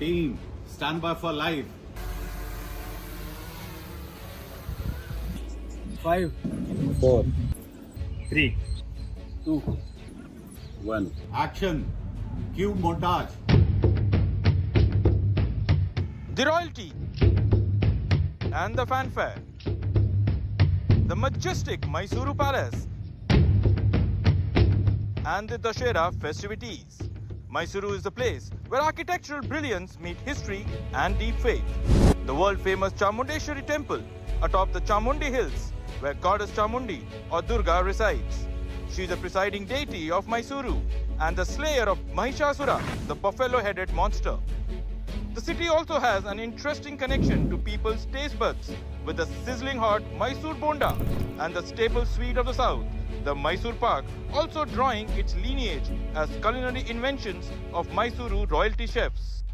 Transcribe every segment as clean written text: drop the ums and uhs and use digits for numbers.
Team, stand by for live. 5, 4, 3, 2, 1. Action. Cue montage. The royalty and the fanfare, the majestic Mysuru Palace and the Dussehra festivities. Mysuru is the place where architectural brilliance meet history and deep faith. The world-famous Chamundeshwari temple atop the Chamundi Hills, where goddess Chamundi or Durga resides. She is the presiding deity of Mysuru and the slayer of Mahishasura, the buffalo-headed monster. The city also has an interesting connection to people's taste buds with the sizzling hot Mysore Bonda and the staple sweet of the south, the Mysore Pak, also drawing its lineage as culinary inventions of Mysuru royalty chefs.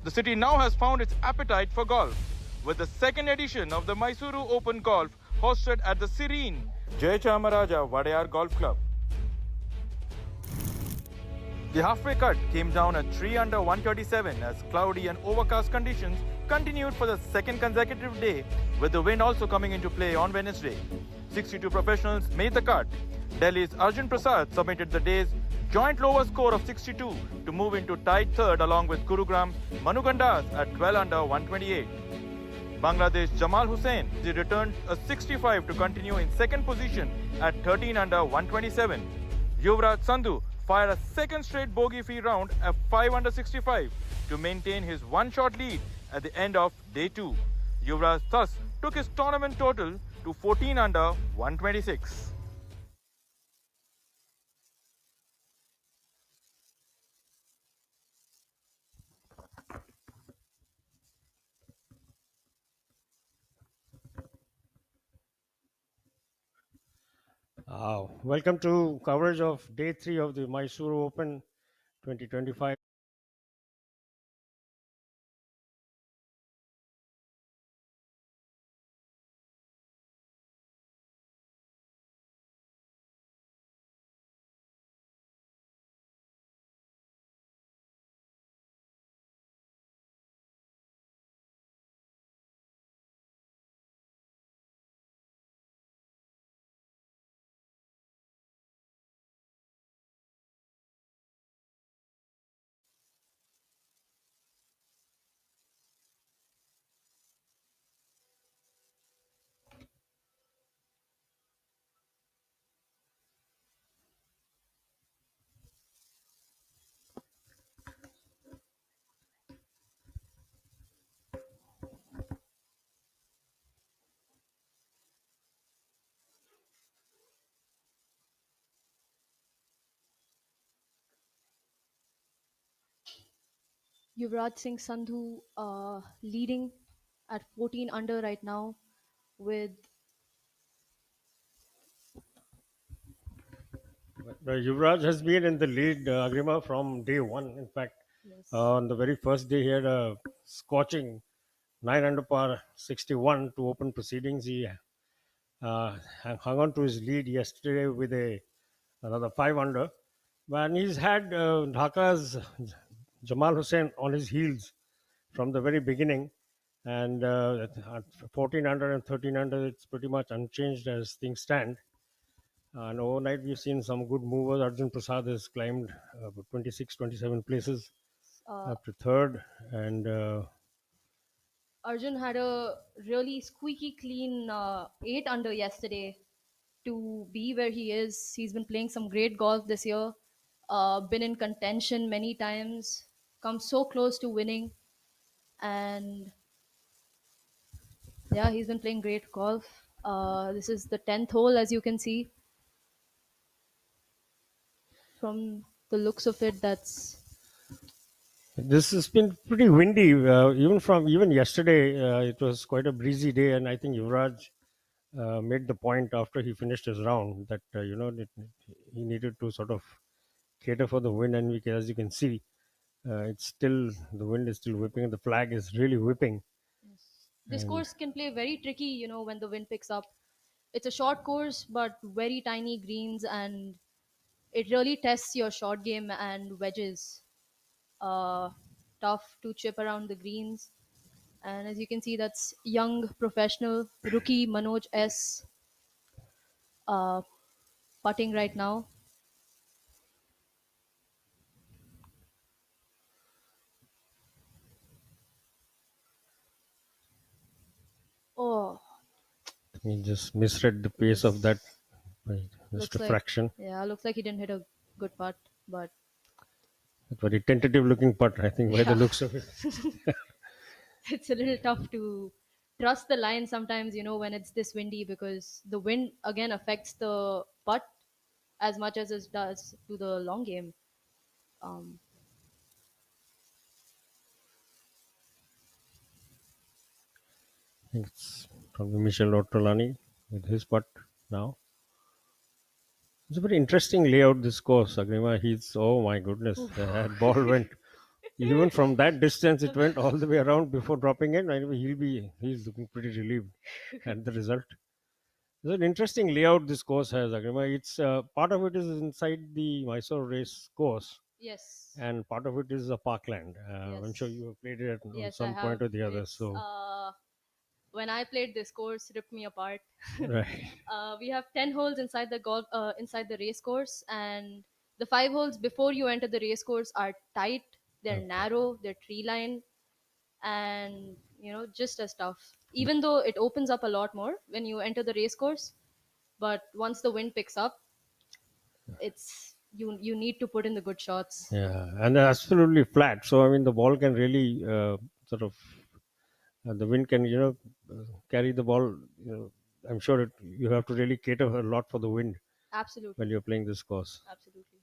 The city now has found its appetite for golf, with the second edition of the Mysuru Open Golf hosted at the serene Jayachamaraja Wadiyar Golf Club. The halfway cut came down at 3 under 137 as cloudy and overcast conditions continued for the second consecutive day, with the wind also coming into play on Wednesday. 62 professionals made the cut. Delhi's Arjun Prasad submitted the day's joint lower score of 62 to move into tied third along with Gurugram Manu Gandas at 12 under 128. Bangladesh Jamal Hussain returned a 65 to continue in second position at 13 under 127. Yuvraj Sandhu fired a second straight bogey-free round at 5 under 65 to maintain his one-shot lead at the end of day 2. Yuvraj thus took his tournament total to 14 under 126. welcome to coverage of day 3 of the Mysuru Open 2025. Yuvraj Sandhu leading at 14 under right now with Yuvraj has been in the lead, Agrima, from day 1. In fact, yes, on the very first day, he had a scorching 9 under par 61 to open proceedings. He hung on to his lead yesterday with another 5 under. And he's had Dhaka's Jamal Hussain on his heels from the very beginning. And at 14 under and 13 under, it's pretty much unchanged as things stand. And overnight, we've seen some good movers. Arjun Prasad has climbed 26, 27 places up to third. And Arjun had a really squeaky clean 8 under yesterday to be where he is. He's been playing some great golf this year, been in contention many times, come so close to winning, and yeah, he's been playing great golf. This is the 10th hole, as you can see from the looks of it. this has been pretty windy. Even yesterday, it was quite a breezy day. And I think Yuvraj made the point after he finished his round that, he needed to sort of cater for the wind. And as you can see, the wind is still whipping and the flag is really whipping. This And course can play very tricky, when the wind picks up. It's a short course, but very tiny greens, and it really tests your short game and wedges. Uh, tough to chip around the greens. And as you can see, that's young professional rookie Manoj S. Uh, putting right now. Oh, He just misread the pace of that yes. by just a Looks like, fraction. yeah, looks like he didn't hit a good putt, but A very tentative looking putt, I think, by the yeah, looks of it. it's a little tough to trust the line sometimes, when it's this windy, because the wind again affects the putt as much as it does to the long game. Um, I think it's probably Michel Ortolani with his putt now. It's a very interesting layout, this course, Agrima. Oh my goodness, that ball went, even from that distance, it went all the way around before dropping in. Anyway, he's looking pretty relieved at the result. It's an interesting layout this course has, Agrima. It's part of it is inside the Mysore race course, yes, and part of it is a parkland. I'm sure yes, you have played it on yes, I some have. point or the other. It's So, when I played this course, ripped me apart. right, We have 10 holes inside the inside the race course, and the 5 holes before you enter the race course are tight. They're okay. narrow. They're tree line, and just as tough. Even though it opens up a lot more when you enter the race course, but once the wind picks up, it's you need to put in the good shots. Yeah, and they're absolutely flat. So I mean, the ball can really sort of the wind can carry the ball. I'm sure you have to really cater a lot for the wind when Absolutely, you're playing this course. absolutely.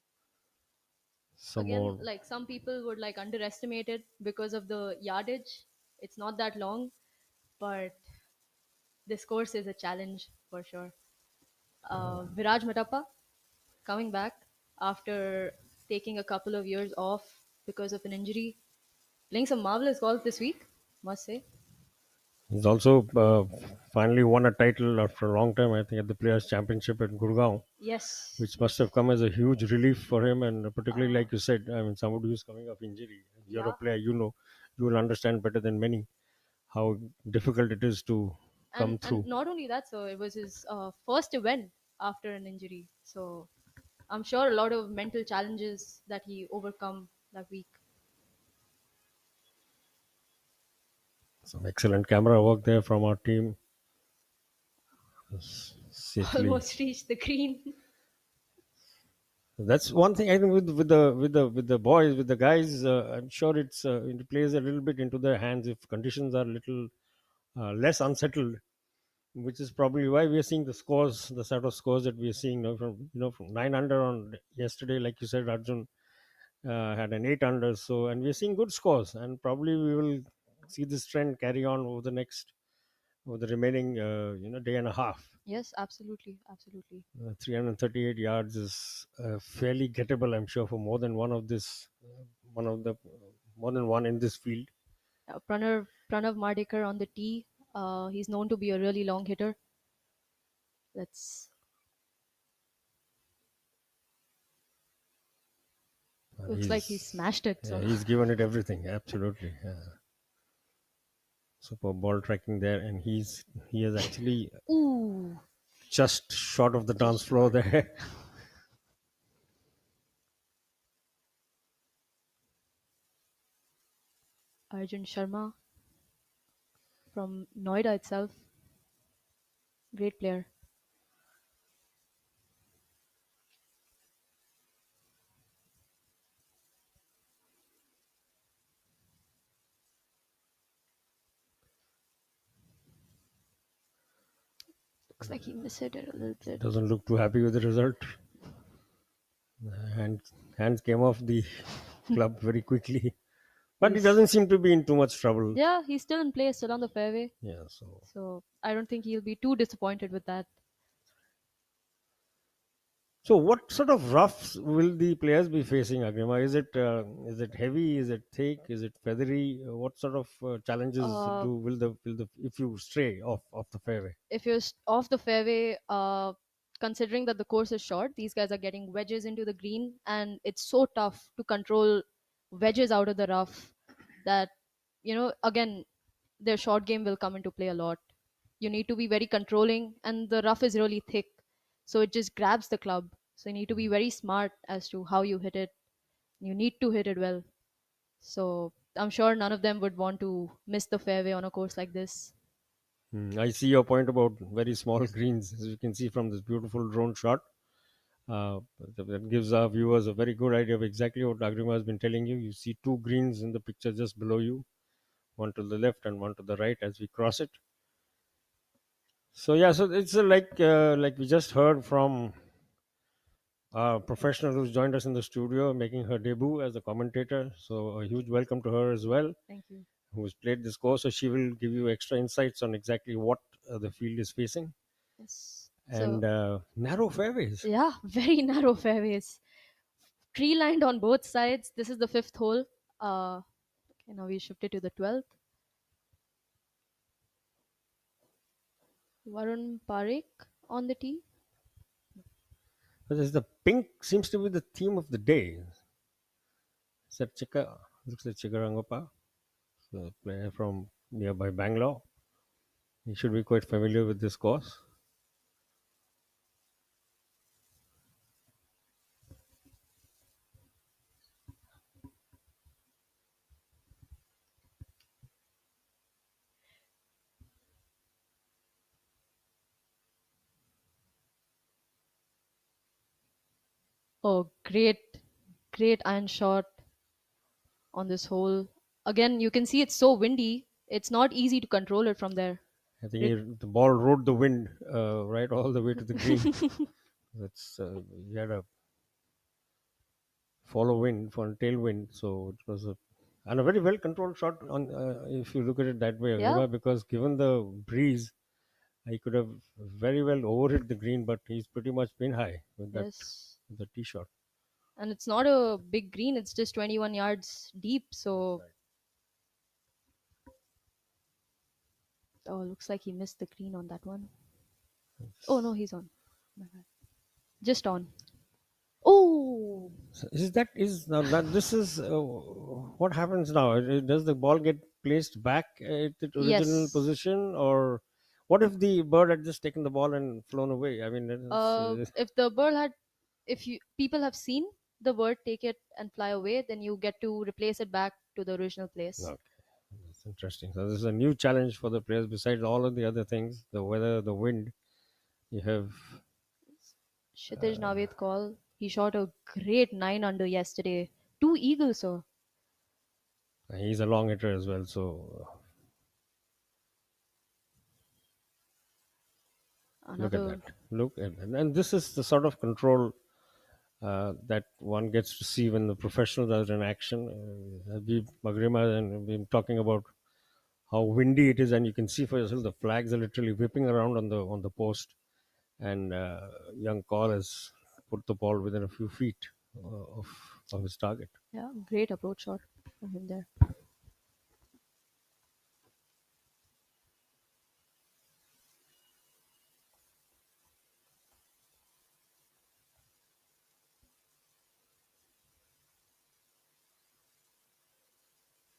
Some Again, more. like some people would like underestimate it because of the yardage. It's not that long, but this course is a challenge for sure. Viraj Matappa coming back after taking a couple of years off because of an injury, playing some marvelous golf this week, must say. He's also finally won a title after a long time. I think at the Players Championship at Gurgaon, Yes, which must have yes. come as a huge relief for him, and particularly like you said, I mean, somebody who's coming off injury. You're a Yeah, player, you will understand better than many how difficult it is to and come and through. not only that, so it was his first event after an injury. So I'm sure a lot of mental challenges that he overcome that week. Some excellent camera work there from our team. Safely. Almost reached the green. That's one thing I think with the boys, with the guys. I'm sure it plays a little bit into their hands if conditions are a little less unsettled, which is probably why we are seeing the scores, the sort of scores that we are seeing now from 9 under on yesterday, like you said, Arjun had an 8 under. So, and we are seeing good scores, and probably we will see this trend carry on over the remaining day and a half. Yes, absolutely, absolutely. 338 yards is fairly gettable, I'm sure, for one of the more than one in this field. Pranav Mardekar on the tee. He's known to be a really long hitter. That's looks like he He's smashed it. Yeah, So he's given it everything, absolutely. Superb ball tracking there, and he has actually ooh, just short of the dance floor there. Arjun Sharma from Noida itself, great player. Looks like he missed it a little bit. Doesn't look too happy with the result. Hand, hands came off the club very quickly, but he He's doesn't seem to be in too much trouble. Yeah, he's still in play, still on the fairway. Yeah, so So I don't think he'll be too disappointed with that. what sort of roughs will the players be facing, Agrima? Is it heavy? Is it thick? Is it feathery? What sort of challenges Uh, will the if you stray off the fairway? if you're off the fairway, considering that the course is short, these guys are getting wedges into the green, and it's so tough to control wedges out of the rough. that, again, their short game will come into play a lot. You need to be very controlling, and the rough is really thick, so it just grabs the club. So you need to be very smart as to how you hit it. You need to hit it well. So I'm sure none of them would want to miss the fairway on a course like this. I see your point about very small greens, as you can see from this beautiful drone shot. That gives our viewers a very good idea of exactly what Agrima has been telling you. You see two greens in the picture just below you, one to the left and one to the right as we cross it. So yeah, so it's like we just heard from a professional who's joined us in the studio, making her debut as a commentator. So a huge welcome to her as well, Thank you. who's played this course. So she will give you extra insights on exactly what the field is facing, Yes. So and narrow fairways. yeah, very narrow fairways. Tree lined on both sides. This is the fifth hole. Okay, now we shifted to the 12th. Varun Parekh on the tee. But the pink seems to be the theme of the day. Is that Chika? Looks like Chikarangopa, the player from nearby Bangalore. He should be quite familiar with this course. Oh, great iron shot on this hole. Again, you can see it's so windy. It's not easy to control it from there. I think Great. the ball rode the wind right all the way to the green. That's he had a follow wind for a tailwind, so it was a very well controlled shot. On if you look at it that way, Yeah. Agrima, because given the breeze, he could have very well overhit the green, but he's pretty much been high with that Yes. with the tee shot. And it's not a big green. It's just 21 yards deep. So, oh, looks like he missed the green on that one. Oh no, he's on. My bad. Just on. Oh, So is that is now that this is what happens now? Does the ball get placed back at its original yes. position, or what if the bird had just taken the ball and flown away? I mean, If the bird had, if you people have seen the bird take it and fly away, then you get to replace it back to the original place. okay, that's interesting. So this is a new challenge for the players. Besides all of the other things, the weather, the wind, you have. Kshitij Naved call. He shot a great 9 under yesterday. Two eagles, sir. He's a long hitter as well, so look at Another. that. Look at that. And this is the sort of control that one gets to see when the professionals are in action. Magrima and we've been talking about how windy it is, and you can see for yourself the flags are literally whipping around on the post, and young Call has put the ball within a few feet of his target. Yeah, great approach shot from him there.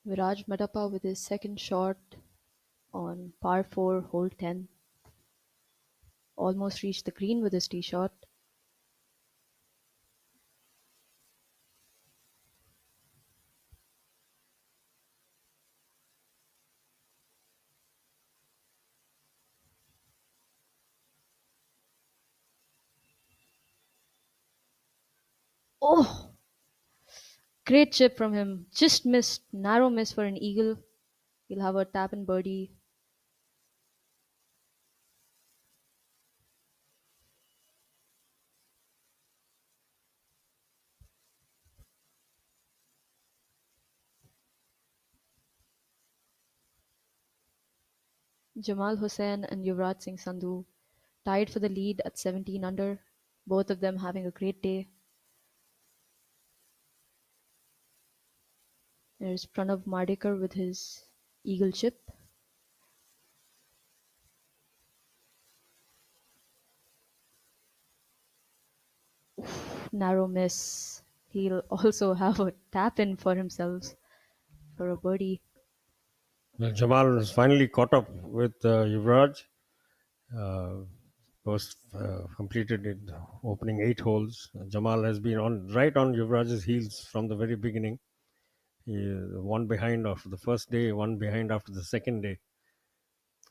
Viraj Madappa with his second shot on par 4, hole 10. Almost reached the green with his tee shot. Oh, great chip from him. Just missed. Narrow miss for an eagle. He'll have a tap and birdie. Jamal Hussain and Yuvraj Singh Sandhu tied for the lead at 17 under. Both of them having a great day. There's Pranav Mardekar with his eagle chip. Narrow miss. He'll also have a tap in for himself. for a birdie. Well, Jamal has finally caught up with Yuvraj. Uh, Post completed it, opening 8 holes. Jamal has been on right on Yuvraj's heels from the very beginning. He one behind after the first day, one behind after the second day.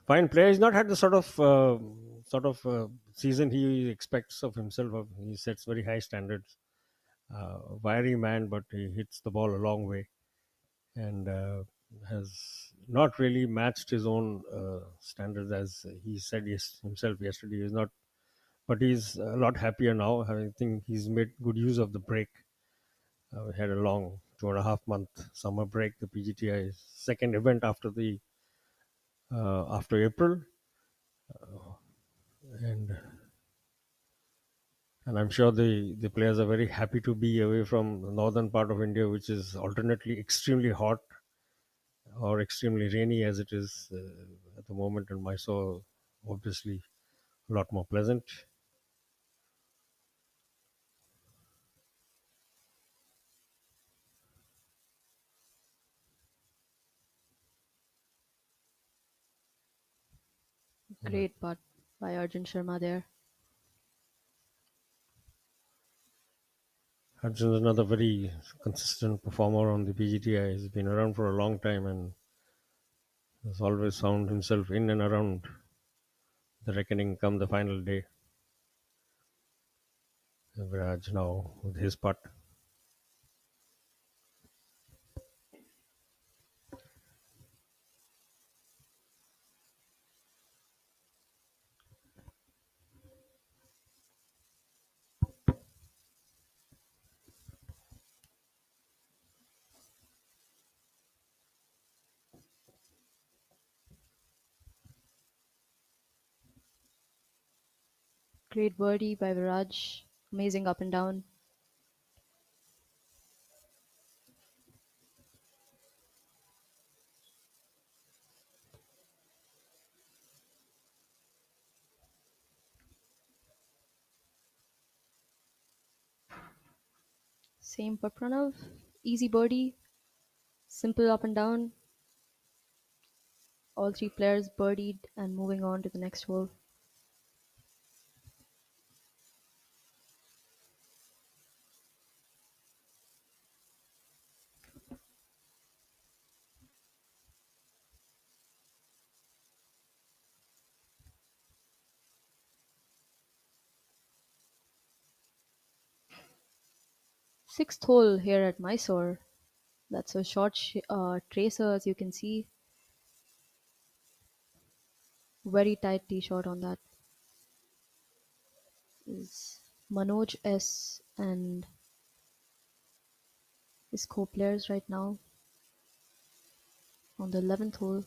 Fine player. He's not had the sort of season he expects of himself. He sets very high standards. Wiry man, but he hits the ball a long way, and has not really matched his own standards, as he said himself yesterday. He's not, but he's a lot happier now. I think he's made good use of the break. We had a long 2.5 month summer break, the PGTI second event after April, and I'm sure the players are very happy to be away from the northern part of India, which is alternately extremely hot or extremely rainy as it is at the moment, and Mysore obviously a lot more pleasant. Great putt by Arjun Sharma there. Arjun's another very consistent performer on the PGTI. He's been around for a long time and has always found himself in and around the reckoning come the final day. Viraj now with his putt. Great birdie by Viraj. Amazing up and down. Same for Pranav. Easy birdie. Simple up and down. All three players birdied and moving on to the next hole. Sixth hole here at Mysore. That's a short tracer, as you can see. Very tight tee shot on that. Is Manoj S and his co-players right now on the 11th hole.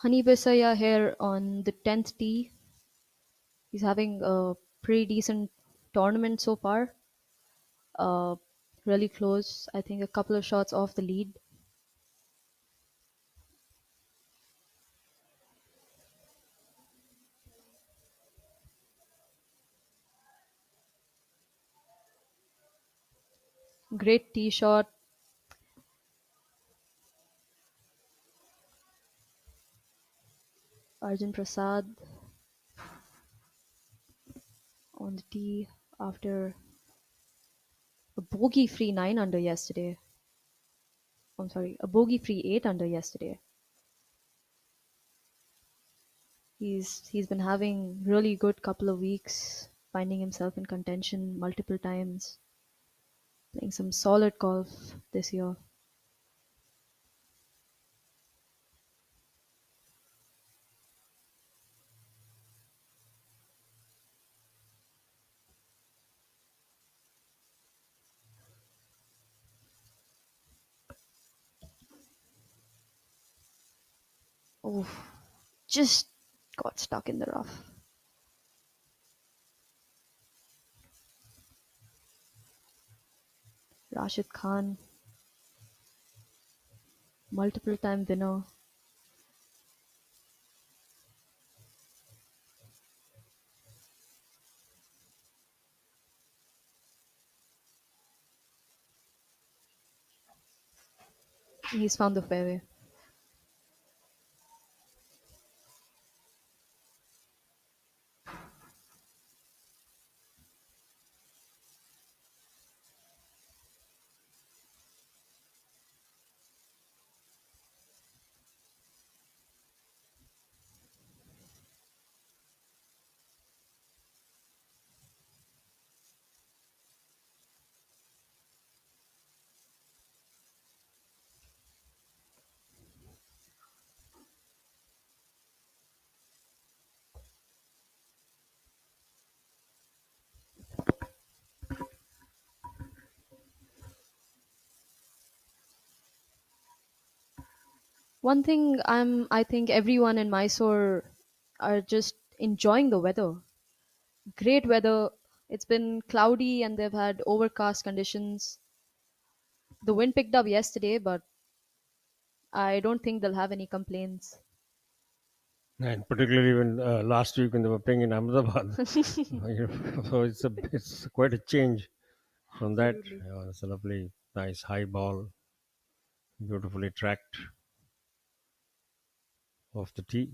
Honey Besaya here on the 10th tee. He's having a pretty decent tournament so far. Uh, really close. I think a couple of shots off the lead. Great tee shot. Arjun Prasad on the tee after a bogey-free 9 under yesterday. I'm sorry, a bogey-free 8 under yesterday. He's been having really good couple of weeks, finding himself in contention multiple times, playing some solid golf this year. Oh, just got stuck in the rough. Rashid Khan, multiple time winner. He's found the fairway. One thing I think everyone in Mysore are just enjoying the weather. Great weather. It's been cloudy and they've had overcast conditions. The wind picked up yesterday, but I don't think they'll have any complaints. And particularly when last week when they were playing in Ahmedabad. So it's quite a change from that. Absolutely. It's a lovely, nice high ball, beautifully tracked off the tee.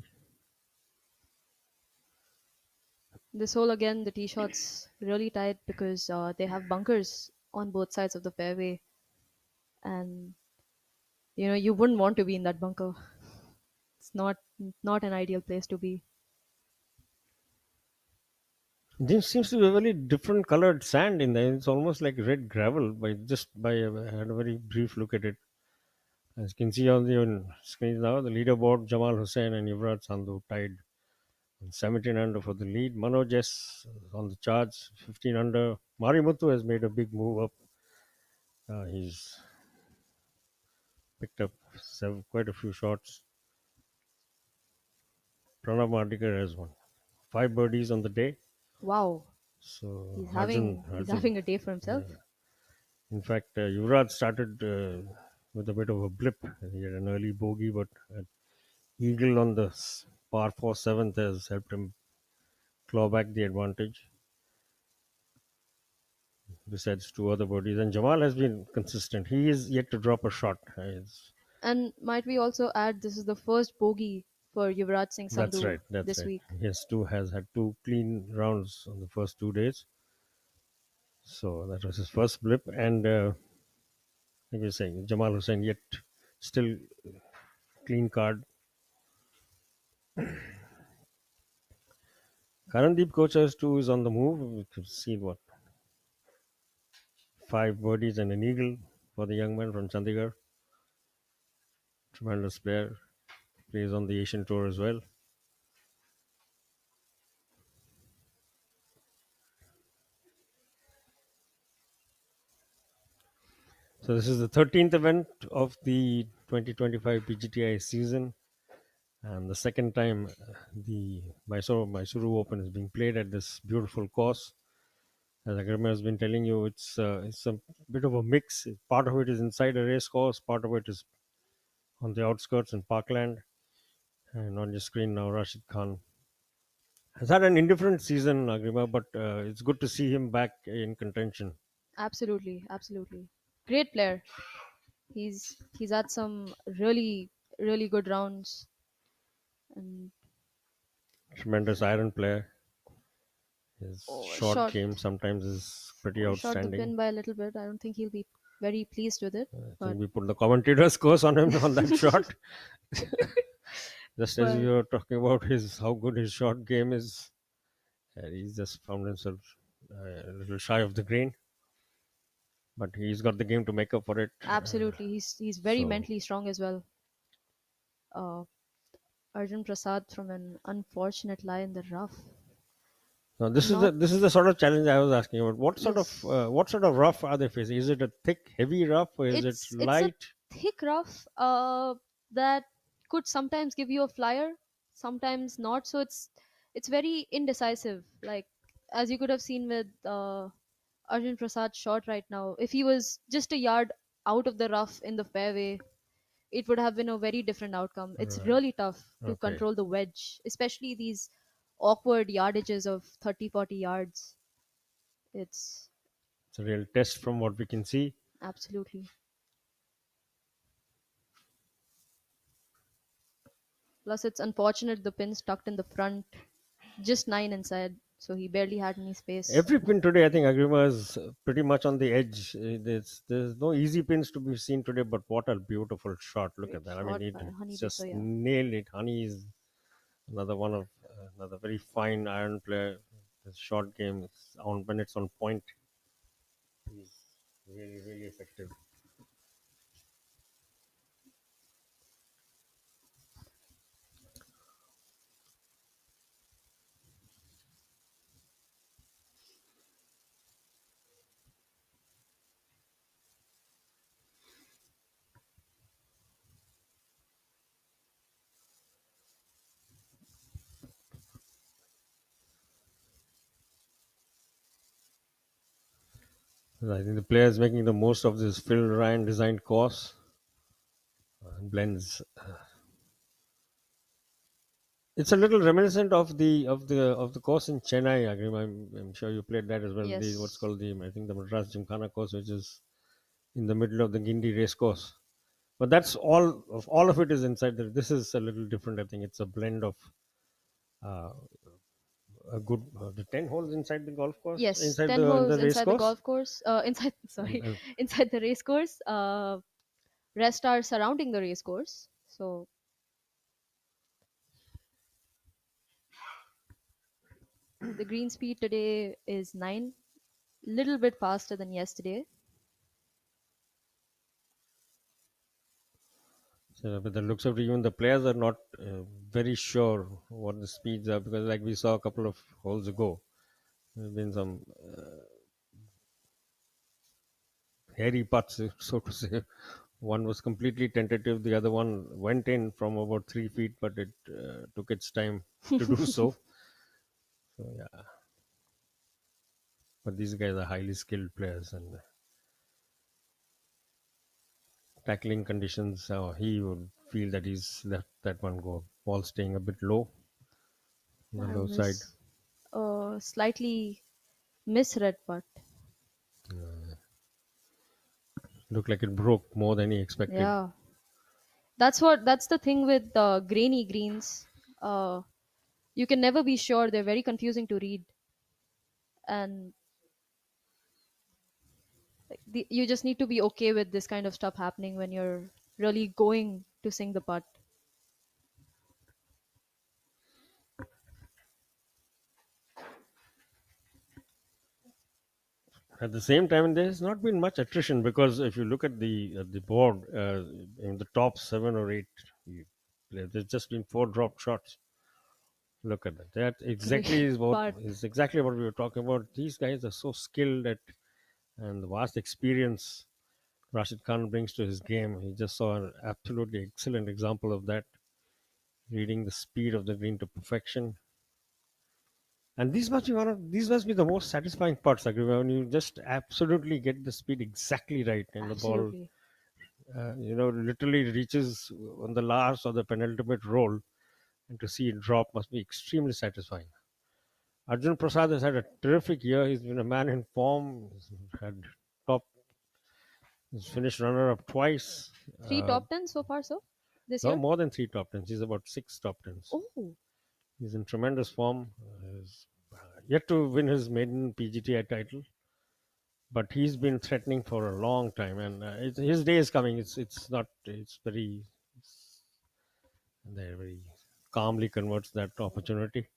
This hole again, the tee shots really tight because they have bunkers on both sides of the fairway, and you wouldn't want to be in that bunker. It's not an ideal place to be. There seems to be a very different colored sand in there. It's almost like red gravel. I had a very brief look at it. As you can see on the screen now, the leaderboard: Jamal Hussain and Yuvraj Sandhu tied on 17 under for the lead. Manoj S on the charts, 15 under. Marimuthu has made a big move up. He's picked up quite a few shots. Pranav Mardikar has won 5 birdies on the day. Wow, So he's having a day for himself. In fact, Yuvraj started with a bit of a blip. He had an early bogey, but an eagle on the par 4 seventh has helped him claw back the advantage. Besides two other birdies, and Jamal has been consistent. He is yet to drop a shot. And might we also add this is the first bogey for Yuvraj Singh That's Sandhu right. That's this right. week. Has had two clean rounds on the first 2 days. So that was his first blip, and like you're saying, Jamal Hussain yet still clean card. Karandeep Kochas too is on the move. We could see what 5 birdies and an eagle for the young man from Chandigarh. Tremendous player. Plays on the Asian Tour as well. So this is the 13th event of the 2025 PGTI season, and the second time the Mysuru Open is being played at this beautiful course. As Agrima has been telling you, it's a bit of a mix. Part of it is inside a race course, part of it is on the outskirts in parkland. And on your screen now, Rashid Khan has had an indifferent season, Agrima, but it's good to see him back in contention. Absolutely, absolutely. Great player. He's had some really good rounds, and Tremendous iron player. His short short game sometimes is pretty short the pin outstanding. by a little bit. I don't think he'll be very pleased with it, I but think we put the commentator's curse on him on that shot. Just as but we were talking about how good his short game is, he's just found himself a little shy of the green. But he's got the game to make up for it. absolutely, he's very So mentally strong as well. Uh, Arjun Prasad from an unfortunate lie in the rough. now Not this is the sort of challenge I was asking about. Yes, What sort of rough are they facing? Is it a thick, heavy rough, or is it it's a light? thick rough that could sometimes give you a flyer, sometimes not. So it's very indecisive. Like, as you could have seen with Arjun Prasad's shot right now, if he was just a yard out of the rough in the fairway, it would have been a very different outcome. It's Right. really tough to Okay. control the wedge, especially these awkward yardages of 30, 40 yards. It's It's a real test from what we can see. absolutely. Plus, it's unfortunate the pin's tucked in the front, just 9 inside, so he barely had any space. Every pin today, I think Agrima is pretty much on the edge. There's no easy pins to be seen today, but what a beautiful shot. Look at Great that. I mean, shot it by Honey just Bisoya. nailed it. Honey is another one of another very fine iron player. His short game is on when it's on point. He's really, really effective. I think the player is making the most of this Phil Ryan designed course and blends. It's a little reminiscent of the course in Chennai. Agrim. I'm sure you played that as well. The what's Yes, called the I think the Madras Gymkhana course, which is in the middle of the Gindi race course. But that's all of it is inside there. This is a little different. I think it's a blend of uh, a good the 10 holes inside the golf course, yes, inside 10 the holes race inside the course. golf course, inside, And, sorry, inside the race course. Rest are surrounding the race course. So the green speed today is 9, little bit faster than yesterday. so, but the looks of it, even the players are not very sure what the speeds are because, like we saw a couple of holes ago, there have been some hairy putts, so to say. One was completely tentative. The other one went in from about 3 feet, but it took its time to do so. So yeah, but these guys are highly skilled players, and tackling conditions, he would feel that he's let that one go. Ball staying a bit low on the That low side. was slightly misread, but Looked like it broke more than he expected. yeah, that's the thing with grainy greens. Uh, you can never be sure. They're very confusing to read, and you just need to be okay with this kind of stuff happening when you're really going to sing the putt. At the same time, there's not been much attrition because if you look at the board, in the top 7 or 8, there's just been 4 dropped shots. Look at that. That exactly Great is what putt. is exactly what we were talking about. These guys are so skilled at and the vast experience Rashid Khan brings to his game. He just saw an absolutely excellent example of that, reading the speed of the green to perfection. And these must be the most satisfying parts, Agri, when you just absolutely get the speed exactly right, and the ball, Absolutely. literally reaches on the last or the penultimate roll, and to see it drop must be extremely satisfying. Arjun Prasad has had a terrific year. He's been a man in form. Had top, he's finished runner-up twice. Three top tens so far, so this No, year. more than 3 top 10s. He's about 6 top 10s. Oh, He's in tremendous form. He's yet to win his maiden PGTI title, but he's been threatening for a long time, and his day is coming. It's not. It's very calmly converts that opportunity.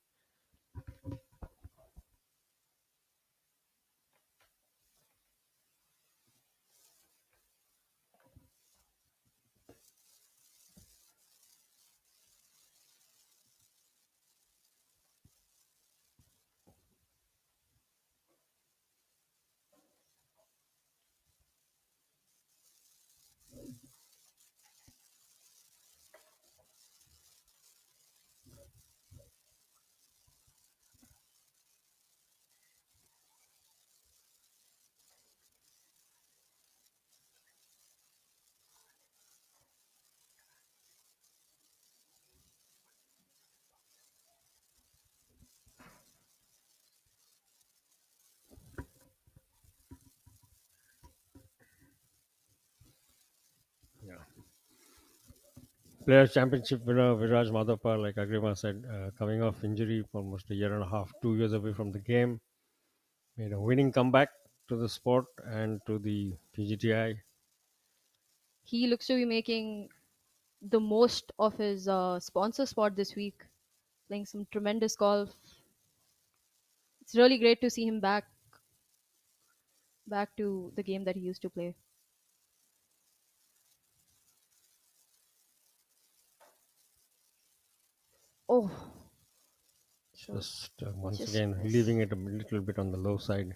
Players Championship winner Viraj Madhapar, like Agrima said, coming off injury for almost a year and a half, 2 years away from the game, made a winning comeback to the sport and to the PGTI. He looks to be making the most of his sponsor spot this week, playing some tremendous golf. It's really great to see him back to the game that he used to play. Oh, so Just once just again miss. leaving it a little bit on the low side.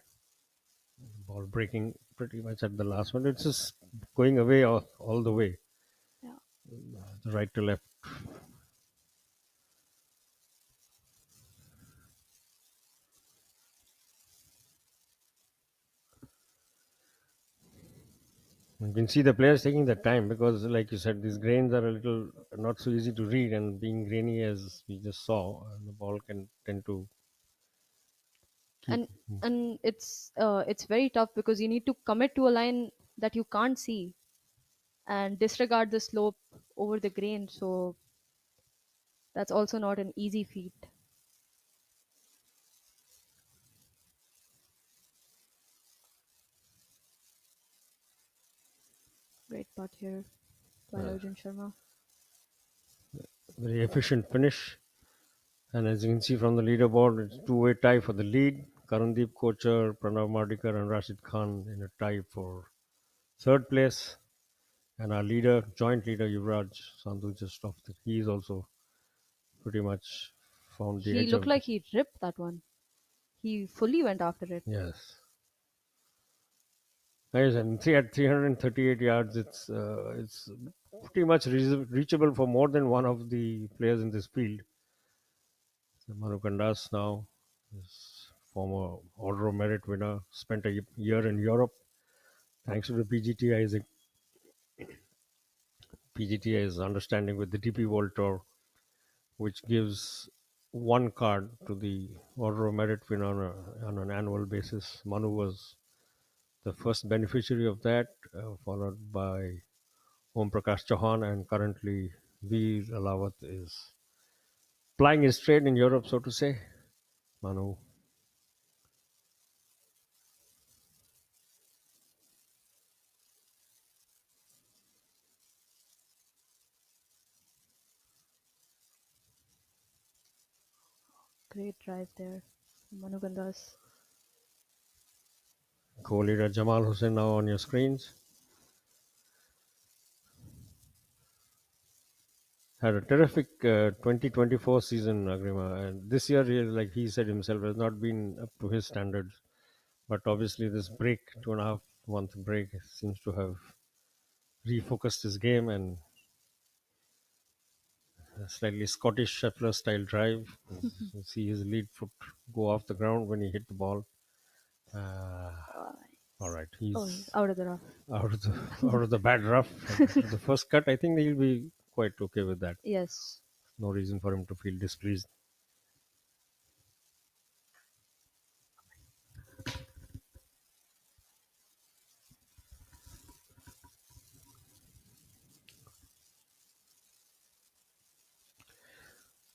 Ball breaking pretty much at the last one. It's just going away all the way, Yeah. right to left. You can see the players taking the time because, like you said, these grains are a little not so easy to read, and being grainy as we just saw, the ball can tend to keep. And it's very tough because you need to commit to a line that you can't see and disregard the slope over the grain. So that's also not an easy feat. Great putt here by uh, Arjun Sharma. Very efficient finish. And as you can see from the leaderboard, it's two-way tie for the lead. Karandeep Kochar, Pranav Mardikar, and Rashid Khan in a tie for third place. And our leader, joint leader, Yuvraj Sandhu, just off the. He's also pretty much found the He edge looked of the. like he ripped that one. He fully went after it. Yes. Nice, and at 338 yards, it's pretty much reachable for more than one of the players in this field. So Manu Kandas now is former Order of Merit winner, spent a year in Europe thanks to the PGTI's understanding with the DP World Tour, which gives one card to the Order of Merit winner on an annual basis. Manu was the first beneficiary of that, followed by Om Prakash Chauhan, and currently Veer Alawat is plying his trade in Europe, so to say. Manu, Great drive there. Manu Gandas. co-leader Jamal Hussain now on your screens. Had a terrific 2024 season, Agrima, and this year, like he said himself, has not been up to his standards. But obviously, this break, 2.5 month break, seems to have refocused his game, and a slightly Scottish Scheffler style drive. You see his lead foot go off the ground when he hit the ball. Uh, Uh, all right, oh, he's he's out of the rough. out of the bad rough. The first cut, I think he'll be quite okay with that. Yes. No reason for him to feel displeased.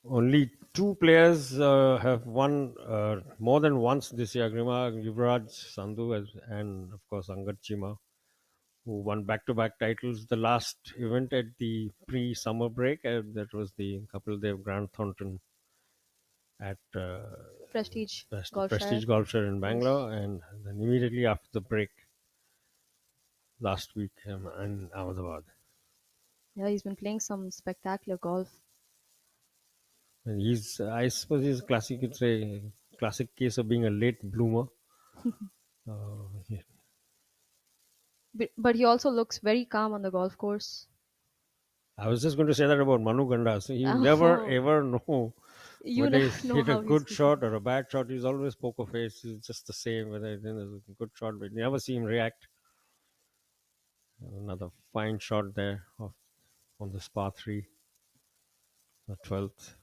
Only two players have won more than once this year, Agrima, Yuvraj Sandhu and of course Angad Chima, who won back-to-back titles. The last event at the pre-summer break, that was the Kapildev Grand Thornton at Prestige Golfshire. Prestige Golfshire in Yes. Bangalore, and then immediately after the break last week in Ahmedabad. Yeah, he's been playing some spectacular golf. And I suppose he's classic. It's a classic case of being a late bloomer. Yeah. But he also looks very calm on the golf course. I was just going to say that about Manu Ganda. So you never Oh, ever know you whether never he's know hit a how he's good shot feeling. or a bad shot. He's always poker face. He's just the same whether it's a good shot, but you never see him react. Another fine shot there on the par 3, the 12th.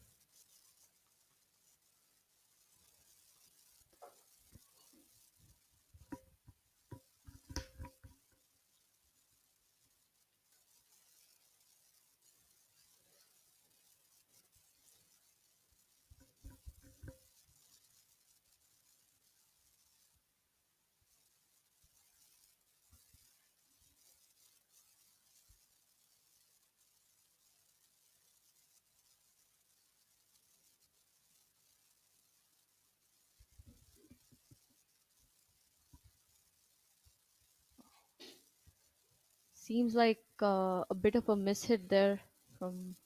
Seems like a bit of a mishit there from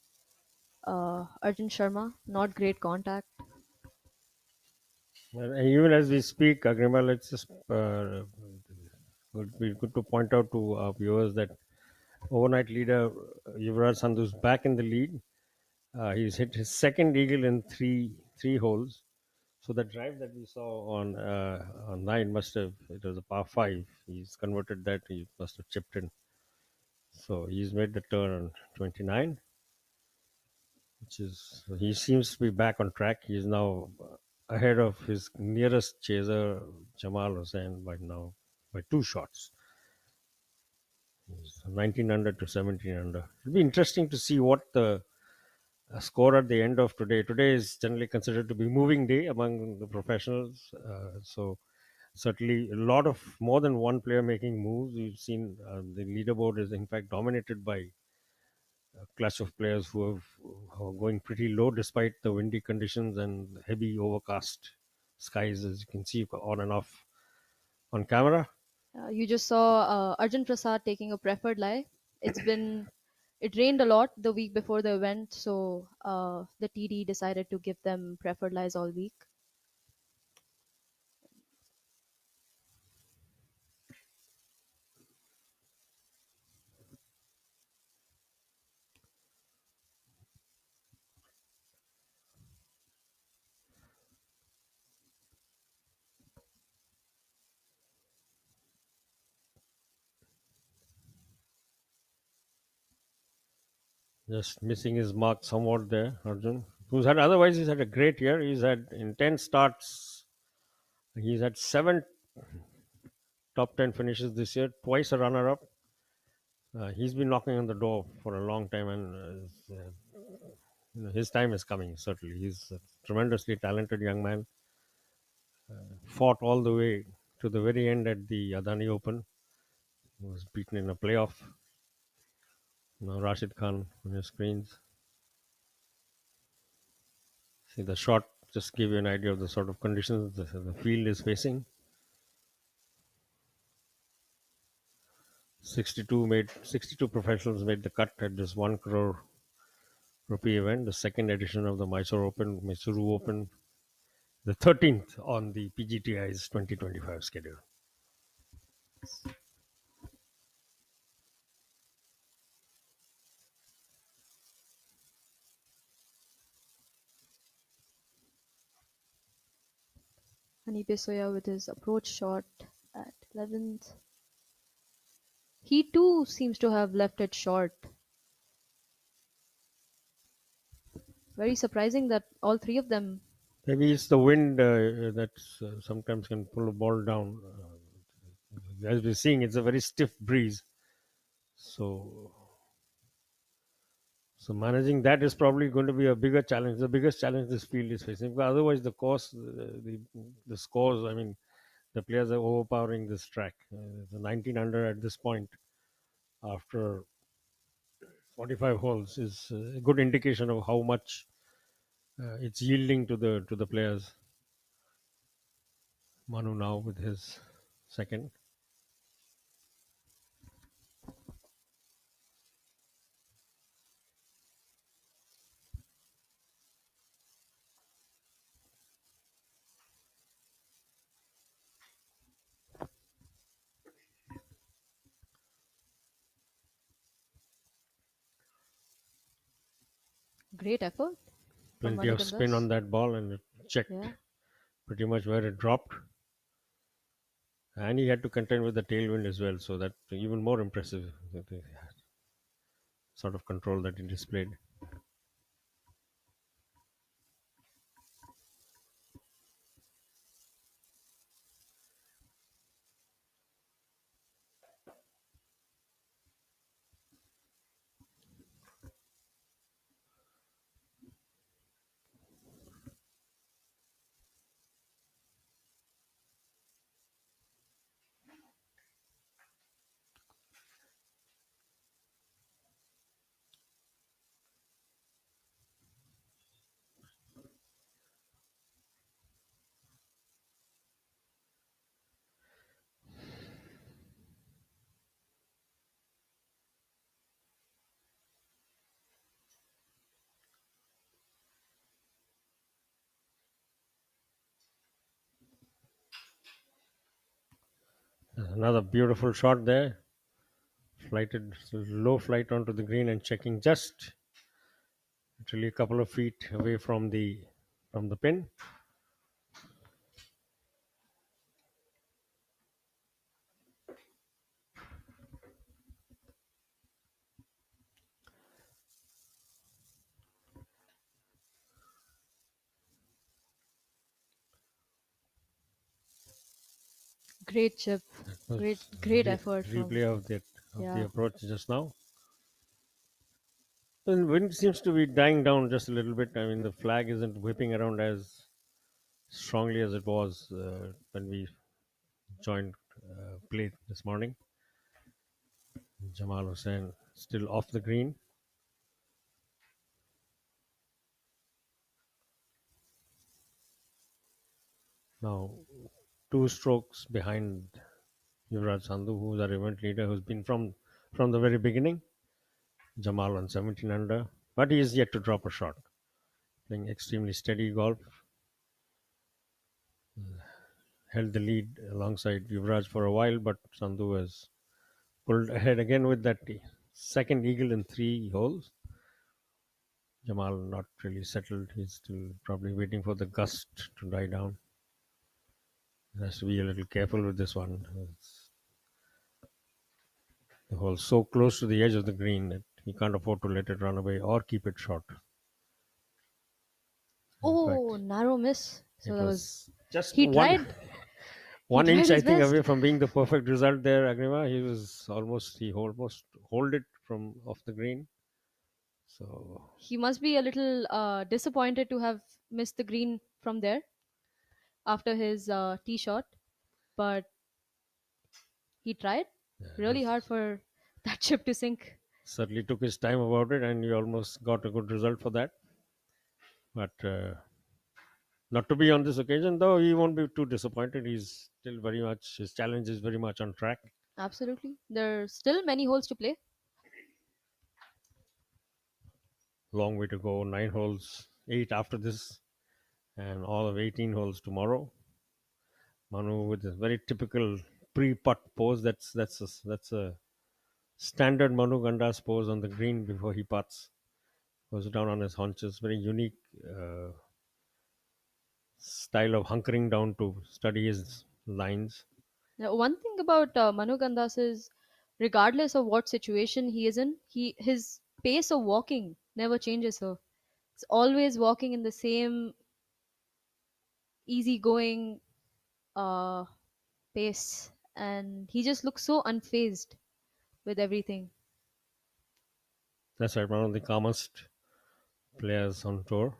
Arjun Sharma. Not great contact. And even as we speak, Agrimal, it's just good to point out to our viewers that overnight leader Yuvraj Sandhu is back in the lead. He's hit his second eagle in three holes. So the drive that we saw on nine must have, it was a par five. He's converted that. He must have chipped in. So he's made the turn on 29, which is, he seems to be back on track. He's now ahead of his nearest chaser, Jamal Hussain, by 2 shots. He's 19 under to 17 under. It'll be interesting to see what the score at the end of today. Today is generally considered to be moving day among the professionals. So certainly a lot of more than one player making moves. We've seen the leaderboard is in fact dominated by a clash of players who are going pretty low despite the windy conditions and heavy overcast skies, as you can see on and off on camera. You just saw Arjun Prasad taking a preferred lie. It rained a lot the week before the event, so the TD decided to give them preferred lies all week. Just missing his mark somewhat there, Arjun. He's had a great year. He's had in 10 starts. He's had 7 top 10 finishes this year, twice a runner-up. He's been knocking on the door for a long time, and his time is coming. Certainly, he's a tremendously talented young man. Fought all the way to the very end at the Adani Open. He was beaten in a playoff. Now Rashid Khan on your screens. See the shot. Just give you an idea of the sort of conditions the field is facing. 62 professionals made the cut at this 1 crore rupee event, the second edition of the Mysuru Open, the 13th on the PGTI's 2025 schedule. Hanipe Soya with his approach shot at 11th. He too seems to have left it short. Very surprising that all three of them. Maybe it's the wind that sometimes can pull a ball down. As we're seeing, it's a very stiff breeze. So managing that is probably going to be a bigger challenge, the biggest challenge this field is facing. Because otherwise, the course, the scores, I mean, the players are overpowering this track. The 19 under at this point, after 45 holes, is a good indication of how much it's yielding to the players. Manu now with his second. Great effort from Plenty of spin on Manikandas. that ball, and it checked Yeah. pretty much where it dropped. And he had to contend with the tailwind as well, so that even more impressive, the sort of control that he displayed. Another beautiful shot there. Flighted low flight onto the green and checking just literally a couple of feet away from the pin. Great chip. Great, Was great effort from. replay of the Yeah, approach just now. The wind seems to be dying down just a little bit. I mean, the flag isn't whipping around as strongly as it was when we joined play this morning. Jamal Hussain still off the green. Now, two strokes behind Yuvraj Sandhu, who's our event leader, who's been from the very beginning. Jamal on 17 under, but he is yet to drop a shot. Playing extremely steady golf, held the lead alongside Yuvraj for a while, but Sandhu has pulled ahead again with that second eagle in 3 holes. Jamal not really settled. He's still probably waiting for the gust to die down. He has to be a little careful with this one. The hole so close to the edge of the green that he can't afford to let it run away or keep it short. In oh, fact, narrow miss. So it that was. was just He one tried. He one tried inch, I his think, best. away from being the perfect result there. Agrima, he almost hold it from off the green. So He must be a little disappointed to have missed the green from there after his tee shot, but he tried really hard for that chip to sink. certainly took his time about it, and he almost got a good result for that. But not to be on this occasion, though, he won't be too disappointed. He's still very much his challenge is very much on track. Absolutely. There's still many holes to play. Long way to go. 9 holes, 8 after this, and all of 18 holes tomorrow. Manu with a very typical pre-putt pose. That's a standard Manu Ganda's pose on the green before he putts. Goes down on his haunches. Very unique style of hunkering down to study his lines. Now, one thing about Manu Gandas is, regardless of what situation he is in, his pace of walking never changes. So it's always walking in the same easygoing uh, pace, and he just looks so unfazed with everything. That's right, one of the calmest players on tour.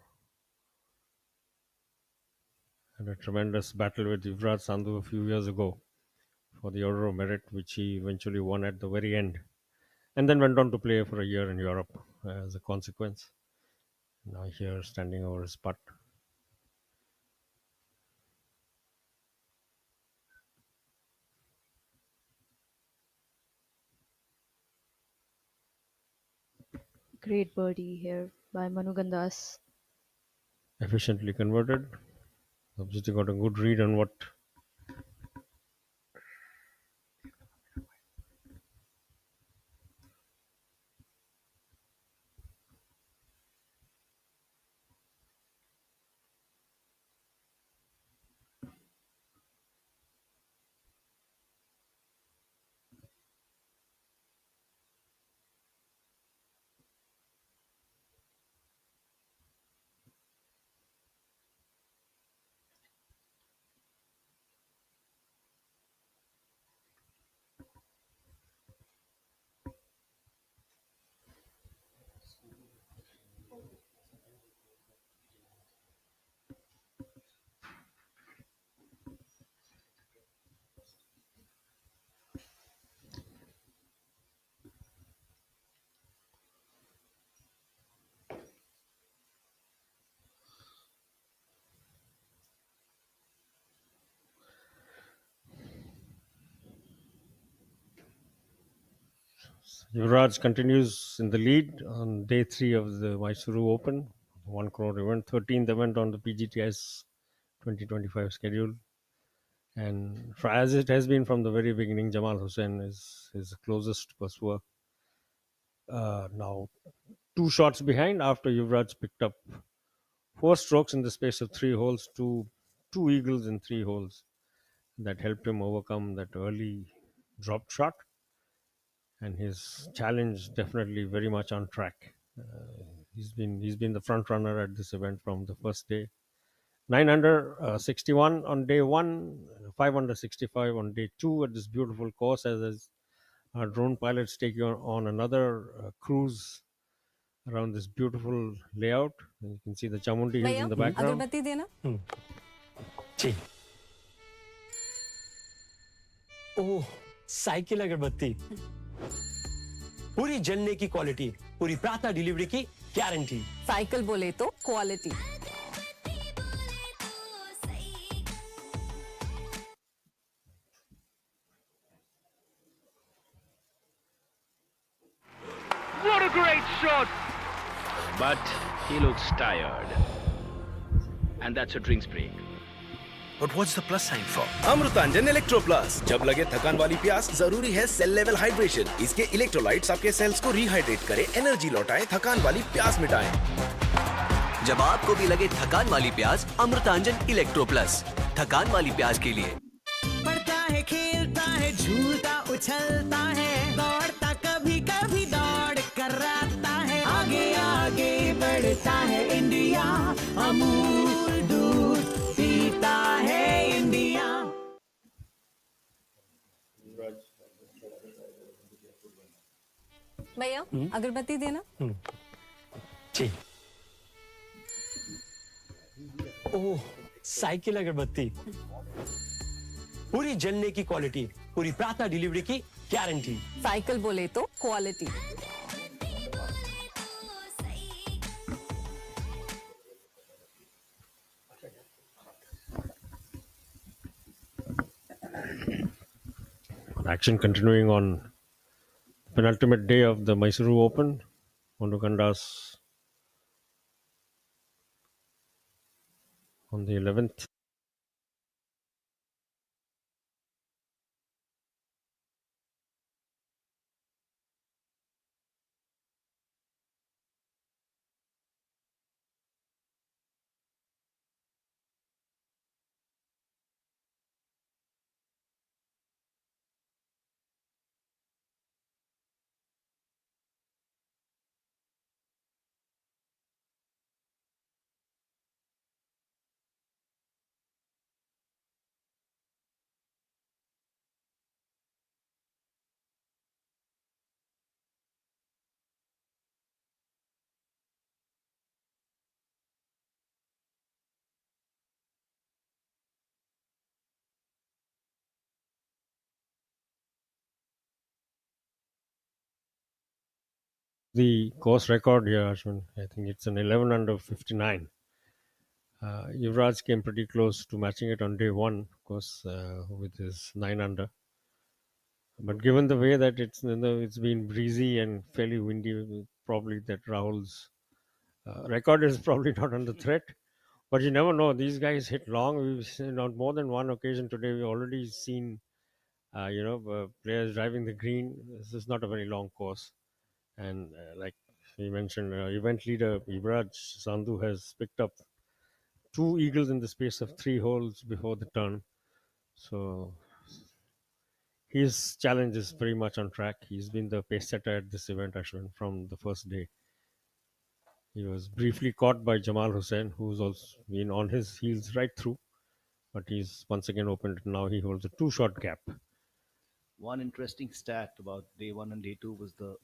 Had a tremendous battle with Yuvraj Sandhu a few years ago for the Order of Merit, which he eventually won at the very end, and then went on to play for a year in Europe as a consequence. Now here, standing over his putt. Great birdie here by Manu Gandas. Efficiently converted. Obviously got a good read on what Yuvraj continues in the lead on day 3 of the Mysuru Open, 1 crore event, 13th event on the PGTI's 2025 schedule. And as it has been from the very beginning, Jamal Hussain is his closest pursuer. Now, two shots behind after Yuvraj picked up four strokes in the space of three holes, two eagles in three holes. That helped him overcome that early dropped shot, and his challenge definitely very much on track. He's been the front runner at this event from the first day. 9 under 61 on day one, 5 under 65 on day two at this beautiful course. As our drone pilots take you on another cruise around this beautiful layout. And you can see the Chamundi Hills भैया in the background. अगरबत्ती देना जी ओह cycle अगरबत्ती पूरी जलने की quality पूरी प्रातः delivery की गारंटी साइकिल बोले तो quality What a great shot! But he looks tired. And that's a drinks break. But what's the plus sign for? Amrutanjan electro plus. जब लगे थकान वाली प्यास, जरूरी है सेल लेवल हाइड्रेशन। इसके इलेक्ट्रोलाइट्स आपके सेल्स को रिहाइड्रेट करें, एनर्जी लौटाएं, थकान वाली प्यास मिटाएं। जब आपको भी लगे थकान वाली प्यास, अमृतांजन इलेक्ट्रो प्लस, थकान वाली प्यास के लिए। बढ़ता है, खेलता है, झूलता उछलता है, दौड़ता कभी कभी दौड़ कराता है, आगे आगे बढ़ता है इंडिया, अमूल दूध पीता है इंडिया। भैया अगरबत्ती देना जी ओह साइकिल अगरबत्ती पूरी जलने की क्वालिटी पूरी प्रातः डिलीवरी की गारंटी साइकिल बोले तो quality Action continuing on penultimate day of the Mysuru Open. Mondukandas on the 11th. The course record here, Ashwin. I think it's an 11 under 59. Yuvraj came pretty close to matching it on day one, of course, with his 9 under. But given the way that it's been breezy and fairly windy, probably that Rahul's record is probably not under threat. But you never know. These guys hit long. We've seen on more than one occasion today. We've already seen, players driving the green. This is not a very long course. And like we mentioned, event leader Yuvraj Sandhu has picked up two eagles in the space of three holes before the turn. So his challenge is very much on track. He's been the pace setter at this event, Ashwin, from the first day. He was briefly caught by Jamal Hussain, who's also been on his heels right through, but he's once again opened it. Now he holds a two-shot gap. One interesting stat about day one and day two was the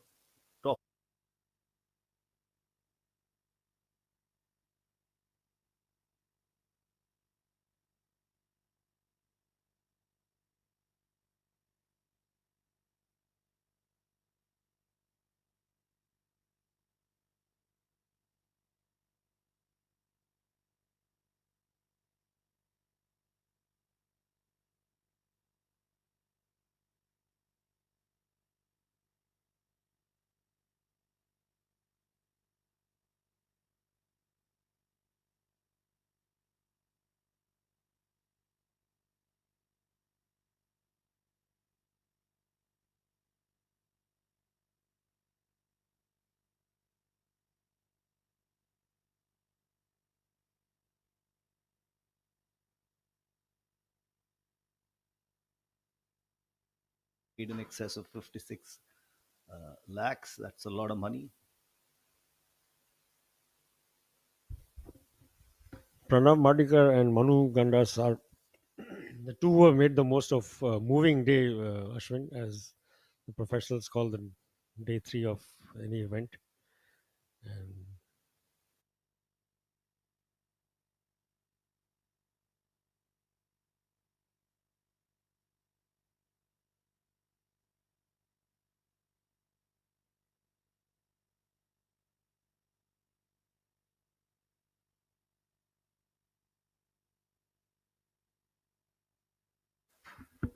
Paid in excess of 56 lakhs. That's a lot of money. Pranav Madikar and Manu Gandas are the two who have made the most of moving day, Ashwin, as the professionals call the day three of any event. And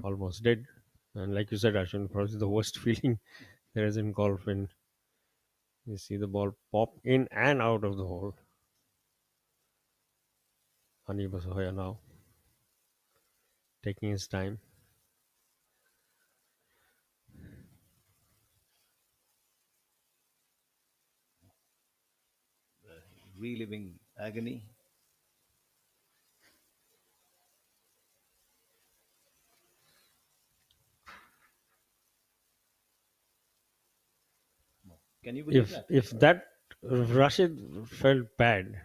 almost dead. And like you said, Ashwin, probably the worst feeling there is in golf when you see the ball pop in and out of the hole. Hani Basoya now taking his time. Reliving agony. Can you believe that? If that Rashid felt bad,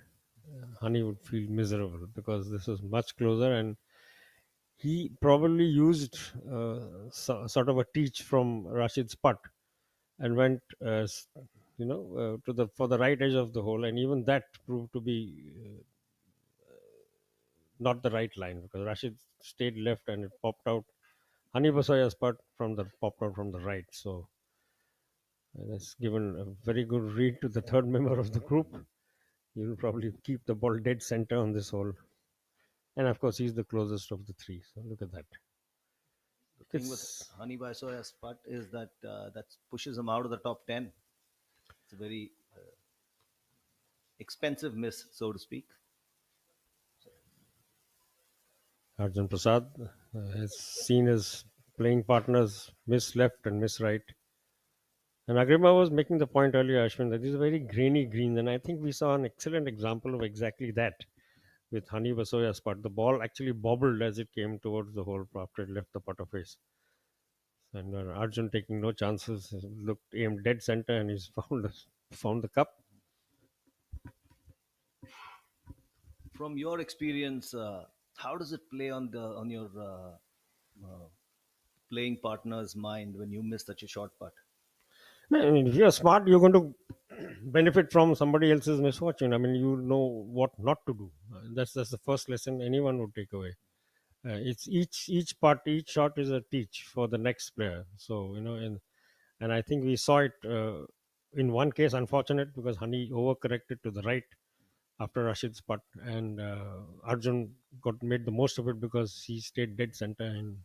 Hani would feel miserable because this was much closer, and he probably used sort of a teach from Rashid's putt and went, to the for the right edge of the hole, and even that proved to be not the right line because Rashid stayed left and it popped out. Hani Basoya's putt from the popped out from the right, so that's given a very good read to the third member of the group. He will probably keep the ball dead center on this hole, and of course he's the closest of the three. So look at that. The thing with Hani Basoya's putt is that that pushes him out of the top 10. It's a very expensive miss, so to speak. Arjun Prasad has seen his playing partners miss left and miss right. And Agrima was making the point earlier, Ashwin, that these are very grainy greens, and I think we saw an excellent example of exactly that with Hani Basoya's putt. The ball actually bobbled as it came towards the hole after it left the putter face. And Arjun taking no chances, looked aimed dead center, and he's found the cup. From your experience, how does it play on your playing partner's mind when you miss such a short putt? No, I mean, if you're smart, you're going to benefit from somebody else's misfortune. I mean, you know what not to do. That's the first lesson anyone would take away. It's each part, each shot is a teach for the next player. So and I think we saw it in one case, unfortunate because Hani overcorrected to the right after Rashid's putt, and Arjun got made the most of it because he stayed dead center and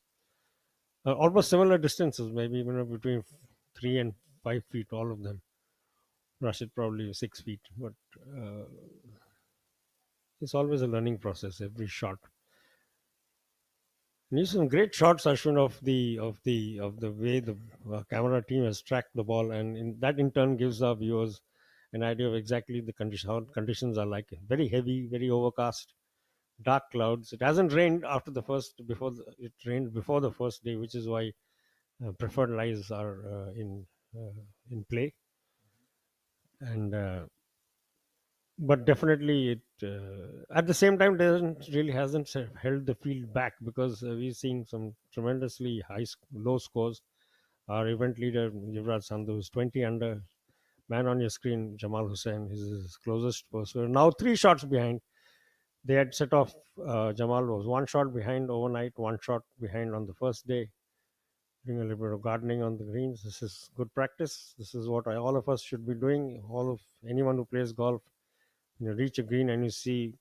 almost similar distances, maybe between 3 and 5 feet, all of them. Rashid probably 6 feet, but it's always a learning process. Every shot. And these some great shots, Ashwin, of the way the camera team has tracked the ball, and that in turn gives our viewers an idea of exactly the how conditions are like. Very heavy, very overcast, dark clouds. It hasn't rained after the first it rained before the first day, which is why preferred lies are in play, and but definitely it at the same time hasn't held the field back because we're seeing some tremendously low scores. Our event leader Yuvraj Sandhu is 20 under. Man on your screen, Jamal Hussain is his closest person. Now 3 shots behind. They had set off. Jamal was 1 shot behind overnight, 1 shot behind on the first day. Doing a little bit of gardening on the greens. This is good practice. This is what all of us should be doing. All of anyone who plays golf, reach a green and you see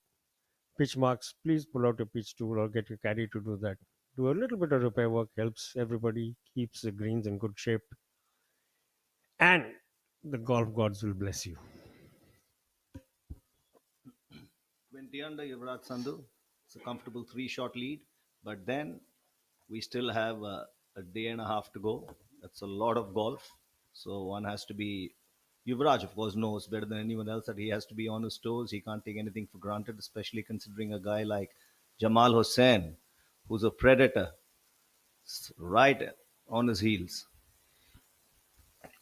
pitch marks, please pull out your pitch tool or get your caddy to do that. Do a little bit of repair work, helps everybody, keeps the greens in good shape, and the golf gods will bless you. 20 under Yuvraj Sandhu. It's a comfortable 3 shot lead, but then we still have a day and a half to go. That's a lot of golf. So one has to be. Yuvraj, of course, knows better than anyone else that he has to be on his toes. He can't take anything for granted, especially considering a guy like Jamal Hussain, who's a predator, right on his heels.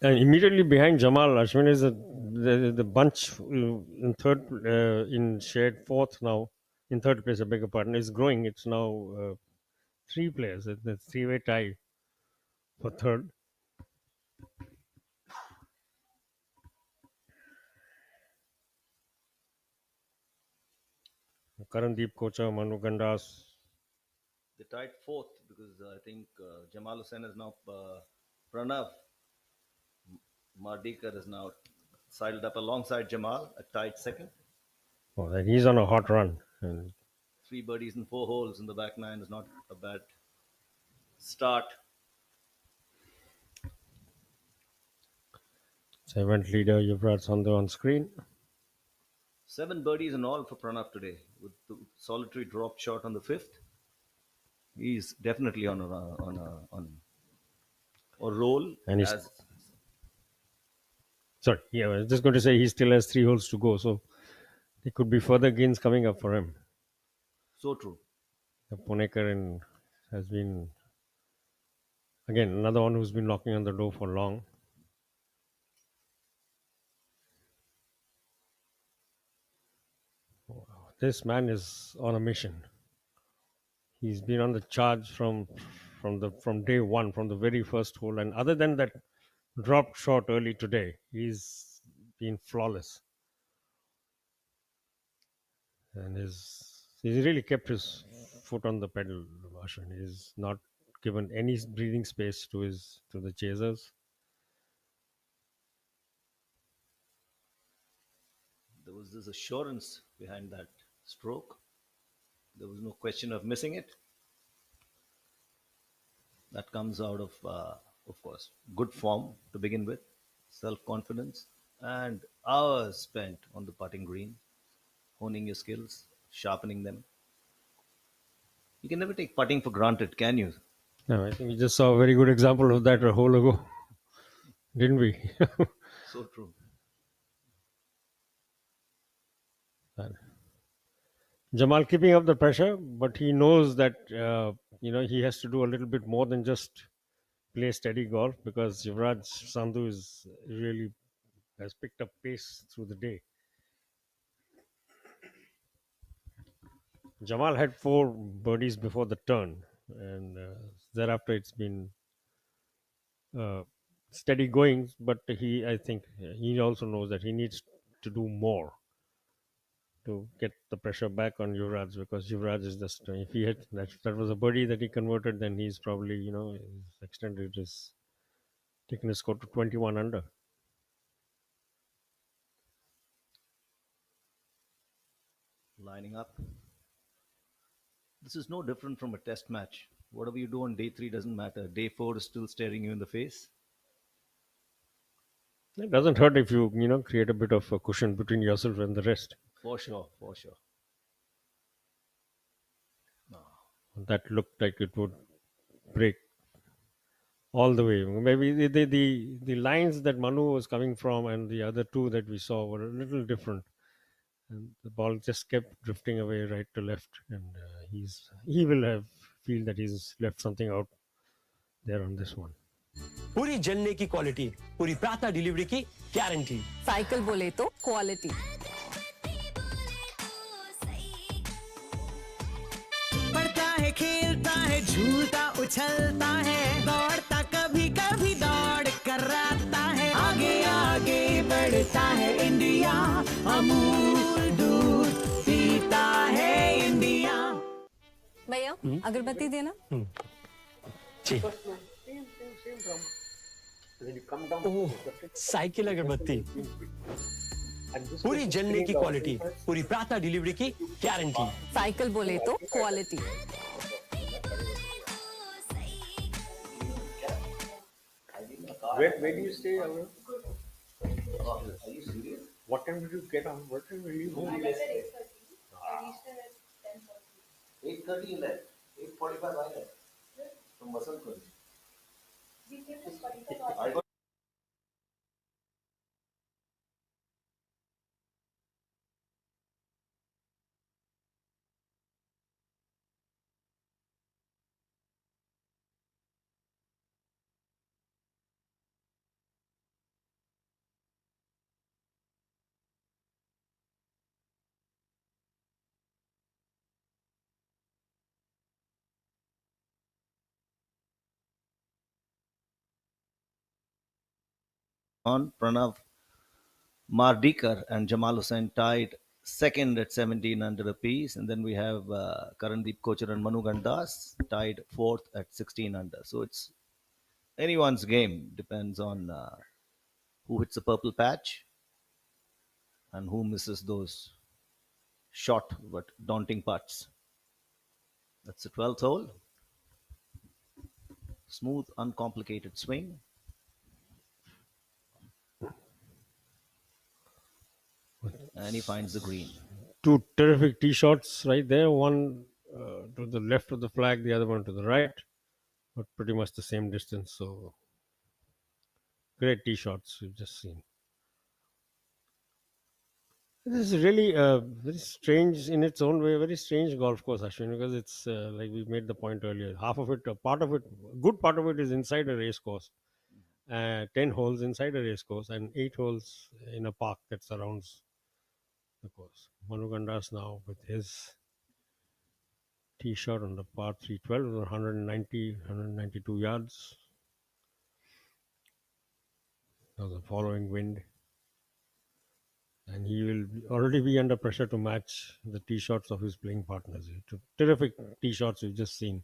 And immediately behind Jamal, Ashwin is the bunch in third, in shared fourth now, in third place, I beg your pardon, is growing. It's now three players. It's a three-way tie for third. Karandeep Kocha, Manu Gandas. They tied fourth because I think Jamal Hussain is now Pranav Mardikar is now sidled up alongside Jamal, tied second. Oh, and he's on a hot run. And 3 birdies and 4 holes in the back nine is not a bad start. seventh leader Yuvraj Sandhu on screen. 7 birdies in all for Pranav today, with the solitary drop shot on the fifth. He's definitely on a roll. And he's As sorry, yeah, I was just going to say he still has 3 holes to go, so there could be further gains coming up for him. so true. Punekar has been again another one who's been knocking on the door for long. This man is on a mission. He's been on the charge from day one, from the very first hole, and other than that dropped shot early today, he's been flawless. And he's really kept his foot on the pedal, Ashwin. He's not given any breathing space to the chasers. There was this assurance behind that stroke. There was no question of missing it. That comes out of course, good form to begin with, self-confidence, and hours spent on the putting green, honing your skills, sharpening them. You can never take putting for granted, can you? No, I think we just saw a very good example of that a whole ago, didn't we? So true. Jamal keeping up the pressure, but he knows that he has to do a little bit more than just play steady golf, because Yuvraj Sandhu is really has picked up pace through the day. Jamal had 4 birdies before the turn, and thereafter it's been steady going. But I think he also knows that he needs to do more to get the pressure back on Yuvraj, because Yuvraj is just if he had that was a birdie that he converted, then he's probably he's extended his taken his score to 21 under. Lining up. This is no different from a test match. Whatever you do on day 3 doesn't matter. Day 4 is still staring you in the face. It doesn't hurt if you create a bit of a cushion between yourself and the rest. For sure, for sure. That looked like it would break all the way. Maybe the lines that Manu was coming from and the other two that we saw were a little different, and the ball just kept drifting away right to left, and he will feel that he's left something out there on this one. पूरी जलने की quality, पूरी प्रातः delivery की guarantee. Cycle बोले तो quality. पढ़ता है, खेलता है, झूलता उछलता है, दौड़ता कभी कभी दौड़ कराता है, आगे आगे बढ़ता है इंडिया, अमूल दूध पीता है इंडिया। भैया अगरबत्ती देना। जी। ओह, साइकिल अगरबत्ती, पूरी जलने की क्वालिटी, पूरी प्रातः डिलीवरी की गारंटी। साइकिल बोले तो quality. Where do you stay? Are you serious? What time did you get on? What time will you home? 8:30 left. 8:45 I left from Vasant. I got on. Pranav Mardikar and Jamal Hussain tied second at 17 under apiece. And then we have Karandeep Kochar and Manu Gandas tied fourth at 16 under. So it's anyone's game. Depends on who hits the purple patch and who misses those short but daunting putts. That's the 12th hole. Smooth, uncomplicated swing. And he finds the green. Two terrific tee shots right there. One to the left of the flag, the other one to the right, but pretty much the same distance. So great tee shots we've just seen. This is really very strange in its own way, very strange golf course, Ashwin, because it's like we made the point earlier. Half of it, a part of it, good part of it is inside a race course. 10 holes inside a race course and 8 holes in a park that surrounds the course. Manu Gandas now with his tee shot on the par 312 with 192 yards. Now the following wind. And he will already be under pressure to match the tee shots of his playing partners. Terrific tee shots we've just seen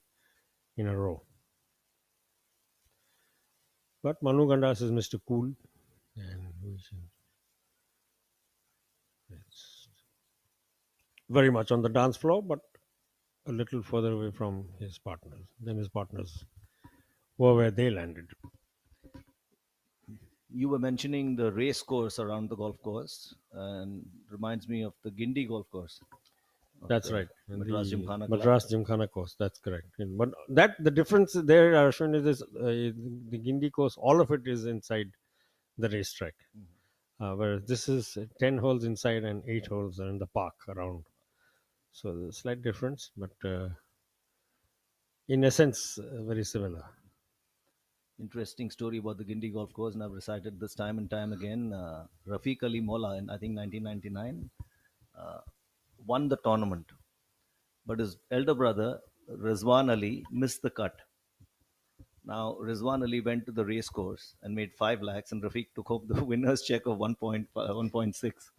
in a row. But Manu Gandas is Mr. Cool, and it's very much on the dance floor, but a little further away from his partners than his partners were where they landed. You were mentioning the race course around the golf course, and reminds me of the Gindi golf course. That's right. Madras Gymkhana Club. Madras Gymkhana course. That's correct. But that the difference there, Ashwin, is this, the Gindi course. All of it is inside the racetrack, whereas this is 10 holes inside and 8 holes are in the park around. So there's a slight difference, but in essence, very similar. Interesting story about the Gindi golf course, and I've recited this time and time again. Rafiq Ali Mola in I think 1999 won the tournament, but his elder brother Rizwan Ali missed the cut. Now Rizwan Ali went to the race course and made 5 lakhs, and Rafiq took home the winner's check of 1.6.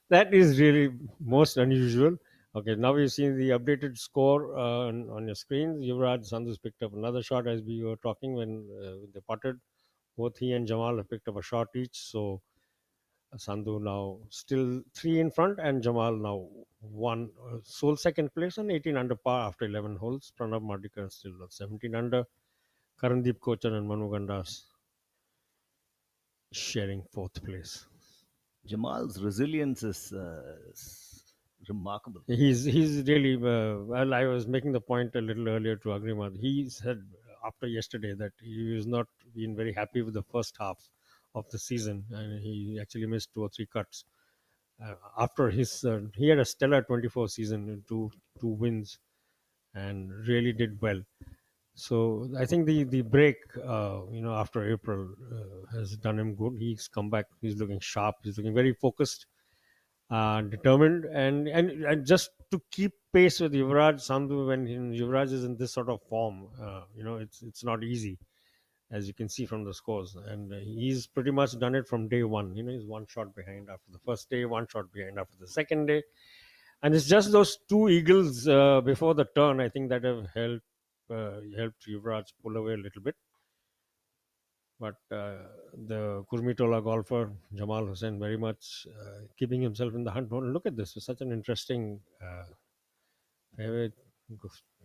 That is really most unusual. Okay, now we've seen the updated score on your screen. Yuvraj Sandhu's picked up another shot as we were talking when they putted. Both he and Jamal have picked up a shot each. So Sandhu now still 3 in front, and Jamal now one sole second place on 18 under par after 11 holes. Pranav Mardikar still at 17 under. Karandeep Kochar and Manu Gandas sharing fourth place. Jamal's resilience is remarkable. He's really well. I was making the point a little earlier to Agriman. He said after yesterday that he was not been very happy with the first half of the season, and he actually missed 2 or 3 cuts. After his, he had a stellar 24 season, two wins, and really did well. So I think the break, after April, has done him good. He's come back. He's looking sharp. He's looking very focused, determined, and just to keep pace with Yuvraj Sandhu when Yuvraj is in this sort of form, it's not easy, as you can see from the scores. And he's pretty much done it from day one. He's 1 shot behind after the first day, 1 shot behind after the second day, and it's just those 2 eagles before the turn, I think, that have helped Yuvraj pull away a little bit. But the Kurmitola golfer Jamal Hussain very much keeping himself in the hunt. Look at this! It's such an interesting fairway,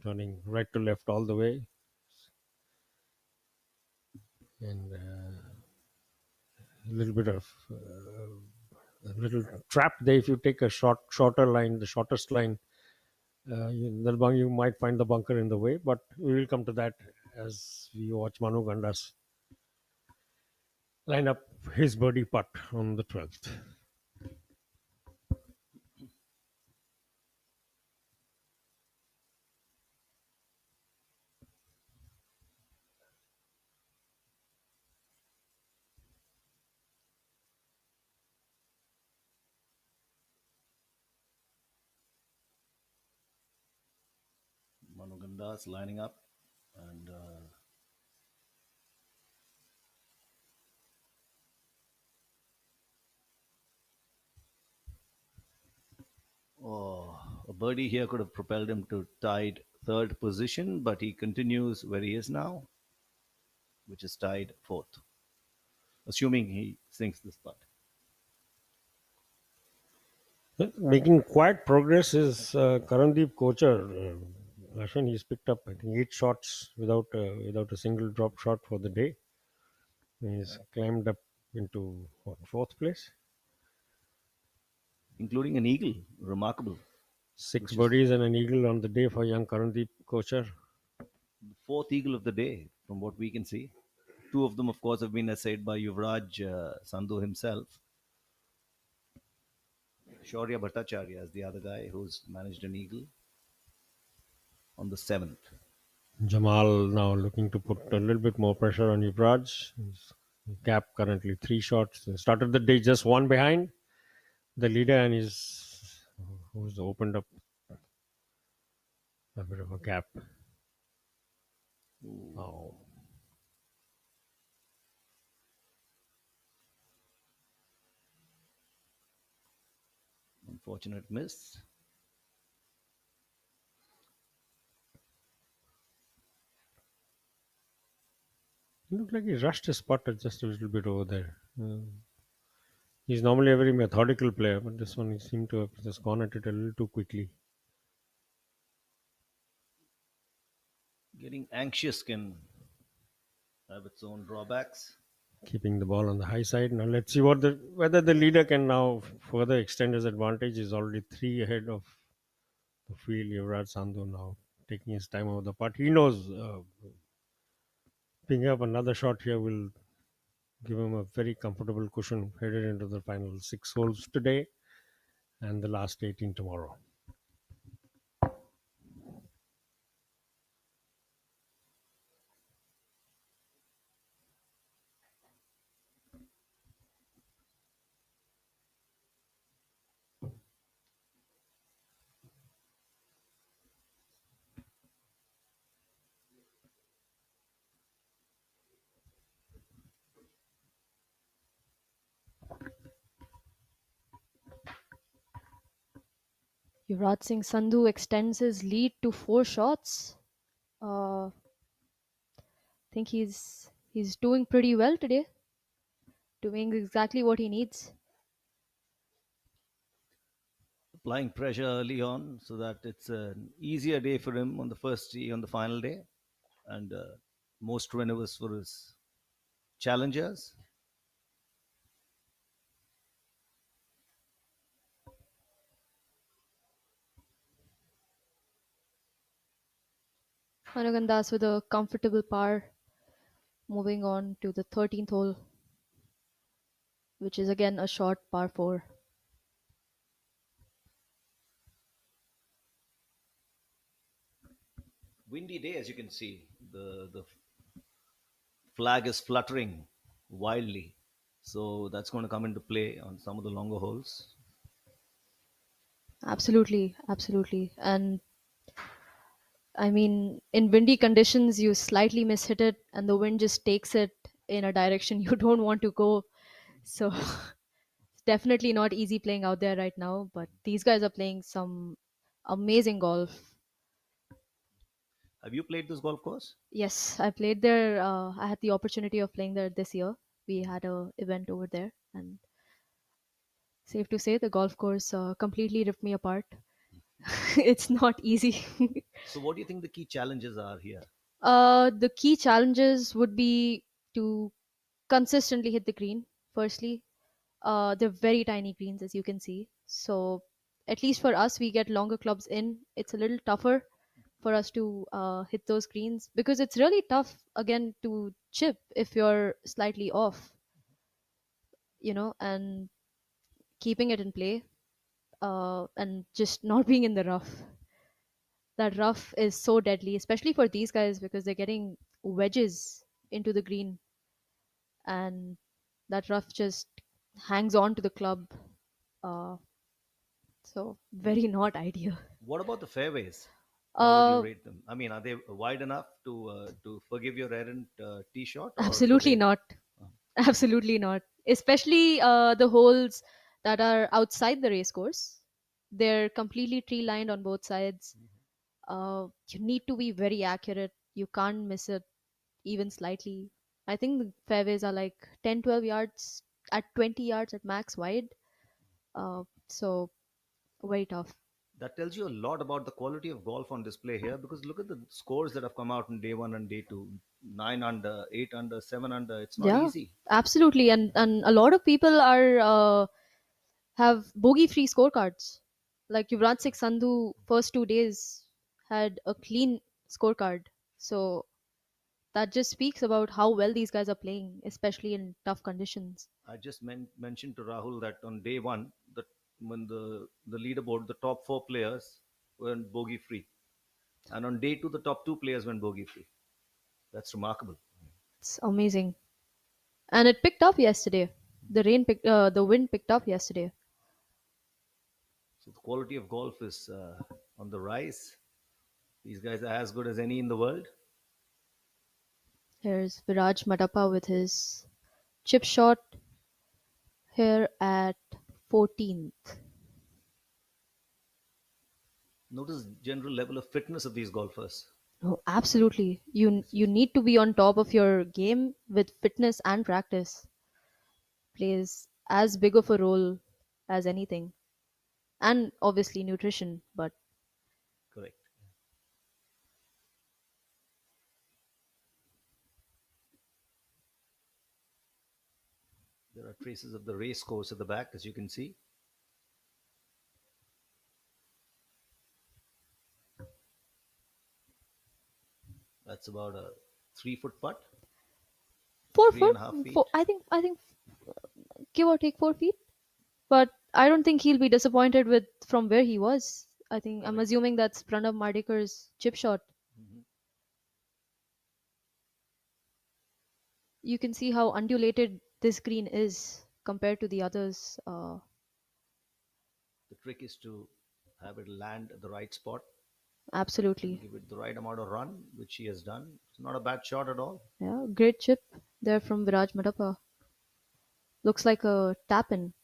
turning right to left all the way, and a little bit of a little trap there. If you take a shorter line, the shortest line, you might find the bunker in the way. But we will come to that as we watch Manu Gandas line up his birdie putt on the 12th. Manu Gandas lining up, and birdie here could have propelled him to tied third position, but he continues where he is now, which is tied fourth, assuming he sinks this putt. Making quite progress is Karandeep Kochar. Ashwin, he's picked up, I think, 8 shots without a single drop shot for the day. He's climbed up into fourth place. Including an eagle. Remarkable. 6 birdies and an eagle on the day for young Karandeep Kochar. The fourth eagle of the day, from what we can see. Two of them, of course, have been essayed by Yuvraj Sandhu himself. Shaurya Bhattacharya is the other guy who's managed an eagle on the 7th. Jamal now looking to put a little bit more pressure on Yuvraj. His gap currently 3 shots. Started the day just one behind the leader, and who's opened up a bit of a gap. Oh. Unfortunate miss. It looked like he rushed his putt just a little bit over there. He's normally a very methodical player, but this one he seemed to have just gone at it a little too quickly. Getting anxious can have its own drawbacks. Keeping the ball on the high side. Now let's see whether the leader can now further extend his advantage. He's already 3 ahead of the field. Yuvraj Sandhu now taking his time over the putt. He knows picking up another shot here will give him a very comfortable cushion headed into the final 6 holes today and the last 18 tomorrow. Yuvraj Singh Sandhu extends his lead to 4 shots. I think he's doing pretty well today. Doing exactly what he needs. Applying pressure early on so that it's an easier day for him on the first tee on the final day, and more strenuous for his challengers. Anagandas with a comfortable par. Moving on to the 13th hole, which is again a short par 4. Windy day, as you can see. The flag is fluttering wildly, so that's going to come into play on some of the longer holes. Absolutely. And I mean, in windy conditions, you slightly mishit it, and the wind just takes it in a direction you don't want to go. So it's definitely not easy playing out there right now. But these guys are playing some amazing golf. Have you played this golf course? Yes, I played there. I had the opportunity of playing there this year. We had a event over there, and safe to say, the golf course completely ripped me apart. It's not easy. So, what do you think the key challenges are here? The key challenges would be to consistently hit the green. Firstly, they're very tiny greens, as you can see. So, at least for us, we get longer clubs in. It's a little tougher for us to hit those greens because it's really tough again to chip if you're slightly off, and keeping it in play, and just not being in the rough. That rough is so deadly, especially for these guys because they're getting wedges into the green, and that rough just hangs on to the club. Uh, so very not ideal. What about the fairways? How would you Uh, rate them? I mean, are they wide enough to forgive your errant tee shot? Or Absolutely not. Absolutely not. Especially the holes that are outside the race course. They're completely tree lined on both sides. You need to be very accurate. You can't miss it even slightly. I think the fairways are like 10, 12 yards at 20 yards at max wide. So very tough. That tells you a lot about the quality of golf on display here, because look at the scores that have come out in day one and day two. 9 under, 8 under, 7 under. It's not Yeah, easy. absolutely. And a lot of people are have bogey free scorecards. Like Yuvraj Sandhu, first 2 days had a clean scorecard. So that just speaks about how well these guys are playing, especially in tough conditions. I just mentioned to Rahul that on day one, when the leaderboard, the top four players went bogey free, and on day two, the top two players went bogey free. That's remarkable. It's amazing. And it picked up yesterday. The wind picked up yesterday. So the quality of golf is on the rise. These guys are as good as any in the world. Here's Viraj Madappa with his chip shot here at 14th. Notice the general level of fitness of these golfers. Oh, absolutely. You need to be on top of your game with fitness and practice. Plays as big of a role as anything. And obviously nutrition, but Correct. There are traces of the race course at the back, as you can see. That's about a 3 foot putt. 4 Three and foot. a half feet. I think give or take 4 feet. But I don't think he'll be disappointed with from where he was. I think I'm assuming that's Pranav Mardikar's chip shot. You can see how undulated this green is compared to the others. The trick is to have it land at the right spot, Absolutely. give it the right amount of run, which he has done. It's not a bad shot at all. Yeah, great chip there from Viraj Madappa. Looks like a tap in.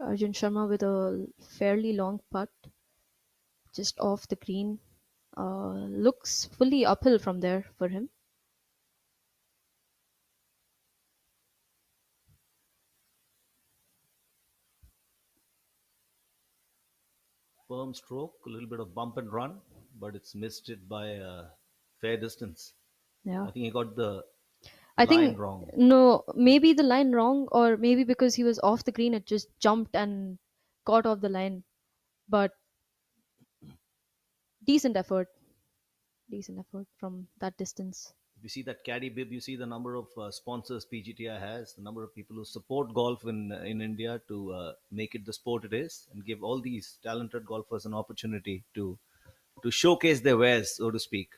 Arjun Sharma with a fairly long putt just off the green. Looks fully uphill from there for him. Firm stroke, a little bit of bump and run, but it's missed it by a fair distance. Yeah. I think he got the I line think wrong. no, maybe the line wrong, or maybe because he was off the green, it just jumped and got off the line. But decent effort, decent effort from that distance. If you see that caddy bib, you see the number of sponsors PGTI has, the number of people who support golf in India to make it the sport it is, and give all these talented golfers an opportunity to showcase their wares, so to speak.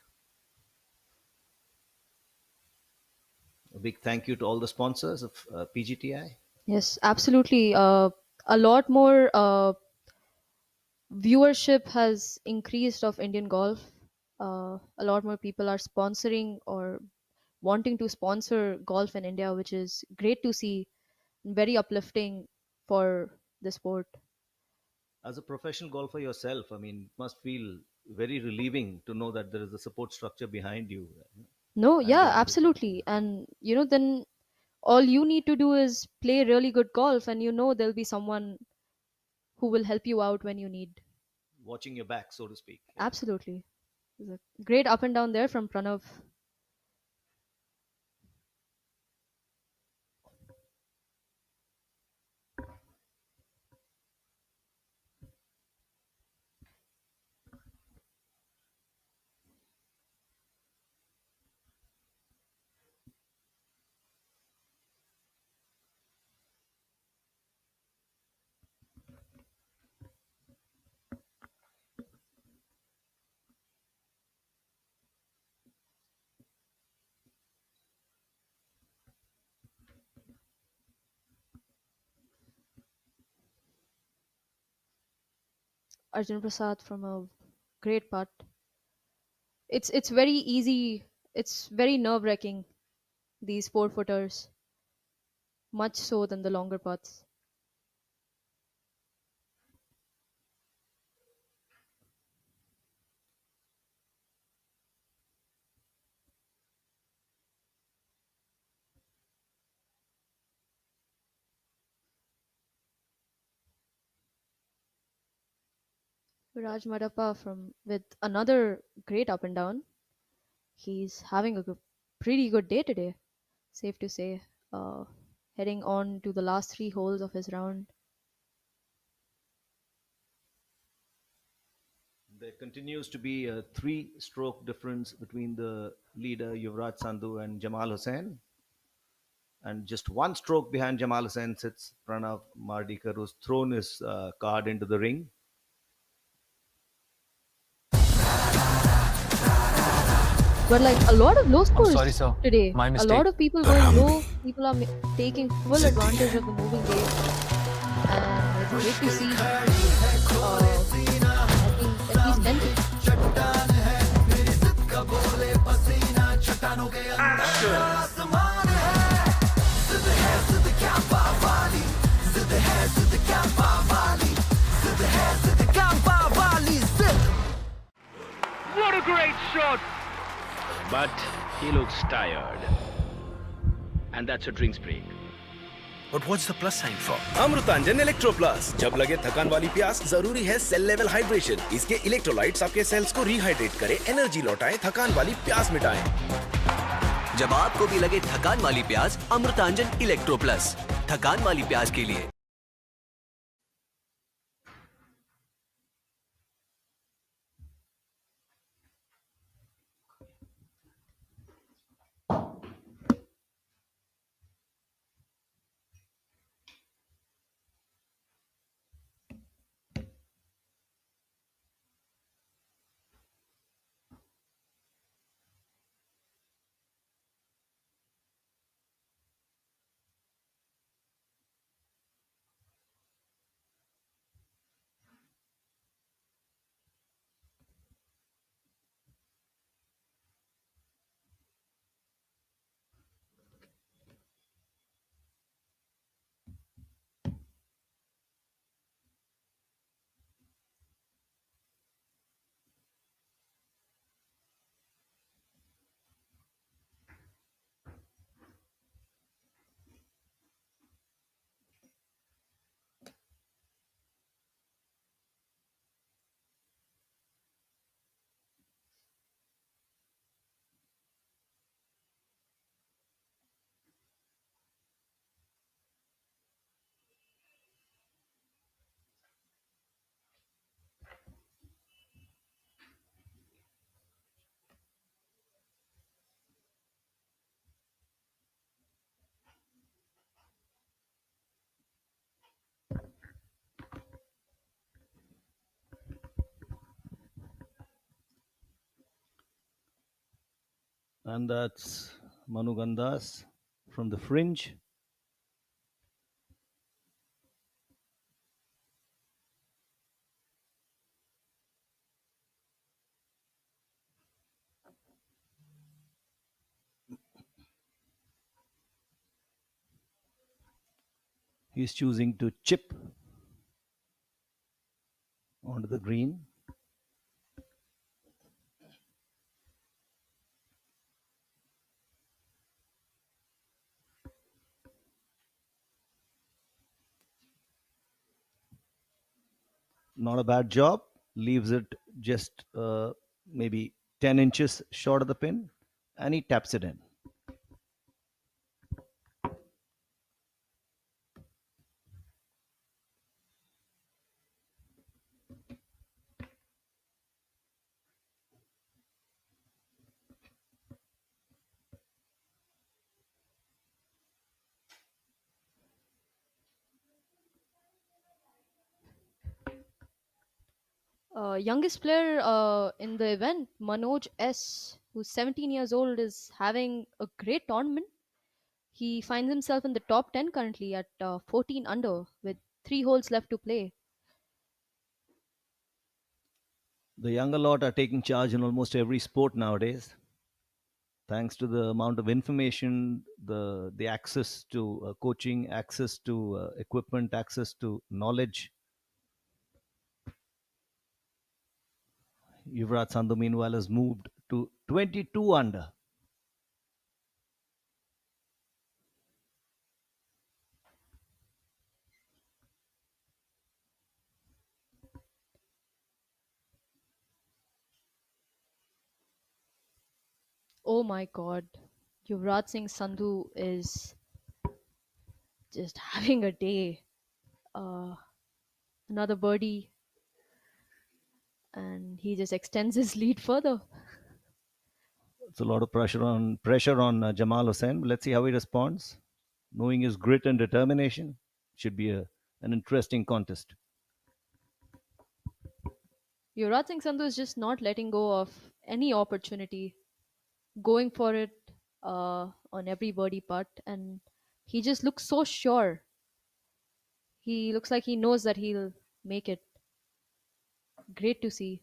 A big thank you to all the sponsors of PGTI. Yes, absolutely. A lot more viewership has increased of Indian golf. A lot more people are sponsoring or wanting to sponsor golf in India, which is great to see, and very uplifting for the sport. As a professional golfer yourself, I mean, it must feel very relieving to know that there is a support structure behind you. No, And yeah, behind the club. absolutely. And then all you need to do is play really good golf, and there'll be someone who will help you out when you need. Watching your back, so to speak. Absolutely. There's a great up and down there from Pranav. Arjun Prasad from a great putt. It's very easy. It's very nerve wracking. These 4 footers, much so than the longer putts. Raj Madappa from with another great up and down. He's having a pretty good day today, safe to say. Uh, Heading on to the last 3 holes of his round. There continues to be a 3-stroke difference between the leader Yuvraj Sandhu and Jamal Hussain. And just 1 stroke behind Jamal Hussain sits Pranav Mardikar, who's thrown his card into the ring. But like a lot of low scores sorry, sir. today. My A mistake. lot of people going low. People are taking full advantage of the moving game, and it's great to see. I think at least 10 people. What a great shot! But he looks tired. And that's a drinks break. But what's the plus sign for? Amrutanjan electro plus. जब लगे थकान वाली प्यास, जरूरी है cell level hydration. इसके electrolytes आपके sales को रिहाइड्रेट करें, एनर्जी लौटाएं, थकान वाली प्यास मिटाएं। जब आपको भी लगे थकान वाली प्यास, अमृतांजन इलेक्ट्रो प्लस, थकान वाली प्यास के लिए। And that's Manu Gandas from the fringe. He's choosing to chip onto the green. Not a bad job. Leaves it just maybe 10 inches short of the pin, and he taps it in. Youngest player in the event, Manoj S, who's 17 years old, is having a great tournament. He finds himself in the top 10 currently at 14 under with 3 holes left to play. The younger lot are taking charge in almost every sport nowadays, thanks to the amount of information, the access to coaching, access to equipment, access to knowledge. Yuvraj Sandhu, meanwhile, has moved to 22 under. Oh my god. Yuvraj Singh Sandhu is just having a day. Another birdie, and he just extends his lead further. It's a lot of pressure on Jamal Hussain. Let's see how he responds. Knowing his grit and determination, should be an interesting contest. Yuvraj Singh Sandhu is just not letting go of any opportunity, going for it on every birdie putt, and he just looks so sure. He looks like he knows that he'll make it. Great to see.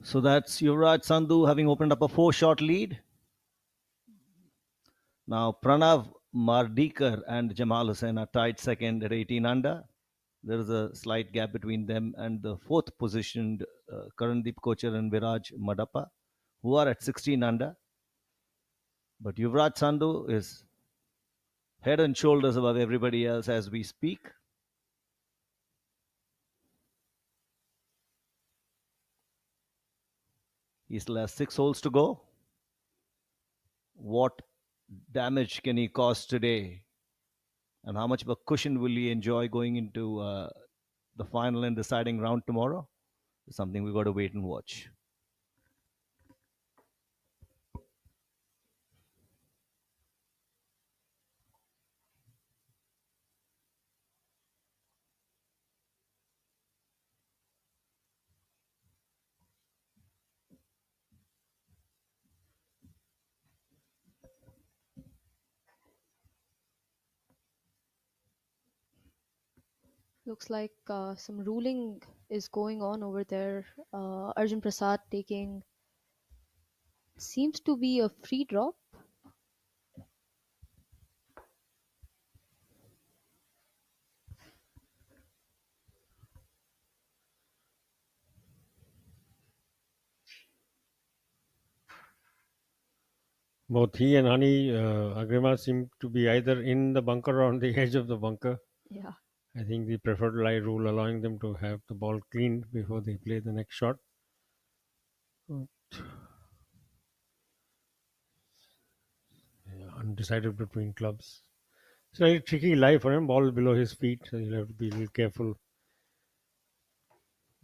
So that's Yuvraj Sandhu having opened up a 4-shot lead. Now Pranav Mardikar and Jamal Hussain are tied second at 18 under. There is a slight gap between them and the fourth positioned Karandeep Kochar and Viraj Madappa, who are at 16 under. But Yuvraj Sandhu is head and shoulders above everybody else as we speak. He still has 6 holes to go. What damage can he cause today? And how much of a cushion will he enjoy going into the final and deciding round tomorrow? It's something we've got to wait and watch. Looks like some ruling is going on over there. Arjun Prasad taking, seems to be a free drop. Both he and Hani Agrima seem to be either in the bunker or on the edge of the bunker. Yeah. I think the preferred lie rule allowing them to have the ball cleaned before they play the next shot. Undecided between clubs. It's a very tricky lie for him. Ball below his feet, so he'll have to be a little careful.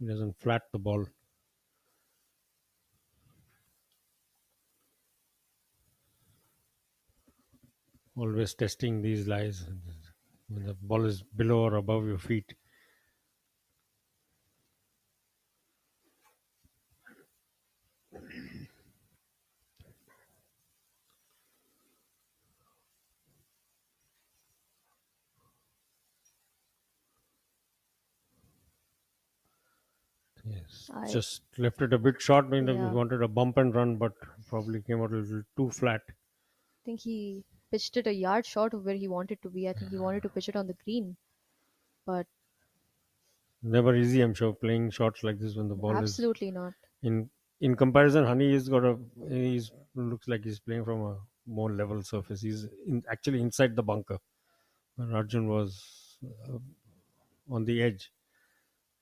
He doesn't flat the ball. Always testing these lies. When the ball is below or above your feet. Yes, just left it a bit short. He wanted a bump and run, but probably came out a little too flat. I think he pitched it a yard short of where he wanted to be. I think he wanted to pitch it on the green, but never easy, I'm sure, playing shots like this when the ball absolutely not. In comparison, Honey has got looks like he's playing from a more level surface. He's actually inside the bunker, when Arjun was on the edge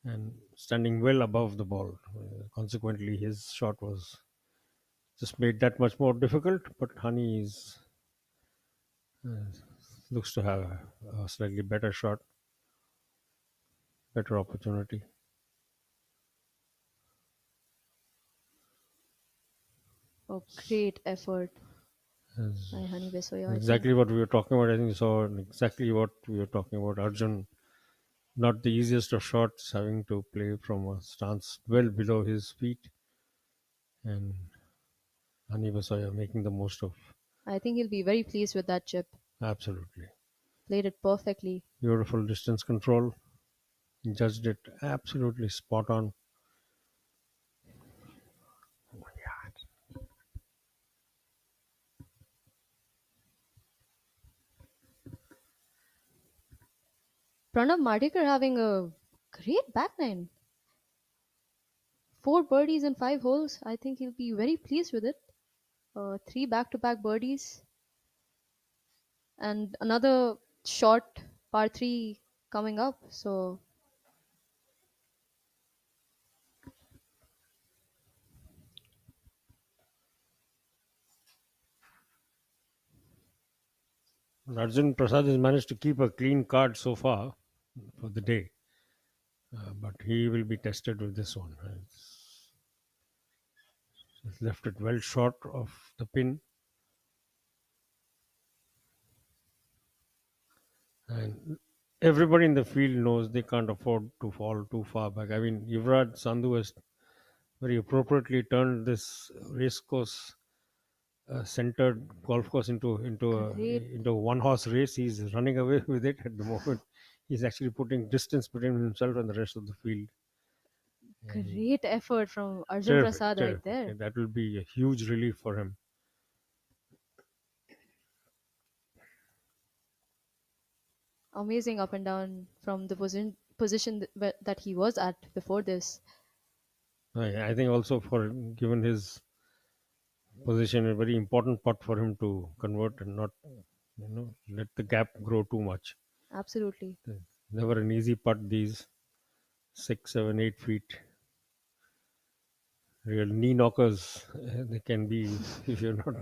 and standing well above the ball. Consequently, his shot was just made that much more difficult. But Honey looks to have a slightly better shot, better opportunity. Oh, great effort by Honey Besoya. Exactly what we were talking about. I think you saw exactly what we were talking about. Arjun not the easiest of shots, having to play from a stance well below his feet. And Anibasaya making the most of. I think he'll be very pleased with that chip. Absolutely. Played it perfectly. Beautiful distance control. Judged it absolutely spot on. Pranav Madikar having a great back nine. 4 birdies in 5 holes. I think he'll be very pleased with it. 3 back-to-back birdies. And another short par 3 coming up. So Arjun Prasad has managed to keep a clean card so far for the day. But he will be tested with this one. He's left it well short of the pin. And everybody in the field knows they can't afford to fall too far back. I mean, Yuvraj Sandhu has very appropriately turned this race course centered golf course into a one horse race. He's running away with it at the moment. He's actually putting distance between himself and the rest of the field. great effort from Arjun Prasad right there. That will be a huge relief for him. Amazing up and down from the position that he was at before this. I think also given his position, a very important putt for him to convert and not let the gap grow too much. Absolutely. Never an easy putt, these 6, 7, 8 feet. Real knee knockers they can be if you're not.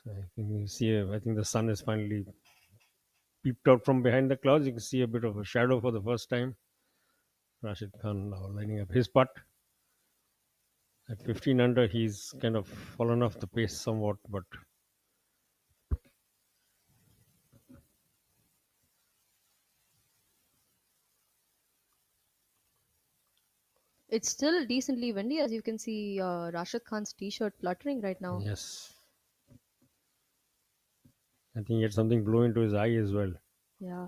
I think the sun has finally peeped out from behind the clouds. You can see a bit of a shadow for the first time. Rashid Khan now lining up his putt. At 15 under, he's kind of fallen off the pace somewhat, but it's still decently windy, as you can see. Rashid Khan's t-shirt fluttering right now. Yes, I think he had something blow into his eye as well. Yeah.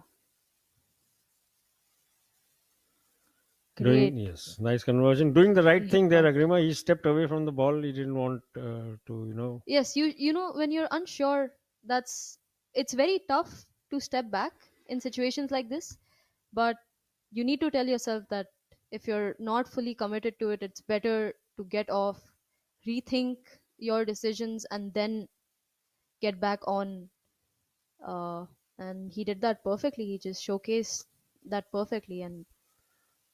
Great. Yes, nice conversion. Doing the right thing there, putt. Agrima. He stepped away from the ball. He didn't want to. Yes, you know when you're unsure, it's very tough to step back in situations like this, but you need to tell yourself that if you're not fully committed to it, it's better to get off, rethink your decisions, and then get back on. And he did that perfectly. He just showcased that perfectly, and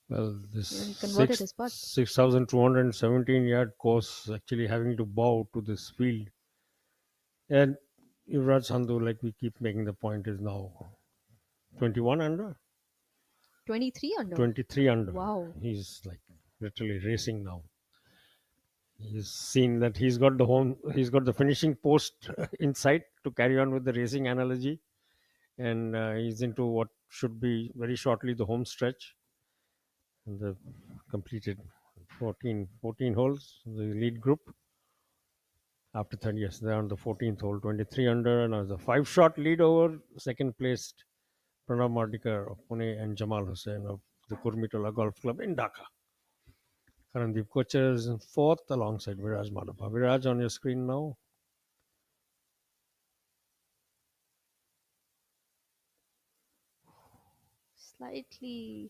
Well, this he converted his putt. 6,217 yard course actually having to bow to this field. And Yuvraj Sandhu, like we keep making the point, is now 21 under? 23 under. 23 under. Wow. He's like literally racing now. He's seen that he's got the finishing post in sight to carry on with the racing analogy. And he's into what should be very shortly the home stretch. And the completed 14 holes, the lead group. After 30 years, they're on the 14th hole, 23 under, and as a 5-shot lead over second placed Pranav Madikar of Pune and Jamal Hussain of the Kurmitola Golf Club in Dhaka. Karandeep Kocher is in fourth alongside Viraj Madhava. Viraj on your screen now. Slightly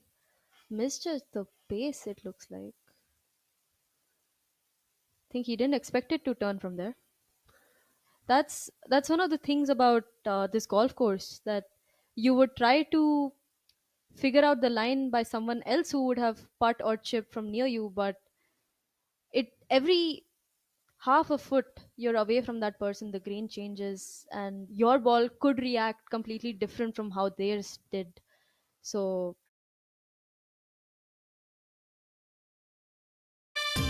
misjudged the pace, it looks like. I think he didn't expect it to turn from there. That's one of the things about this golf course, that you would try to figure out the line by someone else who would have putt or chip from near you, but every half a foot you're away from that person, the green changes, and your ball could react completely different from how theirs did. So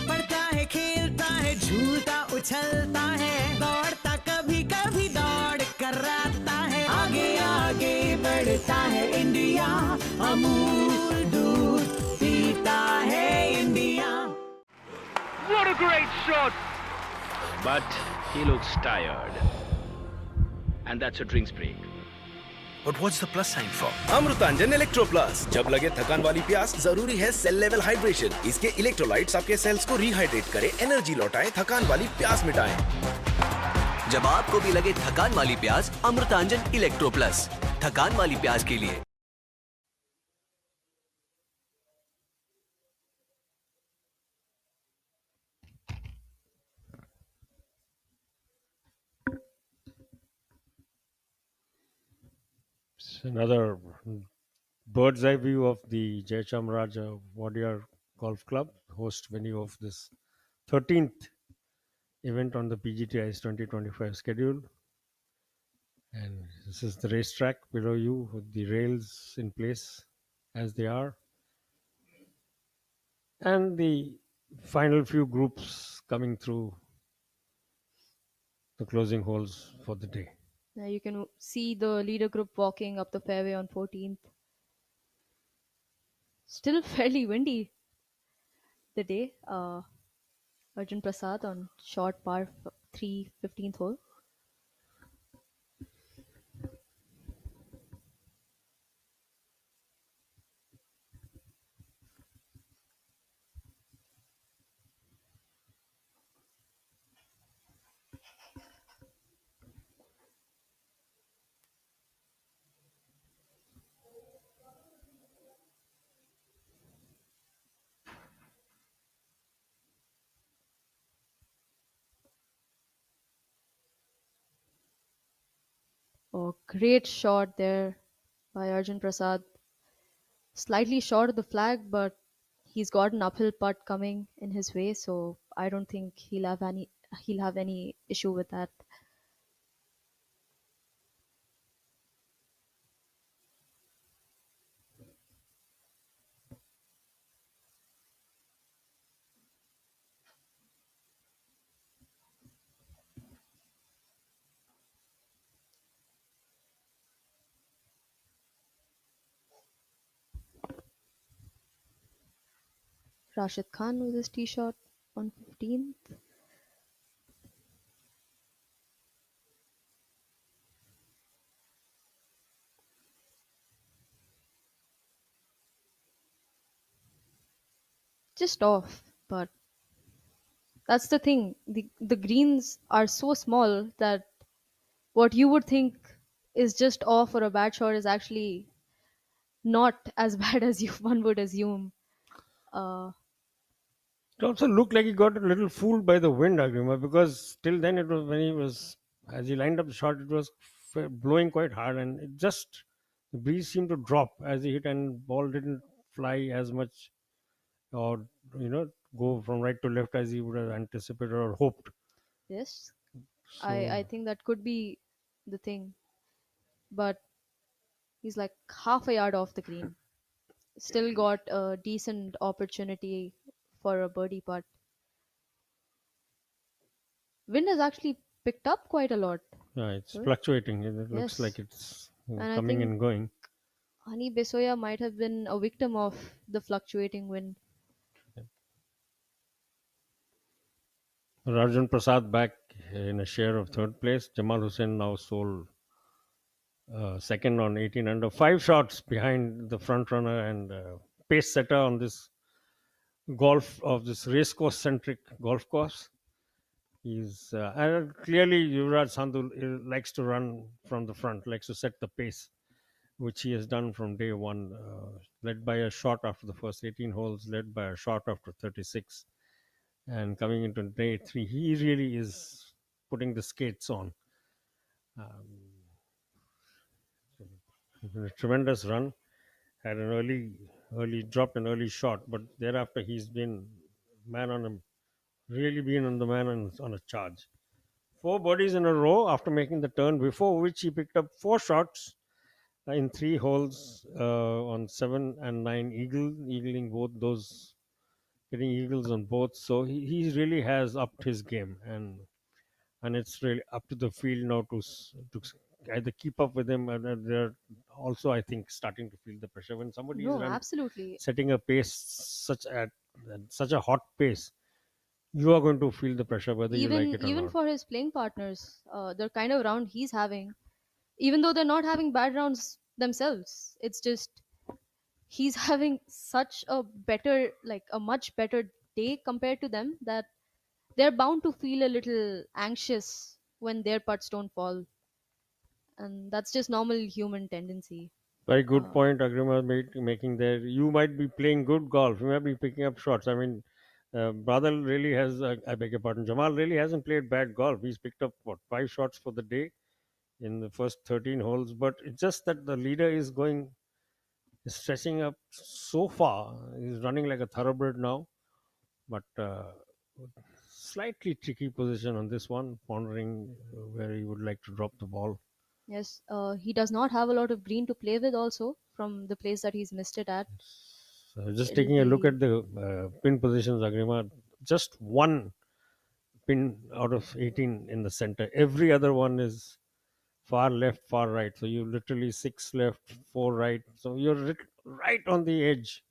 पढ़ता है खेलता है झूलता उछलता है दौड़ता कभी कभी दौड़ कराता है आगे आगे बढ़ता है इंडिया, अमूल दूध पीता है India. What a great shot! But he looks tired. And that's a drinks break. But what's the plus sign for? Amrutanjan electro plus. जब लगे थकान वाली प्यास, जरूरी है सेल लेवल हाइड्रेशन. इसके इलेक्ट्रोलाइट्स आपके सेल्स को रिहाइड्रेट करें, एनर्जी लौटाएं, थकान वाली प्यास मिटाएं. जब आपको भी लगे थकान वाली प्यास, अमृतांजन इलेक्ट्रो प्लस. थकान वाली प्यास के लिए. Another bird's eye view of the Jayachamaraja Wadiyar Golf Club, host venue of this 13th event on the PGTI's 2025 schedule. And this is the racetrack below you with the rails in place as they are. And the final few groups coming through the closing holes for the day. Now you can see the leader group walking up the fairway on 14th. Still fairly windy the day. Arjun Prasad on short par 3, 15th hole. Oh, great shot there by Arjun Prasad. Slightly short of the flag, but he's got an uphill putt coming in his way, so I don't think he'll have any issue with that. Rashid Khan with his tee shot on 15th. Just off, but that's the thing. The greens are so small that what you would think is just off or a bad shot is actually not as bad as one would assume. Uh, It also looked like he got a little fooled by the wind, Agrima, because till then it was when he was, as he lined up the shot, it was blowing quite hard, and it just the breeze seemed to drop as he hit, and ball didn't fly as much, or go from right to left as he would have anticipated or hoped. yes, I So think that could be the thing, but he's like half a yard off the green. Still got a decent opportunity for a birdie putt. Wind has actually picked up quite a lot. yeah, it's Good. fluctuating. It looks Yes, like it's and I coming think and going. Hani Besoya might have been a victim of the fluctuating wind. Rajan Prasad back in a share of third place. Jamal Hussain now sole second on 18 under, 5 shots behind the front runner and pace setter on this racecourse centric golf course. He's and clearly Yuvraj Sandhu likes to run from the front, likes to set the pace, which he has done from day one. Led by a shot after the first 18 holes, led by a shot after 36, and coming into day three, he really is putting the skates on. A tremendous run. Had an early dropped an early shot, but thereafter he's been man on a really been on the man on a charge. 4 birdies in a row after making the turn, before which he picked up 4 shots in 3 holes on 7 and 9, eagling both those, getting eagles on both. So he really has upped his game, and it's really up to the field now to either keep up with him, and they're also, I think, starting to feel the pressure when somebody is No, absolutely. setting a pace at such a hot pace. You are going to feel the pressure whether you like it or Even not. for his playing partners, the kind of round he's having, even though they're not having bad rounds themselves, it's just he's having such a better, like a much better day compared to them, that they're bound to feel a little anxious when their putts don't fall, and that's just normal human tendency. Very good uh, point, Agrima making there. You might be playing good golf. You might be picking up shots. I mean, Badal really has, I beg your pardon, Jamal really hasn't played bad golf. He's picked up, what, 5 shots for the day in the first 13 holes. But it's just that the leader is stretching up so far. He's running like a thoroughbred now. But slightly tricky position on this one, pondering where he would like to drop the ball. yes, he does not have a lot of green to play with also from the place that he's missed it at. So just It'll taking a look be at the pin positions, Agrima, just one pin out of 18 in the center. Every other one is far left, far right. So you literally 6 left, 4 right. So you're right on the edge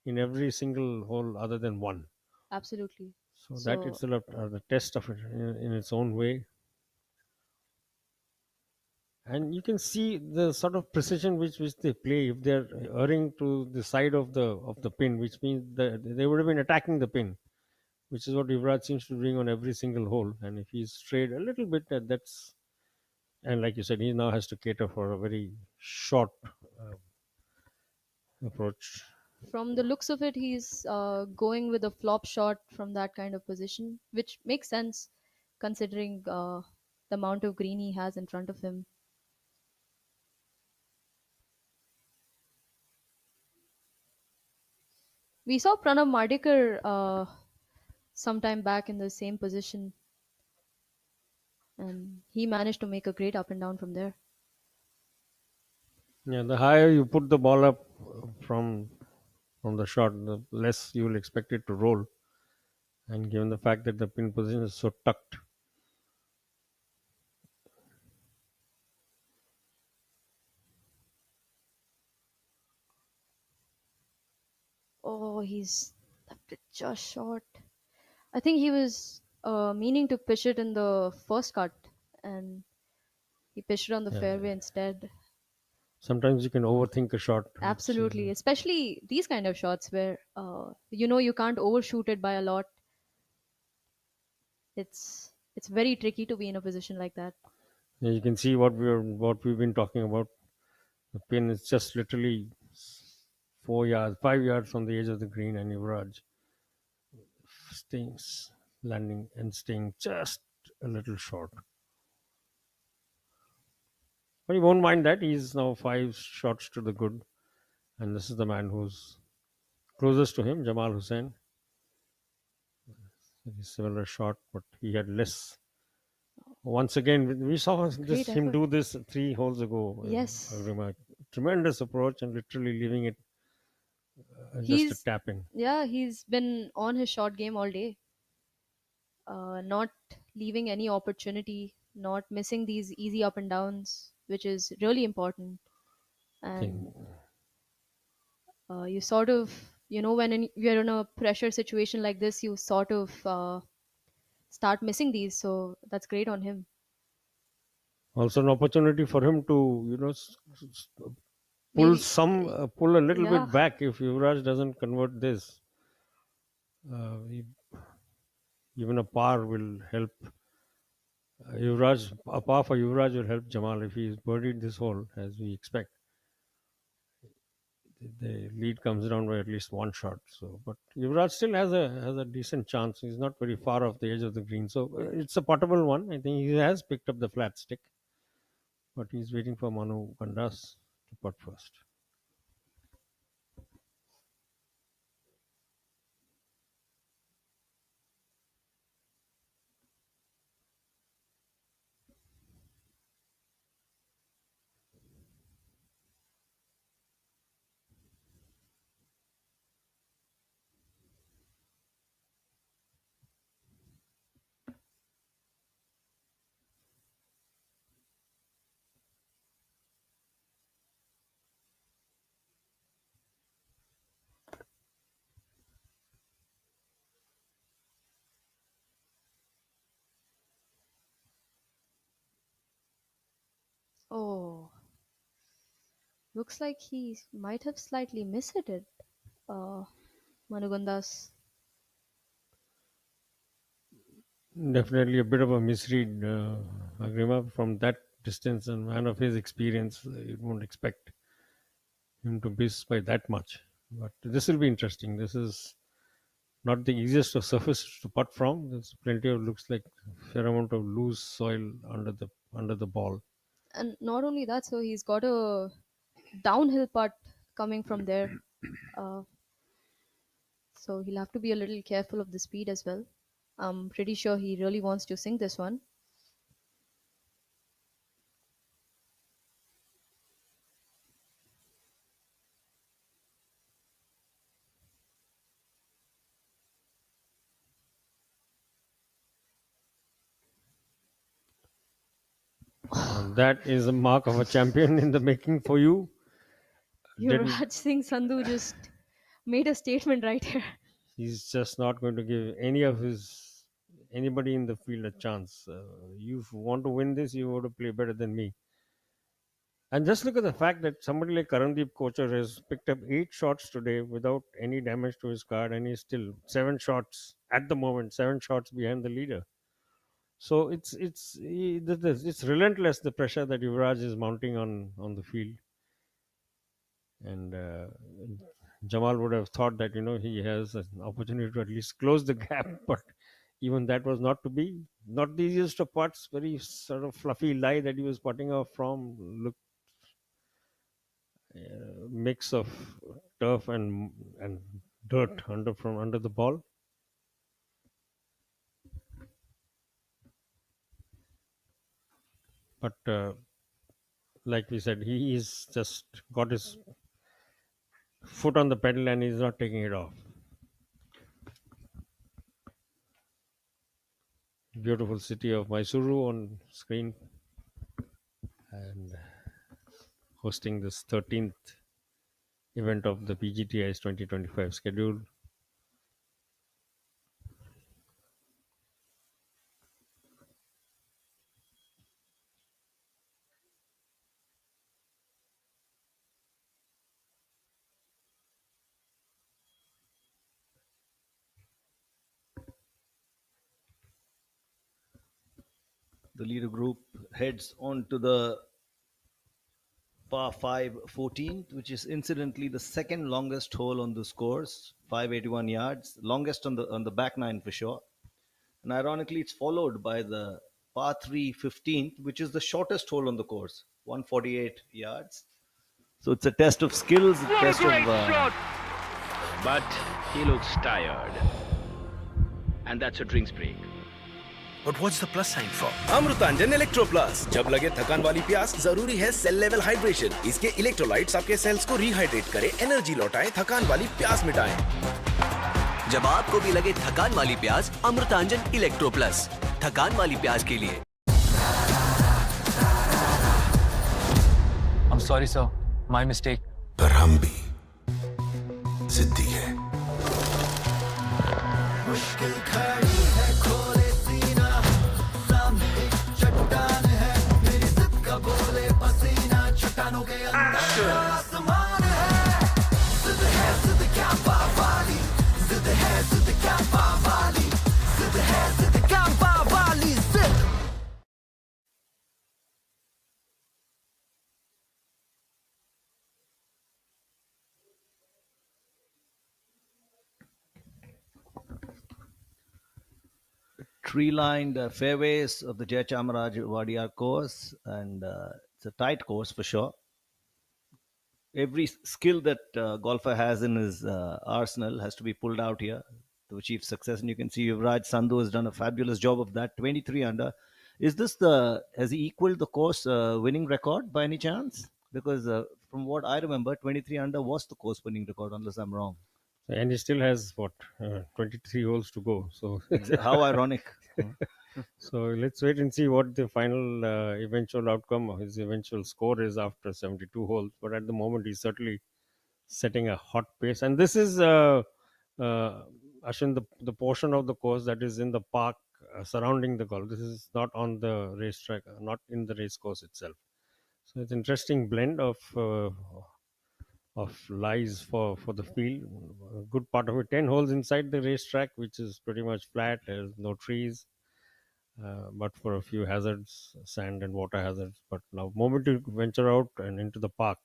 in every single hole other than one. absolutely. So that So itself the test of it in its own way. And you can see the sort of precision which they play. If they're erring to the side of the pin, which means that they would have been attacking the pin, which is what Yuvraj seems to be doing on every single hole. And if he's strayed a little bit, that's, and like you said, he now has to cater for a very short uh, approach. from the looks of it, he's going with a flop shot from that kind of position, which makes sense considering the amount of green he has in front of him. We saw Pranav Mardikar sometime back in the same position, and he managed to make a great up and down from there. Yeah, the higher you put the ball up from the shot, the less you will expect it to roll. And given the fact that the pin position is so tucked, Oh, he's left it just short. I think he was meaning to pitch it in the first cut, and he pitched it on the fairway instead. sometimes you can overthink a shot. Absolutely, especially these kind of shots where you can't overshoot it by a lot. It's very tricky to be in a position like that. You can see what we've been talking about. The pin is just literally 4 yards, 5 yards from the edge of the green, and Yuvraj staying, landing and staying just a little short. But he won't mind that. He's now 5 shots to the good, and this is the man who's closest to him, Jamal Hussain. Very similar shot, but he had less. Once again, we saw Great him effort. do this 3 holes ago. Yes, Tremendous approach and literally leaving it just a he's tap in. yeah, he's been on his short game all day, not leaving any opportunity, not missing these easy up and downs, which is really important. Thing. And you sort of, when you're in a pressure situation like this, you sort of start missing these. So that's great on him. Also, an opportunity for him to, Maybe, pull a little yeah, bit back if Yuvraj doesn't convert this. Even a par will help Yuvraj. A par for Yuvraj will help Jamal if he's birdied this hole, as we expect. The lead comes down by at least 1 shot. So, but Yuvraj still has a decent chance. He's not very far off the edge of the green, so it's a puttable one. I think he has picked up the flat stick, but he's waiting for Manu Gandas to putt first. Oh, looks like he might have slightly mishit it. Uh, Manugandas. Definitely a bit of a misread, Agrima. From that distance and man of his experience, you won't expect him to miss by that much. But this will be interesting. This is not the easiest of surfaces to putt from. There's plenty of looks like fair amount of loose soil under the ball. And not only that, so he's got a downhill putt coming from there. Uh, so he'll have to be a little careful of the speed as well. I'm pretty sure he really wants to sink this one. That is a mark of a champion in the making for you. Yuvraj Singh Sandhu just made a statement right here. He's just not going to give anybody in the field a chance. You want to win this, you want to play better than me. And just look at the fact that somebody like Karandeep Kochar has picked up 8 shots today without any damage to his card, and he's still 7 shots at the moment, 7 shots behind the leader. So it's relentless, the pressure that Yuvraj is mounting on the field. And Jamal would have thought that he has an opportunity to at least close the gap, but even that was not to be. Not the easiest of putts, very sort of fluffy lie that he was putting off from. Look, mix of turf and dirt under the ball. But like we said, he is just got his foot on the pedal and he's not taking it off. Beautiful city of Mysuru on screen, and hosting this 13th event of the PGTI's 2025 schedule. The leader group heads on to the par 5 14th, which is incidentally the second longest hole on this course, 581 yards, longest on the back nine for sure. And ironically, it's followed by the par 3 15th, which is the shortest hole on the course, 148 yards. So it's a test of skills, a test of. But he looks tired. And that's a drinks break. But what's the plus sign for? Amrutanjan electro plus. जब लगे थकान वाली प्यास, जरूरी है cell level hydration. इसके electrolytes आपके sales को रिहाइड्रेट करें, एनर्जी लौटाएं, थकान वाली प्यास मिटाएं। जब आपको भी लगे थकान वाली प्यास, अमृतांजन इलेक्ट्रो प्लस, थकान वाली प्यास के लिए। I'm sorry sir, my mistake. पर हम भी जिद्दी है। मुश्किल खड़ी है, खोले सीना, सामने एक चट्टान है, मेरी जिद का बोले पसीना, चट्टानों के अंदर आसमान है, जिद क्या पावाली, जिद क्या पावाली, जिद क्या पावाली, जिद। Tree-lined fairways of the Jayachamaraja Wadiyar course, and it's a tight course for sure. Every skill that golfer has in his arsenal has to be pulled out here to achieve success, and you can see Yuvraj Sandhu has done a fabulous job of that. 23 under. Has he equaled the course winning record by any chance? Because from what I remember, 23 under was the course winning record, unless I'm wrong. And he still has 23 holes to go. So how ironic. So let's wait and see what the final eventual outcome of his eventual score is after 72 holes. But at the moment, he's certainly setting a hot pace. And this is Ashwin, the portion of the course that is in the park surrounding the golf. This is not on the racetrack, not in the race course itself. So it's interesting blend of lies for the field. A good part of it, 10 holes inside the racetrack, which is pretty much flat. There's no trees, but for a few hazards, sand and water hazards. But now, moment you venture out and into the park,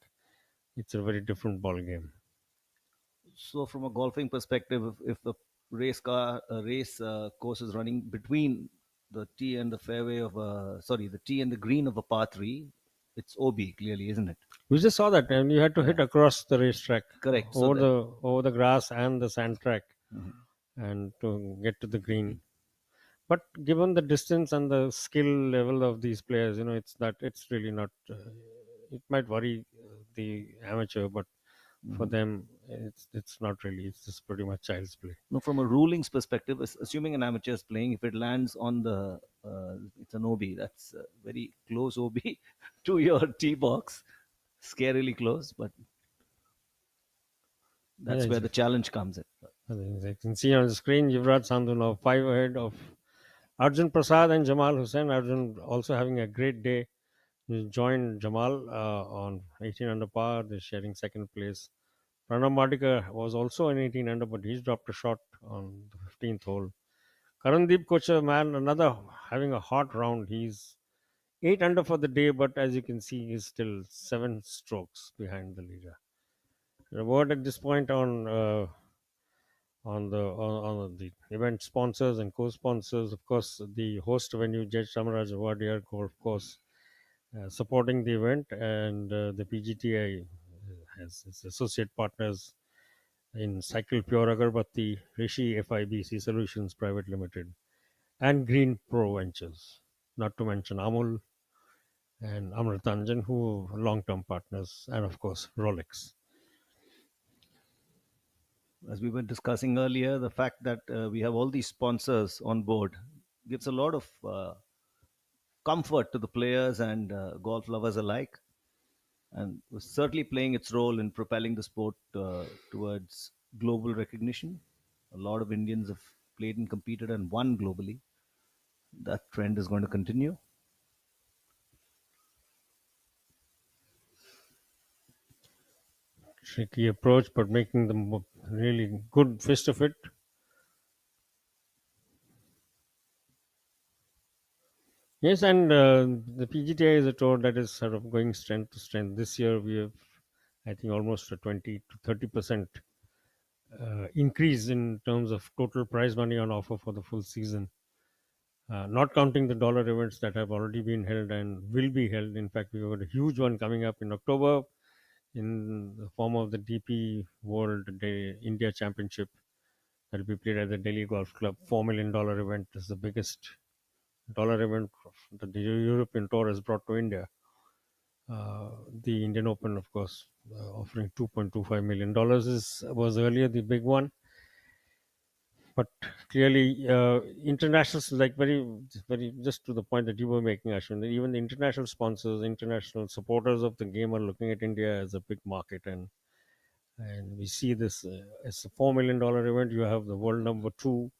it's a very different ball game. So, from a golfing perspective, if the race course is running between the tee and the fairway of the tee and the green of a par three, it's OB clearly, isn't it? We just saw that, and you had to hit across the racetrack, Correct. So over that the grass and the sand track, Mhm. and to get to the green. But given the distance and the skill level of these players, it's really not. It might worry the amateur, but for them, it's not really. It's just pretty much child's play. No, from a rulings perspective, assuming an amateur is playing, if it lands on it's an OB. That's very close OB to your tee box, scarily close. But that's Yeah, where the challenge comes in. as I can see on the screen, Yuvraj Sandhu now 5 ahead of Arjun Prasad and Jamal Hussain. Arjun also having a great day. He joined Jamal on 18 under par. They're sharing second place. Pranav Madikar was also an 18 under, but he's dropped a shot on the 15th hole. Karandeep Kocher, man, another having a hot round. He's 8 under for the day, but as you can see, he's still 7 strokes behind the leader. A word at this point on the event sponsors and co-sponsors. Of course, the host venue, Jayachamaraja Wadiyar Golf Course, supporting the event, and the PGTI has its associate partners in Cycle Pure Agarbatti, Rishi FIBC Solutions Private Limited, and Green Pro Ventures, not to mention Amul and Amritanjan, who are long-term partners, and of course Rolex. As we were discussing earlier, the fact that we have all these sponsors on board gives a lot of comfort to the players and golf lovers alike, and was certainly playing its role in propelling the sport towards global recognition. A lot of Indians have played and competed and won globally. That trend is going to continue. Tricky approach, but making the really good fist of it. Yes, and the PGTI is a tour that is sort of going strength to strength. This year we have, I think, almost a 20 to 30% increase in terms of total prize money on offer for the full season. Not counting the dollar events that have already been held and will be held. In fact, we've got a huge one coming up in October in the form of the DP World Day India Championship that will be played at the Delhi Golf Club. $4 million event is the biggest dollar event that the European Tour has brought to India. The Indian Open, of course, offering $2.25 million was earlier the big one. But clearly, internationals, like very, very, just to the point that you were making, Ashwin, even the international sponsors, international supporters of the game are looking at India as a big market, and we see this as a $4 million event. You have the world number 2,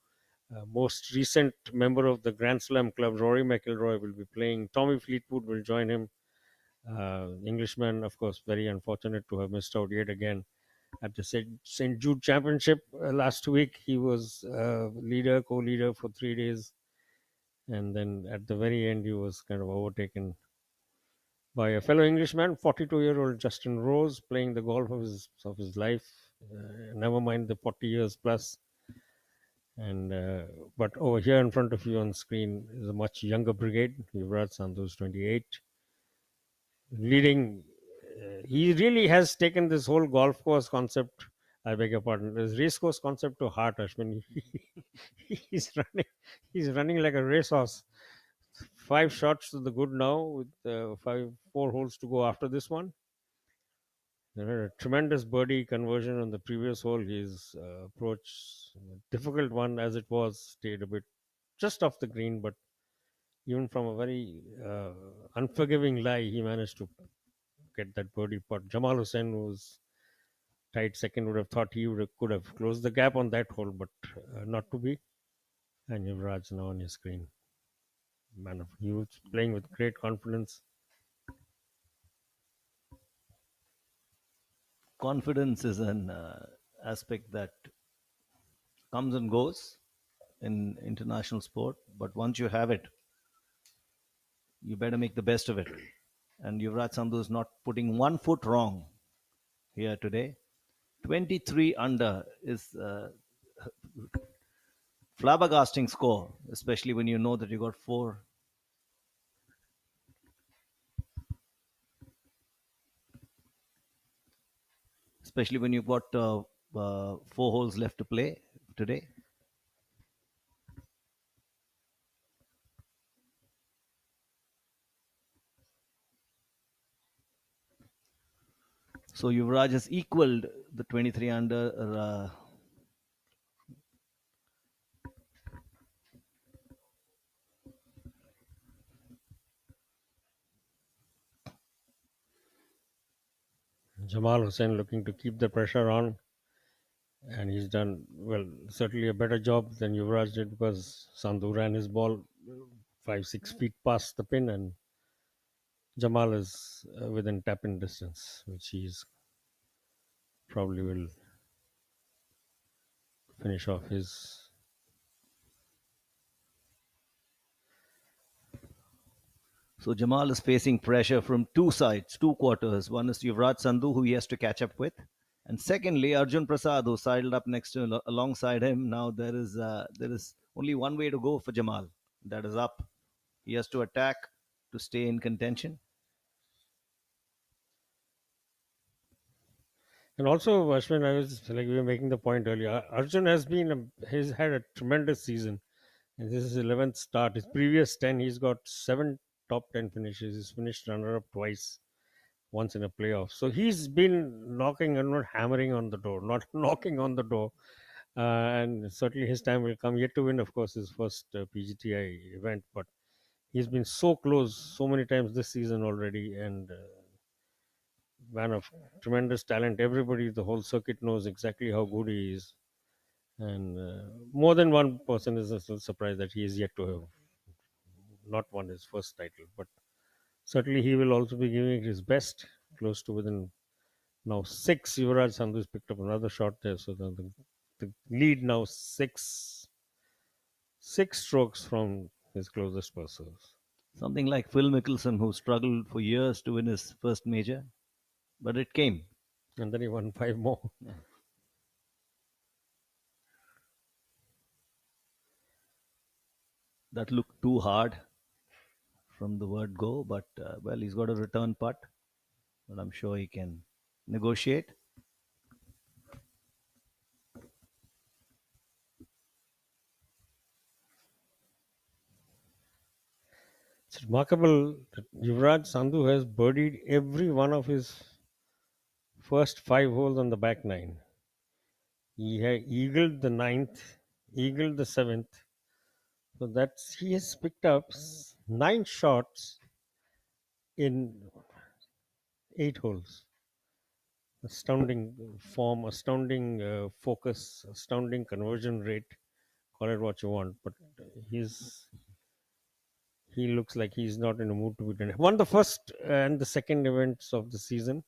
most recent member of the Grand Slam club, Rory McIlroy, will be playing. Tommy Fleetwood will join him. Englishman, of course, very unfortunate to have missed out yet again at the St. Jude Championship last week. He was co-leader for 3 days, and then at the very end, he was kind of overtaken by a fellow Englishman, 42-year-old Justin Rose, playing the golf of his life. Never mind the 40 years plus. And but over here in front of you on screen is a much younger brigade. Yuvraj Sandhu is 28, leading. He really has taken this whole golf course concept. I beg your pardon. This race course concept to heart, Ashwin. He's running. He's running like a racehorse. 5 shots to the good now, with 4 holes to go after this one. There had a tremendous birdie conversion on the previous hole. His approach, difficult one as it was, stayed a bit just off the green, but even from a very unforgiving lie, he managed to get that birdie putt. Jamal Hussain, who was tied second, would have thought could have closed the gap on that hole, but not to be. And Yuvraj now on your screen. Man of, he was playing with great confidence. Confidence is an aspect that comes and goes in international sport, but once you have it, you better make the best of it. And Yuvraj Sandhu is not putting one foot wrong here today. 23 under is flabbergasting score, especially when you know that you got four. Especially when you've got four holes left to play today. So Yuvraj has equaled the 23 under. Jamal Hussain looking to keep the pressure on, and he's done, well, certainly a better job than Yuvraj did, because Sandhu ran his ball 5-6 feet past the pin, and Jamal is within tap-in distance, which he's probably will finish off his. So Jamal is facing pressure from two sides, two quarters. One is Yuvraj Sandhu, who he has to catch up with, and secondly Arjun Prasad, who sidled up next to alongside him. Now there is only one way to go for Jamal. That is up. He has to attack to stay in contention. And also, Ashwin, I was like we were making the point earlier. Arjun has had a tremendous season, and this is his 11th start. His previous 10, he's got 7 top 10 finishes. He's finished runner-up twice, once in a playoff. So he's been knocking and not hammering on the door, not knocking on the door. And certainly his time will come. Yet to win, of course, his first PGTI event, but he's been so close so many times this season already, and man of tremendous talent. Everybody, the whole circuit knows exactly how good he is, and more than one person is still surprised that he is yet to have not won his first title. But certainly he will also be giving it his best, close to within now 6. Yuvraj Sandhu has picked up another shot there, so the lead now six strokes from his closest pursuers. Something like Phil Mickelson, who struggled for years to win his first major, but it came. And then he won 5 more. Yeah. That looked too hard from the word go, but well, he's got a return putt, but I'm sure he can negotiate. It's remarkable that Yuvraj Sandhu has birdied every one of his first 5 holes on the back 9. He had eagled the 9th, eagled the 7th. So that's he has picked up 9 shots in 8 holes. Astounding form, astounding focus, astounding conversion rate. Call it what you want, but he looks like he's not in a mood to be done. Won the first and the second events of the season,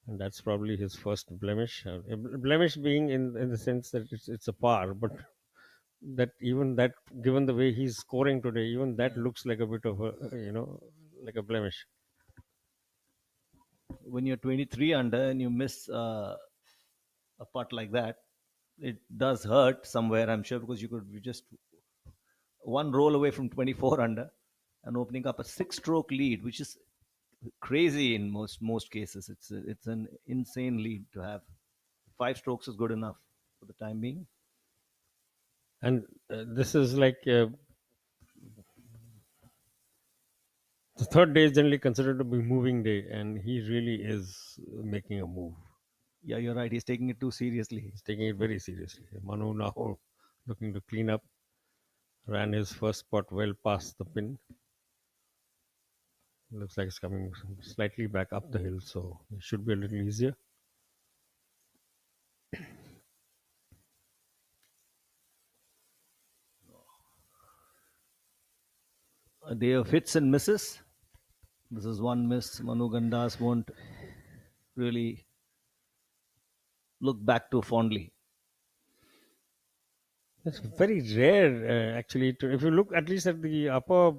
and that's probably his first blemish. Blemish being in the sense that it's a par, but that even that, given the way he's scoring today, even that looks like a bit of a like a blemish. When you're 23 under and you miss a putt like that, it does hurt somewhere, I'm sure, because you could be just one roll away from 24 under and opening up a 6-stroke lead, which is crazy in most cases. It's an insane lead to have. 5 strokes is good enough for the time being. And this is like the third day is generally considered to be moving day, and he really is making a move. Yeah, you're right. He's taking it too seriously. He's taking it very seriously. Manu now looking to clean up. Ran his first spot well past the pin. Looks like it's coming slightly back up the hill, so it should be a little easier. A day of hits and misses. This is one miss. Manu Gandas won't really look back to fondly. It's very rare, actually. If you look at least at the upper,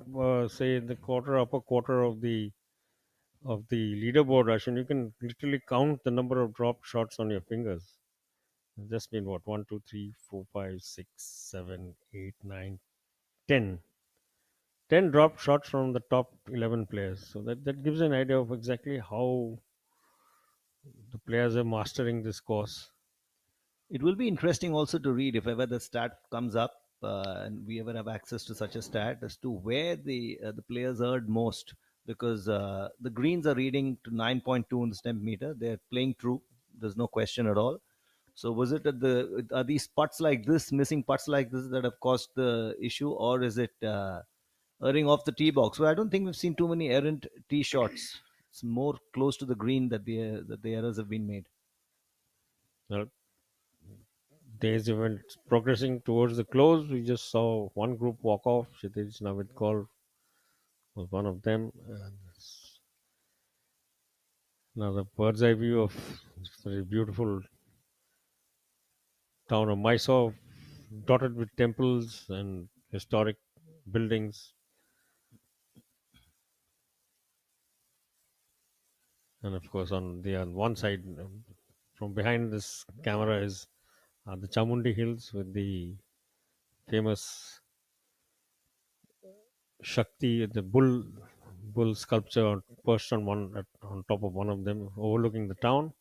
say, the upper quarter of the leaderboard, Russian, you can literally count the number of drop shots on your fingers. It's just been what 1, 2, 3, 4, 5, 6, 7, 8, 9, 10. 10 drop shots from the top 11 players. So that gives an idea of exactly how the players are mastering this course. It will be interesting also to read if ever the stat comes up and we ever have access to such a stat as to where the players earned most, because the greens are reading to 9.2 in the stamp meter. They're playing true. There's no question at all. So was it at are these putts like this, missing putts like this, that have caused the issue, or is it erring off the tee box? Well, I don't think we've seen too many errant tee shots. It's more close to the green that the errors have been made. Well, day's event progressing towards the close. We just saw one group walk off. Kshitij Navid Kaur was one of them. And another bird's eye view of this very beautiful town of Mysore, dotted with temples and historic buildings. And of course, on one side, from behind this camera, is the Chamundi Hills with the famous Shakti, the bull sculpture perched on top of one of them, overlooking the town.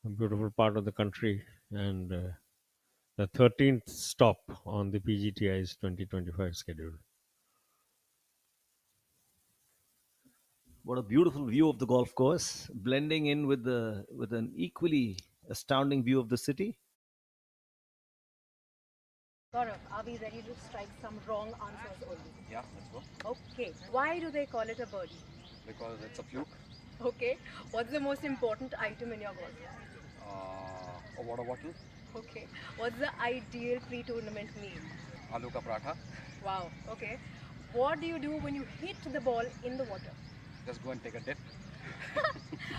A beautiful part of the country, and the 13th stop on the PGTI's 2025 schedule. What a beautiful view of the golf course, blending in with an equally astounding view of the city. Gaurav, are we ready to strike some wrong answers only? Yeah, let's go. Okay. Why do they call it a birdie? Because it's a fluke. Okay. What's the most important item in your golf? A water bottle. Okay. What's the ideal pre-tournament meal? Aloo ka paratha. Wow. Okay. What do you do when you hit the ball in the water? Just go and take a dip.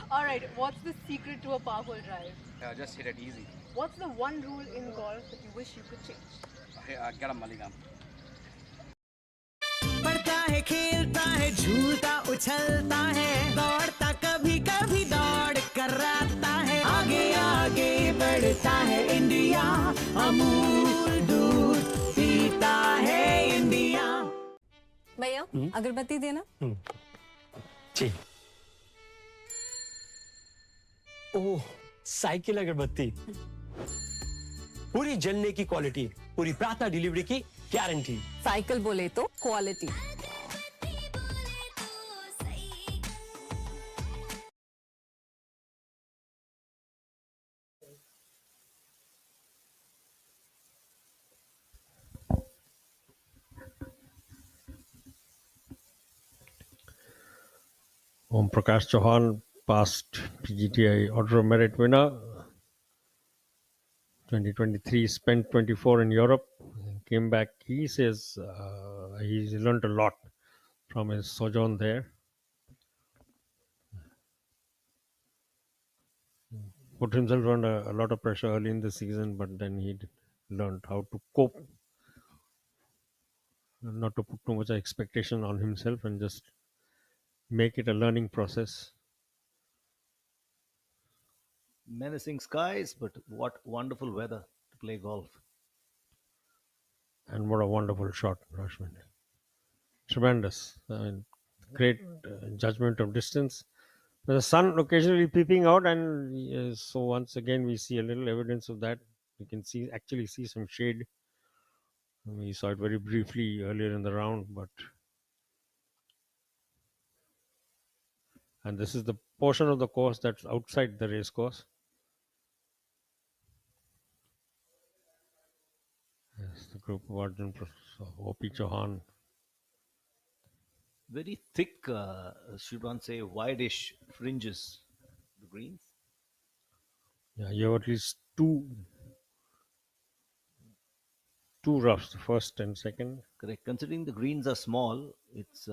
All right. What's the secret to a powerful drive? Just hit it easy. What's the one rule in golf that you wish you could change? Get a mulligan. पढ़ता है खेलता है झूलता उछलता है दौड़ता कभी कभी दौड़ कराता है आगे आगे बढ़ता है इंडिया अमूल दूध पीता है इंडिया भैया अगरबत्ती देना जी ओह साइकिल अगरबत्ती पूरी जलने की क्वालिटी पूरी प्रातः डिलीवरी की गारंटी साइकिल बोले तो quality Om Prakash Chauhan, past PGTI Order of Merit winner, 2023, spent 24 in Europe, came back. He says he's learned a lot from his sojourn there. Put himself under a lot of pressure early in the season, but then he learned how to cope, not to put too much expectation on himself and just make it a learning process. Menacing skies, but what wonderful weather to play golf. And what a wonderful shot, Rashman. Tremendous. Great judgment of distance. The sun occasionally peeping out, and so once again we see a little evidence of that. We can actually see some shade. We saw it very briefly earlier in the round, and this is the portion of the course that's outside the race course. Yes, the group of Arjun, O.P. Chauhan. Very thick, should one say, wideish fringes, the greens. Yeah, you have at least two roughs, the first and second. Correct. Considering the greens are small, it's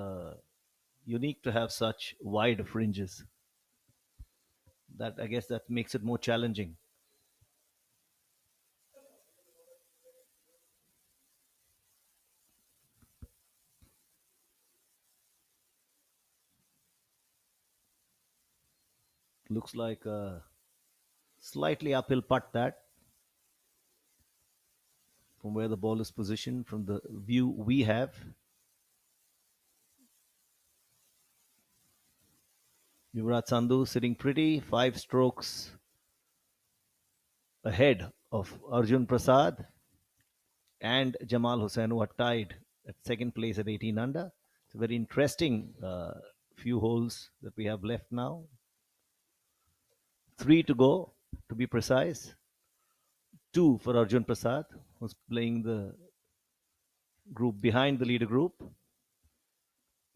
unique to have such wide fringes. That, I guess, that makes it more challenging. Looks like a slightly uphill putt, that, from where the ball is positioned, from the view we have. Yuvraj Sandhu sitting pretty, 5 strokes ahead of Arjun Prasad and Jamal Hussain, who are tied at second place at 18 under. It's a very interesting few holes that we have left now. 3 to go, to be precise. 2 for Arjun Prasad, who's playing the group behind the leader group.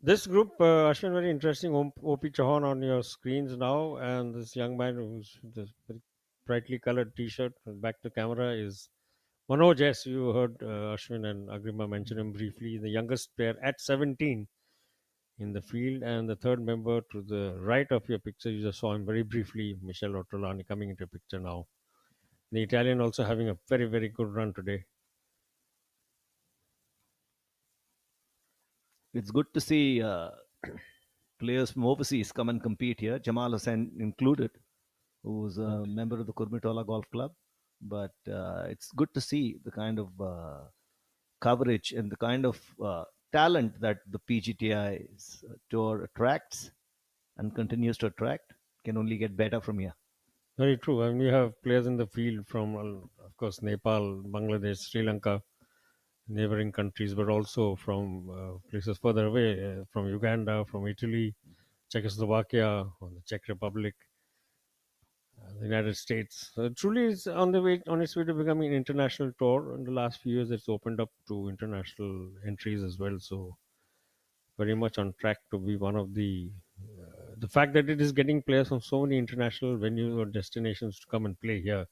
This group, Ashwin, very interesting. OP Chauhan on your screens now, and this young man who's this very brightly colored T-shirt. Back to camera is Manoj. Yes, you heard Ashwin and Agrima mention him briefly. The youngest player at 17 in the field, and the third member to the right of your picture, you just saw him very briefly, Michel Ortolani, coming into picture now. The Italian also having a very, very good run today. It's good to see players from overseas come and compete here, Jamal Hussain included, who's a member of the Kurmitola Golf Club. But it's good to see the kind of coverage and the kind of talent that the PGTI tour attracts and continues to attract. Can only get better from here. Very true. I mean, we have players in the field from, of course, Nepal, Bangladesh, Sri Lanka, neighboring countries, but also from places further away, from Uganda, from Italy, Czechoslovakia, or the Czech Republic, the United States. So it truly is on its way to becoming an international tour. In the last few years, it's opened up to international entries as well. So very much on track to be one of the fact that it is getting players from so many international venues or destinations to come and play here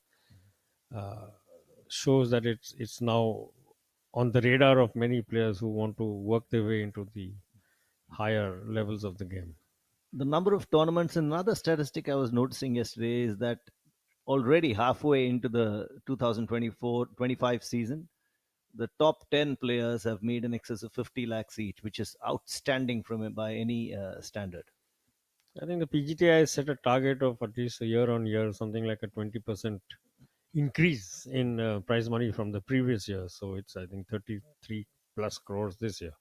shows that it's now on the radar of many players who want to work their way into the higher levels of the game. The number of tournaments, another statistic I was noticing yesterday, is that already halfway into the 2024-25 season, the top 10 players have made in excess of 50 lakhs each, which is outstanding from by any standard. I think the PGTI set a target of at least a year on year, something like a 20% increase in prize money from the previous year. So it's, I think, 33 plus crores this year.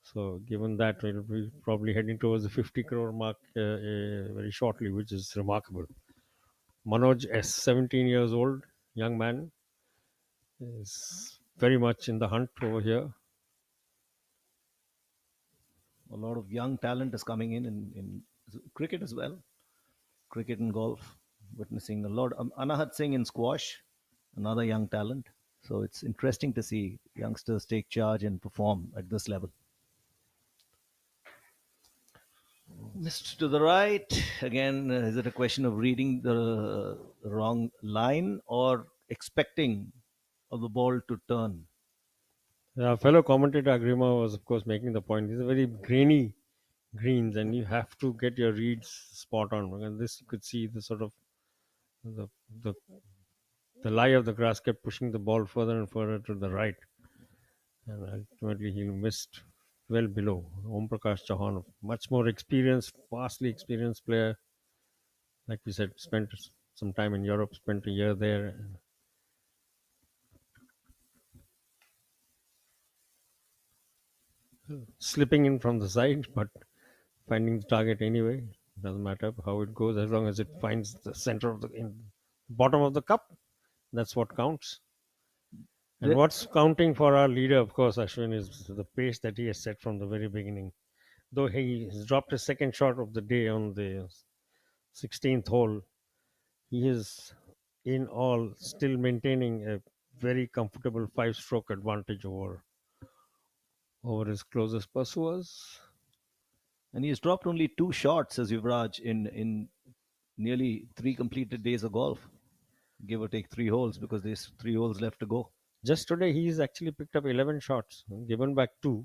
So given that, we'll be probably heading towards the 50 crore mark very shortly, which is remarkable. Manoj S, 17 years old, young man, is very much in the hunt over here. A lot of young talent is coming in cricket as well. Cricket and golf, witnessing a lot. Anahat Singh in squash, another young talent. So it's interesting to see youngsters take charge and perform at this level. Missed to the right. Again, is it a question of reading the wrong line or expecting of the ball to turn? Fellow commentator Agrima was, of course, making the point. These are very grainy greens, and you have to get your reads spot on. And this, you could see the sort of the lie of the grass kept pushing the ball further and further to the right, and ultimately he missed well below. Om Prakash Chauhan, much more experienced, vastly experienced player. Like we said, spent some time in Europe, spent a year there. Slipping in from the side, but finding the target anyway. Doesn't matter how it goes, as long as it finds the center of the bottom of the cup. That's what counts. And what's counting for our leader, of course, Ashwin, is the pace that he has set from the very beginning. Though he has dropped his second shot of the day on the 16th hole, he is in all still maintaining a very comfortable 5-stroke advantage over his closest pursuers. And he's dropped only 2 shots as Yuvraj in nearly 3 completed days of golf, give or take 3 holes, because there's 3 holes left to go. Just today, he's actually picked up 11 shots, given back 2.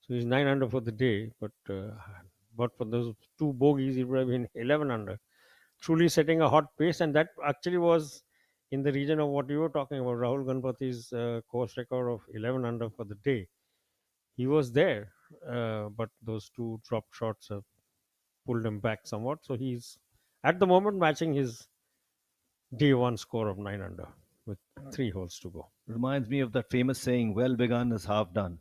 So he's 9 under for the day, but for those 2 bogeys, he would have been 11 under. truly setting a hot pace, and that actually was in the region of what you were talking about, Rahul Ganpati's course record of 11 under for the day. He was there, but those two drop shots have pulled him back somewhat. So he's at the moment matching his day one score of 9 under with 3 holes to go. Reminds me of that famous saying, well begun is half done.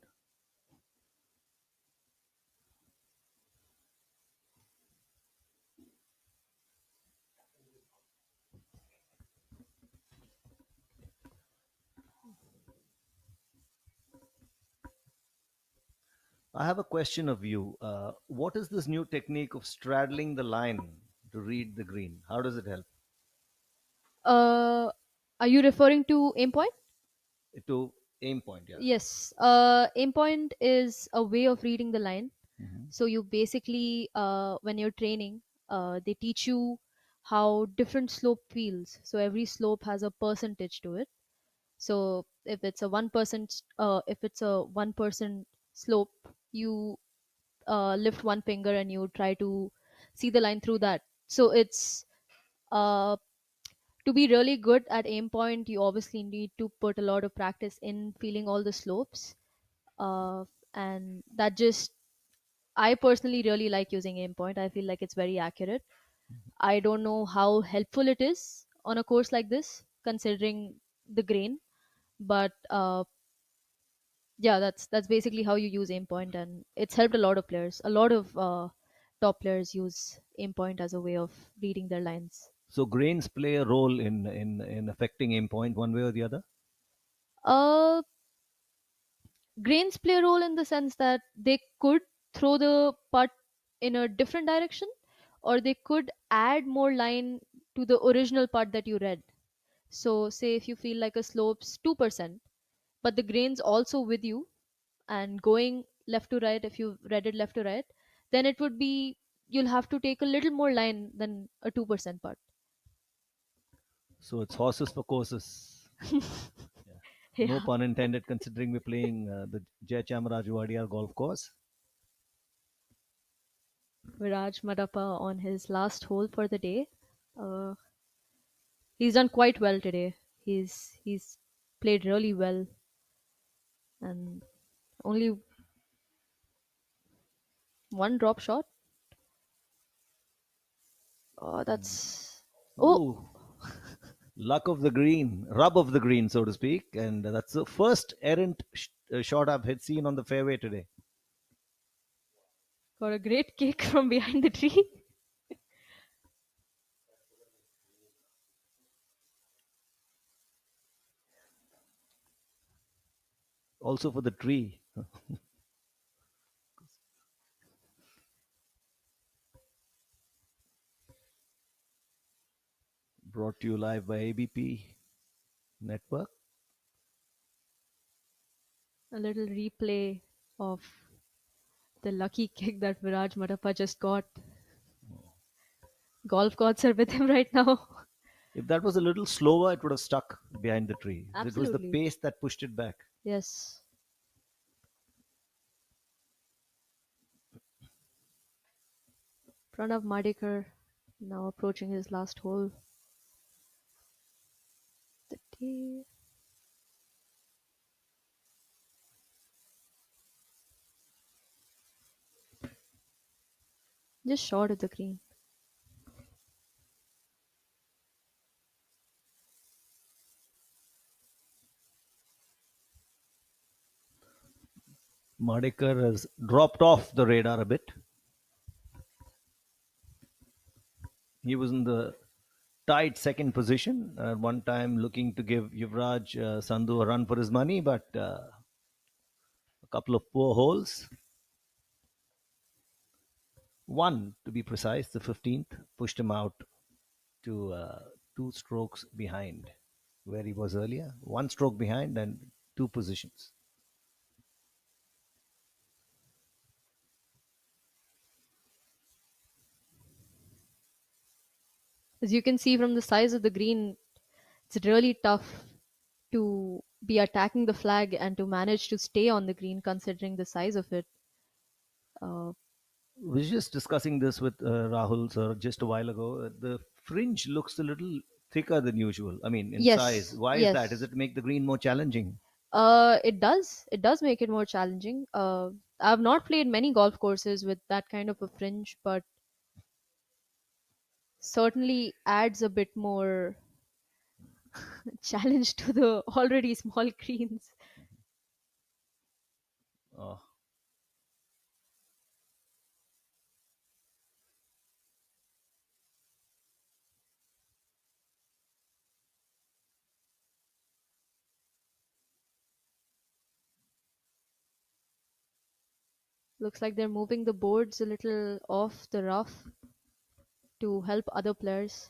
I have a question of you. What is this new technique of straddling the line to read the green? How does it help? Are you referring to aim point? To aim point, yeah. Yes. Aim point is a way of reading the line. Mhm. So you basically, when you're training, they teach you how different slope feels. So every slope has a percentage to it. So if it's a 1%, if it's a 1% slope, you lift one finger and you try to see the line through that. So it's uh, to be really good at aim point, you obviously need to put a lot of practice in feeling all the slopes. And that just, I personally really like using aim point. I feel like it's very accurate. I don't know how helpful it is on a course like this, considering the grain, but yeah, that's basically how you use aim point, and it's helped a lot of players. A lot of top players use aim point as a way of reading their lines. So grains play a role in affecting aim point one way or the other? Uh, Grains play a role in the sense that they could throw the putt in a different direction, or they could add more line to the original putt that you read. So, say if you feel like a slope's 2%, but the grain's also with you and going left to right, if you read it left to right, then it would be, you'll have to take a little more line than a 2% putt. So it's horses for courses. Yeah. No pun intended, considering we're playing the Jayachamaraja Wadiyar golf course. Viraj Madappa on his last hole for the day. Uh, he's done quite well today. He's played really well, and only one drop shot. Oh, that's Ooh. Luck of the green, rub of the green, so to speak. And that's the first errant shot I've had seen on the fairway today. got a great kick from behind the tree. Also for the tree. Brought to you live by ABP Network. A little replay of the lucky kick that Viraj Madappa just got. Golf gods are with him right now. If that was a little slower, it would have stuck behind the tree. It was the Absolutely. pace that pushed it back. Yes. Pranav Madikar now approaching his last hole. The tee. Just short of the green. Madekar has dropped off the radar a bit. He was in the tight second position at one time, looking to give Yuvraj Sandhu a run for his money, but a couple of poor holes. One, to be precise, the 15th, pushed him out to 2 strokes behind where he was earlier. 1 stroke behind and 2 positions. As you can see from the size of the green, it's really tough to be attacking the flag and to manage to stay on the green considering the size of it. We were just discussing this with Rahul sir just a while ago. The fringe looks a little thicker than usual. I mean, in size. Yes, Why is that? Is yes. it to make the green more challenging? It does. It does make it more challenging. I've not played many golf courses with that kind of a fringe, but certainly adds a bit more challenge to the already small greens. Oh, Looks like they're moving the boards a little off the rough to help other players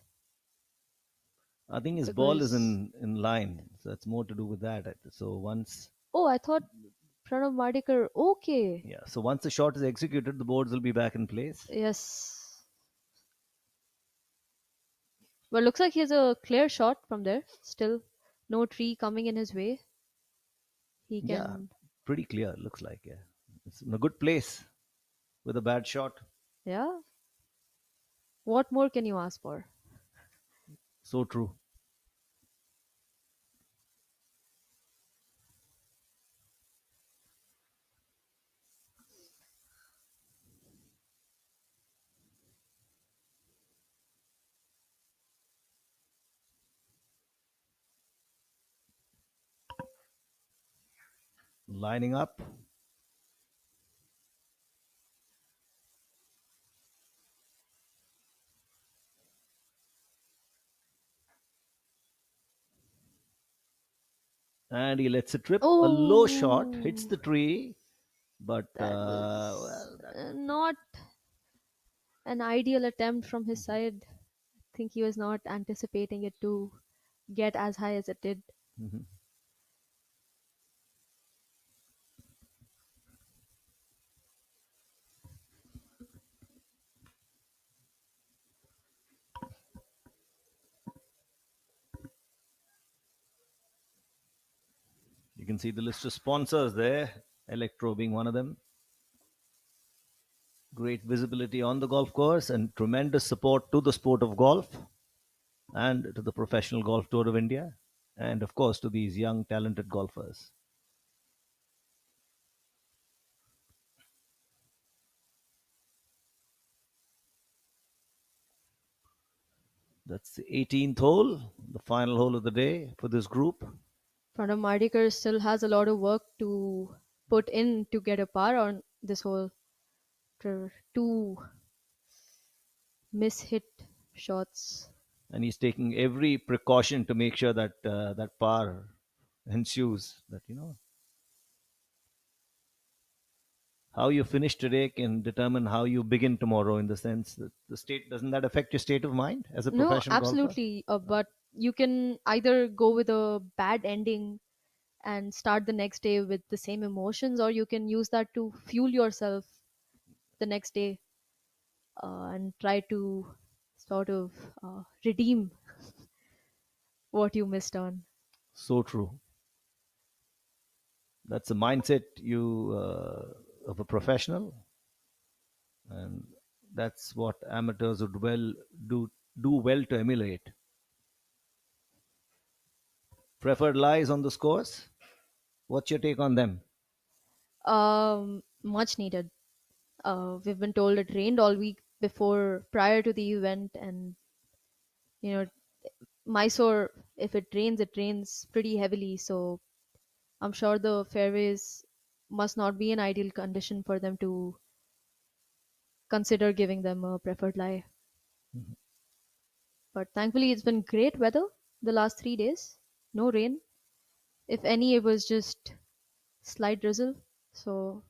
I think his ball is because in line. So that's more to do with that. So once, oh, I thought Pranav Madikar. Okay, yeah. So once the shot is executed, the boards will be back in place. yes. Well, looks like he has a clear shot from there. Still, no tree coming in his way. He Yeah, can, pretty clear. Looks like, yeah. It's in a good place with a bad shot. yeah. What more can you ask for? So true. Lining up. And he lets it trip. A low shot hits Oh, the tree, but that was well, not an ideal attempt from his side. I think he was not anticipating it to get as high as it did. mhm. You can see the list of sponsors there, Electro being one of them. Great visibility on the golf course and tremendous support to the sport of golf and to the Professional Golf Tour of India, and of course to these young, talented golfers. That's the 18th hole, the final hole of the day for this group. Pranav Madikar still has a lot of work to put in to get a par on this hole. Two miss-hit shots. And he's taking every precaution to make sure that that par ensues. That how you finish today can determine how you begin tomorrow. In the sense that the state doesn't that affect your state of mind as a No, professional golfer? absolutely. But you can either go with a bad ending and start the next day with the same emotions, or you can use that to fuel yourself the next day and try to sort of redeem what you missed on. So true. That's a mindset of a professional, and that's what amateurs would do well to emulate. Preferred lies on the scores. What's your take on them? Much needed. We've been told it rained all week before, prior to the event, and you know, Mysore, if it rains pretty heavily. So I'm sure the fairways must not be in ideal condition for them to consider giving them a preferred lie. But thankfully, it's been great weather the last 3 days. No rain. If any, it was just slight drizzle. So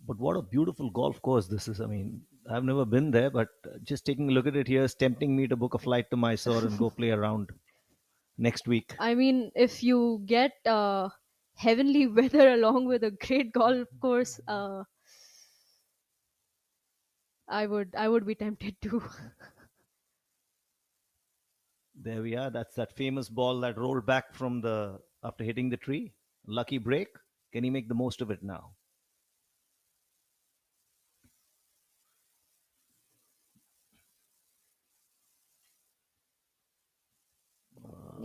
But what a beautiful golf course this is. I mean, I've never been there, but just taking a look at it here is tempting me to book a flight to Mysore and go play around next week. I mean, if you get heavenly weather along with a great golf course, I would be tempted to. There we are. That's that famous ball that rolled back from the after hitting the tree. Lucky break. Can he make the most of it now?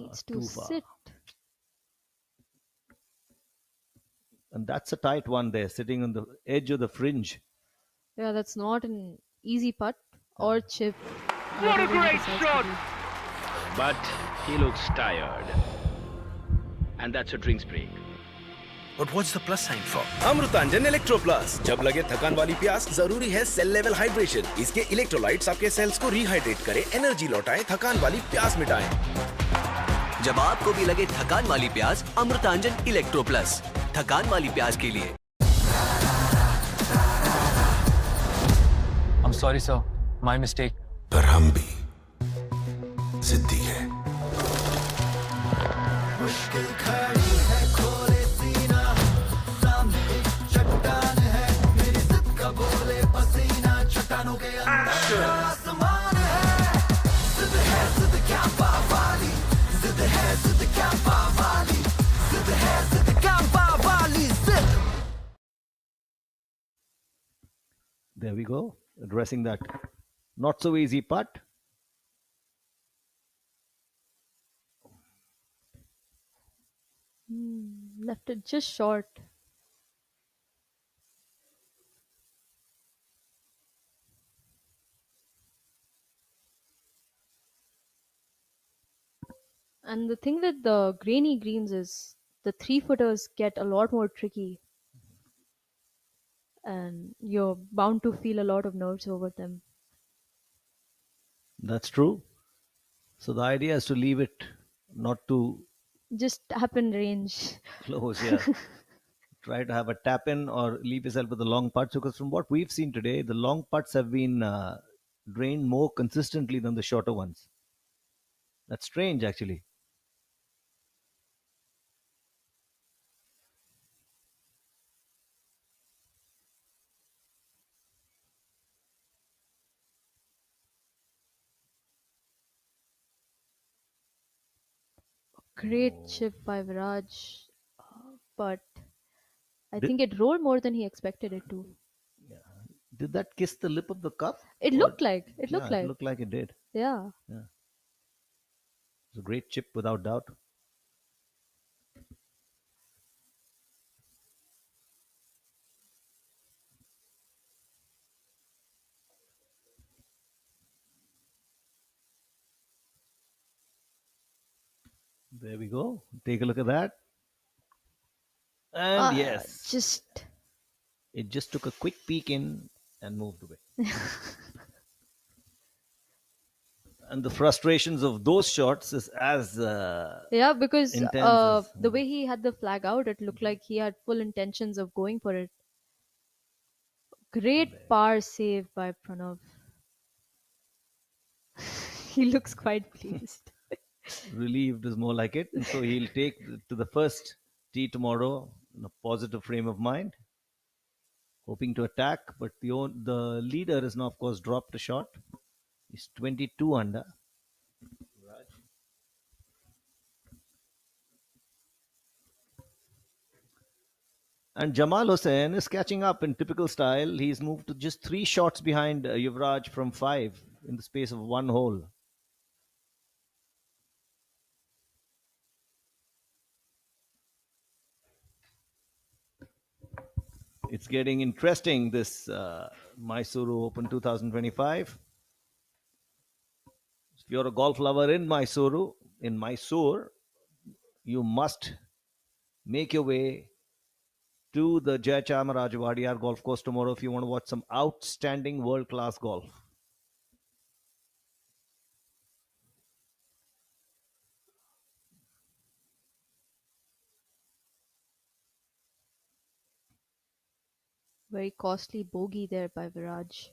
needs to too far. sit. And that's a tight one there, sitting on the edge of the fringe. Yeah, that's not an easy putt or chip. What a whatever he great decides to shot! do. But he looks tired. And that's a drinks break. But what's the plus sign for? Amrutanjan electro plus. जब लगे थकान वाली प्यास, जरूरी है cell level hydration. इसके electrolytes आपके sales को रिहाइड्रेट करें, एनर्जी लौटाएं, थकान वाली प्यास मिटाएं। जब आपको भी लगे थकान वाली प्यास, अमृतांजन इलेक्ट्रो प्लस, थकान वाली प्यास के लिए। I'm sorry, sir. My mistake. पर हम भी जिद्दी है। मुश्किल खड़ी है, खोले सीना, सामने एक चट्टान है, मेरी जिद का बोले पसीना, चट्टानों के अंदर आसमान है, जिद क्या पावाली, जिद क्या पावाली, जिद क्या पावाली, जिद। There we go, addressing that not so easy putt. Left it just short. And the thing with the grainy greens is the 3-footers get a lot more tricky. And you're bound to feel a lot of nerves over them. That's true. So the idea is to leave it not too Just tap in range. close, yeah. Try to have a tap in or leave yourself with the long putts, because from what we've seen today, the long putts have been drained more consistently than the shorter ones. That's strange, actually. Great chip by Viraj, but I think it rolled more than he expected it to. Did that kiss the lip of the cup? It Or- looked like. It looked Yeah, like. it looked like it did. Yeah. Yeah. It's a great chip, without doubt. There we go. Take a look at that. And yes, it just took a quick peek in and moved away. And the frustrations of those shots is as Yeah, because intense. the way he had the flag out, it looked like he had full intentions of going for it. Great par save by Pranav. He looks quite pleased. Relieved is more like it. And so he'll take to the first tee tomorrow in a positive frame of mind, hoping to attack. But the leader has now, of course, dropped a shot. He's 22 under. And Jamal Hussain is catching up in typical style. He's moved to just 3 shots behind Yuvraj from 5 in the space of 1 hole. It's getting interesting, this Mysuru Open 2025. If you're a golf lover in Mysuru, you must make your way to the Jayachamaraja Wadiyar golf course tomorrow if you want to watch some outstanding world-class golf. Very costly bogey there by Viraj.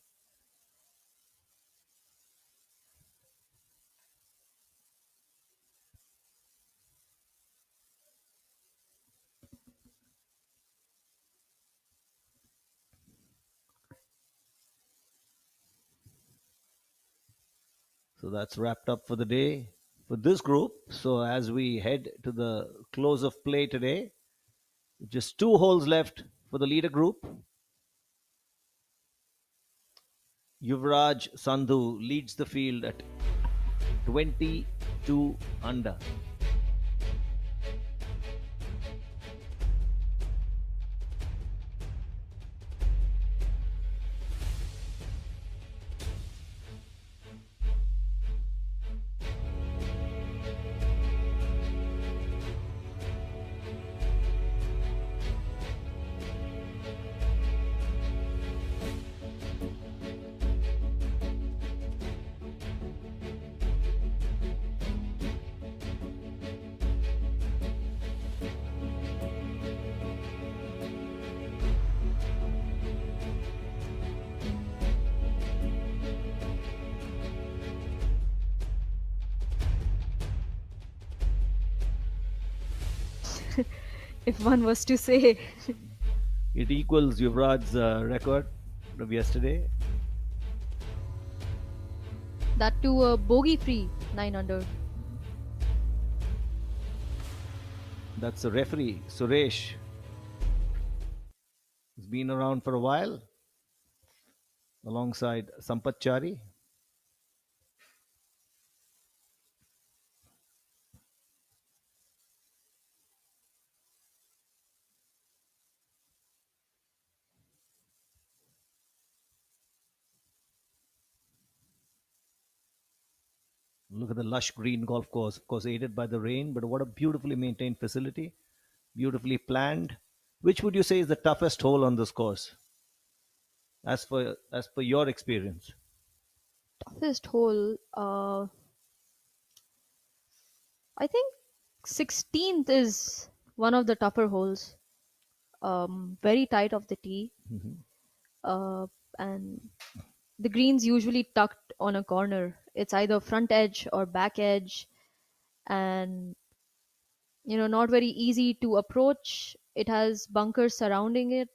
So that's wrapped up for the day for this group. So as we head to the close of play today, just 2 holes left for the leader group. Yuvraj Sandhu leads the field at 22 under. if one was to say. It equals Yuvraj's record of yesterday. That too a bogey-free 9 under. That's the referee, Suresh. He's been around for a while, alongside Sampat Chari. Look at the lush green golf course, of course, aided by the rain, but what a beautifully maintained facility, beautifully planned. Which would you say is the toughest hole on this course, as per your experience? Toughest hole, I think 16th is one of the tougher holes. Very tight off the tee, uh, and the green's usually tucked on a corner. It's either front edge or back edge, and not very easy to approach. It has bunkers surrounding it,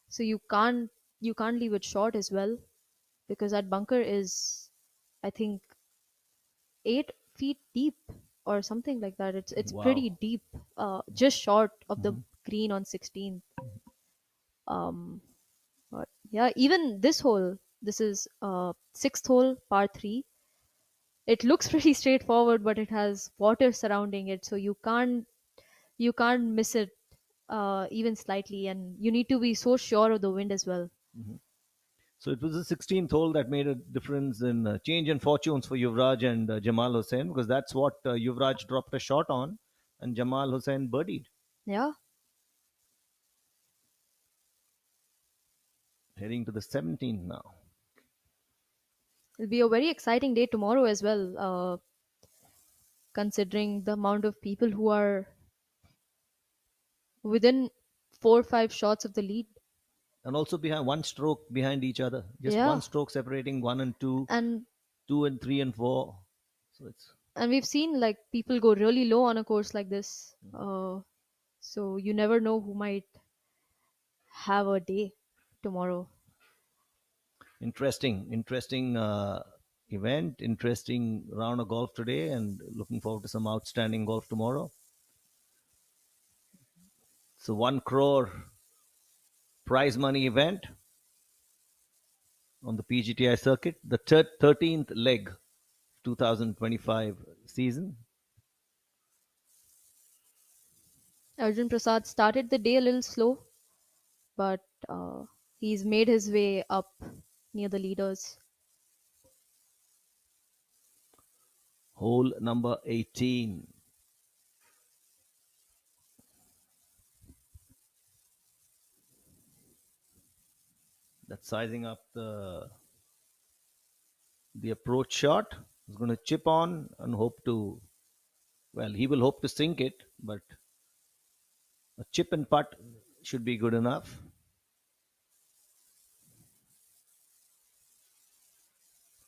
so you can't leave it short as well, because that bunker is, I think, 8 feet deep or something like that. It's pretty Wow. deep, just short of the green on 16th. Um, but yeah, even this hole, this is sixth hole, par three. It looks pretty straightforward, but it has water surrounding it, so you can't miss it even slightly, and you need to be so sure of the wind as well. So it was the 16th hole that made a difference in change in fortunes for Yuvraj and Jamal Hussain, because that's what Yuvraj dropped a shot on, and Jamal Hussain birdied. Yeah, Heading to the 17th now. it'll be a very exciting day tomorrow as well, considering the amount of people who are within 4 or 5 shots of the lead. And also behind one stroke behind each other. Just Yeah, one stroke separating 1 and 2, and 2 and 3 and 4. So it's and we've seen like people go really low on a course like this, so you never know who might have a day tomorrow. interesting event, interesting round of golf today, and looking forward to some outstanding golf tomorrow. So 1 crore prize money event on the PGTI circuit, the 13th leg 2025 season. Arjun Prasad started the day a little slow, but he's made his way up near the leaders. Hole number 18. That's sizing up the approach shot. He's going to chip on and hope to, well, he will hope to sink it, but a chip and putt should be good enough.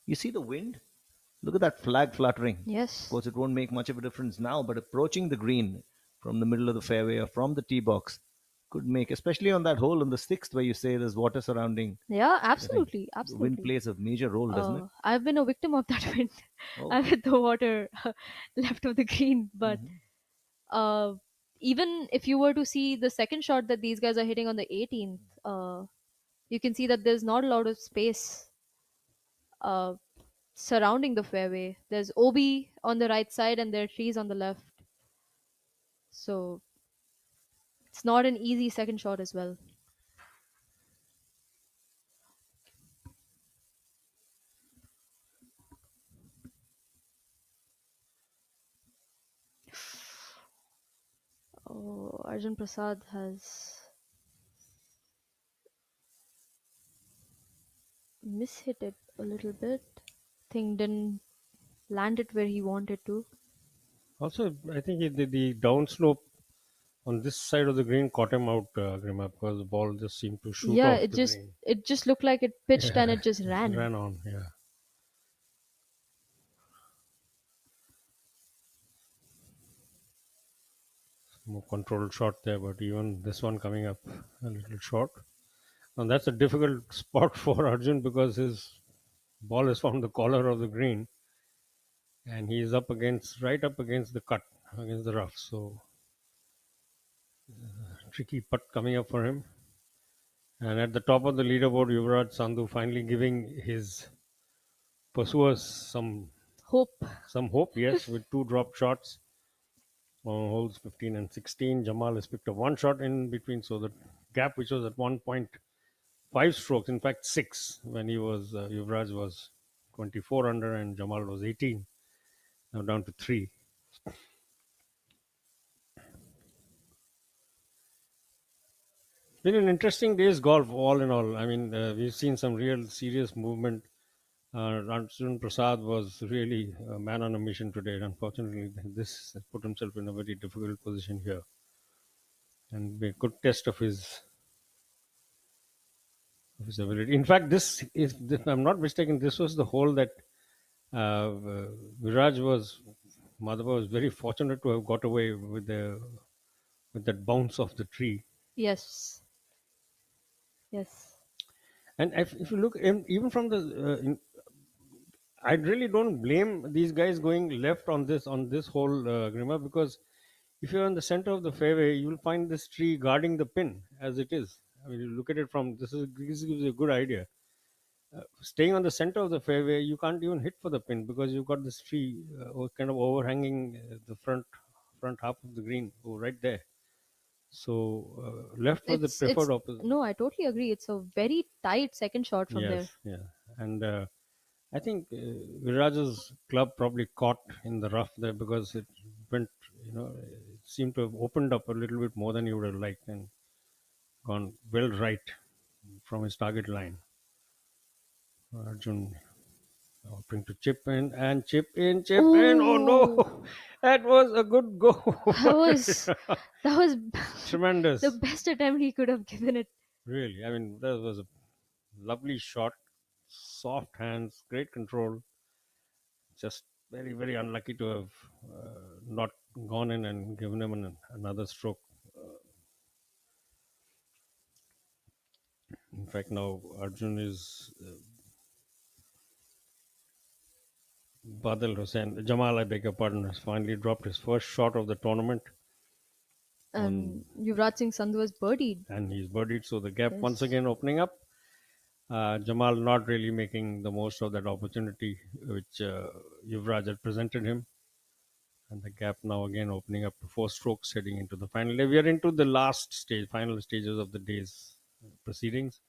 You see the wind? Look at that flag fluttering. Yes. Of course, it won't make much of a difference now, but approaching the green from the middle of the fairway or from the tee box could make, especially on that hole on the sixth where you say there's water surrounding. Yeah, I think absolutely, the absolutely. wind plays a major role, doesn't it? I've been a victim of that wind. Oh. I've hit the water left of the green, but uh, even if you were to see the second shot that these guys are hitting on the 18th, you can see that there's not a lot of space uh, surrounding the fairway. There's OB on the right side and there are trees on the left. So it's not an easy second shot as well. Oh, Arjun Prasad has mishit it a little bit. Thing didn't land it where he wanted to. Also, I think the downslope on this side of the green caught him out, Grima, because the ball just seemed to shoot Yeah, off it the just green. it just looked like it pitched and it just ran. Ran on, yeah. more controlled shot there, but even this one coming up a little short. And that's a difficult spot for Arjun because his ball is from the collar of the green, and he's right up against the cut, against the rough. So tricky putt coming up for him. And at the top of the leaderboard, Yuvraj Sandhu finally giving his pursuers some hope, yes, with two dropped shots on holes 15 and 16. Jamal has picked up one shot in between, so the gap, which was at 1.5 strokes, in fact 6, when Yuvraj was 24 under and Jamal was 18, now down to 3. It's been an interesting day's golf, all in all. I mean, we've seen some real serious movement. Arjun Prasad was really a man on a mission today. Unfortunately, this has put himself in a very difficult position here, and a good test of his ability. In fact, this is, if I'm not mistaken, this was the hole that Madhava was very fortunate to have got away with that bounce of the tree. Yes. Yes. And if you look, even from the, I really don't blame these guys going left on this whole Grima, because if you're in the center of the fairway, you'll find this tree guarding the pin as it is. I mean, you look at it from this gives you a good idea. Staying on the center of the fairway, you can't even hit for the pin because you've got this tree kind of overhanging the front half of the green, right there. So left was the preferred opposite. No, I totally agree. It's a very tight second shot from there. Yeah, and I think Viraj's club probably caught in the rough there because it went, it seemed to have opened up a little bit more than he would have liked and gone well right from his target line. Arjun hoping to chip in and chip in. Oh no, that was a good go. That was tremendous. The best attempt he could have given it. Really, I mean, that was a lovely shot, soft hands, great control. Just very, very unlucky to have not gone in and given him another stroke. In fact, now Arjun is Badal Hussain, Jamal, I beg your pardon, has finally dropped his first shot of the tournament. And Yuvraj Sandhu has birdied. And he's birdied, so the gap once again opening up. Jamal not really making the most of that opportunity which Yuvraj had presented him. And the gap now again opening up to 4 strokes heading into the final day. We are into the final stages of the day's proceedings.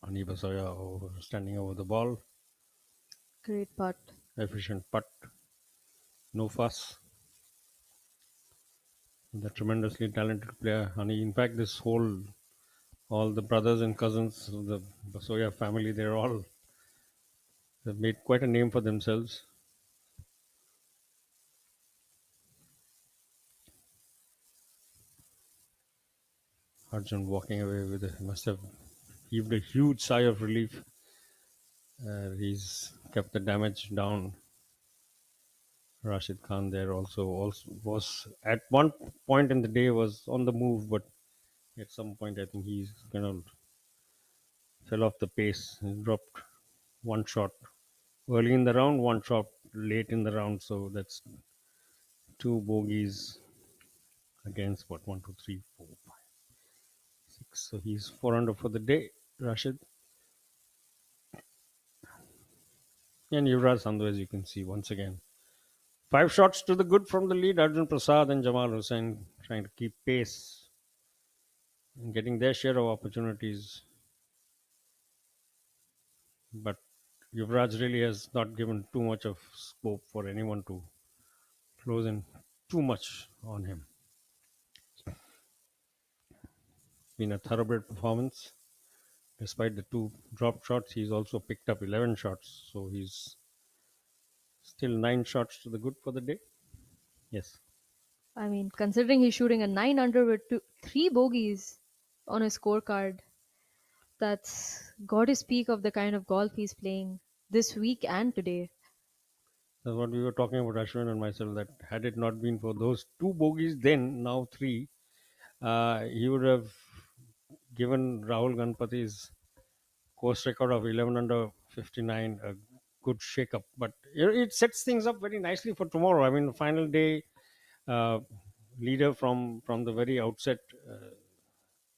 Ani Basoya standing over the ball. Great putt. Efficient putt. No fuss. The tremendously talented player. Ani, in fact, all the brothers and cousins of the Basoya family, they've made quite a name for themselves. Arjun walking away must have heaved a huge sigh of relief. He's kept the damage down. Rashid Khan there also was at one point in the day was on the move, but at some point I think he's kind of fell off the pace. He dropped one shot early in the round, one shot late in the round. So that's 2 bogeys against 1, 2, 3, 4, 5, 6. So he's 4 under for the day, Rashid. And Yuvraj Sandhu, as you can see, once again 5 shots to the good from the lead. Arjun Prasad and Jamal Hussain trying to keep pace and getting their share of opportunities. But Yuvraj really has not given too much of scope for anyone to close in too much on him. It's been a thoroughbred performance. Despite the 2 dropped shots, he's also picked up 11 shots. So he's still 9 shots to the good for the day. Yes. I mean, considering he's shooting a 9 under with 3 bogeys on his scorecard, that's got to speak of the kind of golf he's playing this week and today. That's what we were talking about, Ashwin and myself, that had it not been for those two bogeys, then now three, he would have given Rahul Ganpati's course record of 11 under 59 a good shake up. But it sets things up very nicely for tomorrow. I mean, the final day uh, leader from the very outset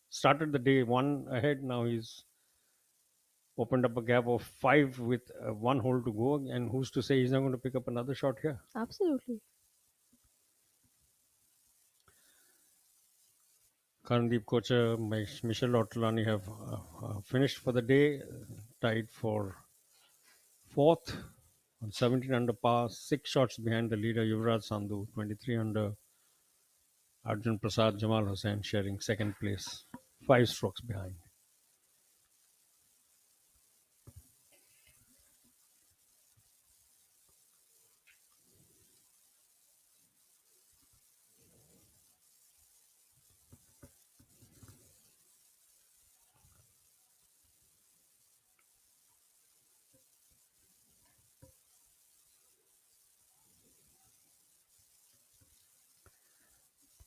started the day one ahead. Now he's opened up a gap of 5 with one hole to go, and who's to say he's not going to pick up another shot here? Absolutely. Karandeep Kocher, Michel Ortolani have finished for the day, tied for fourth on 17 under par, 6 shots behind the leader Yuvraj Sandhu, 23 under. Arjun Prasad, Jamal Hussain sharing second place, 5 strokes behind.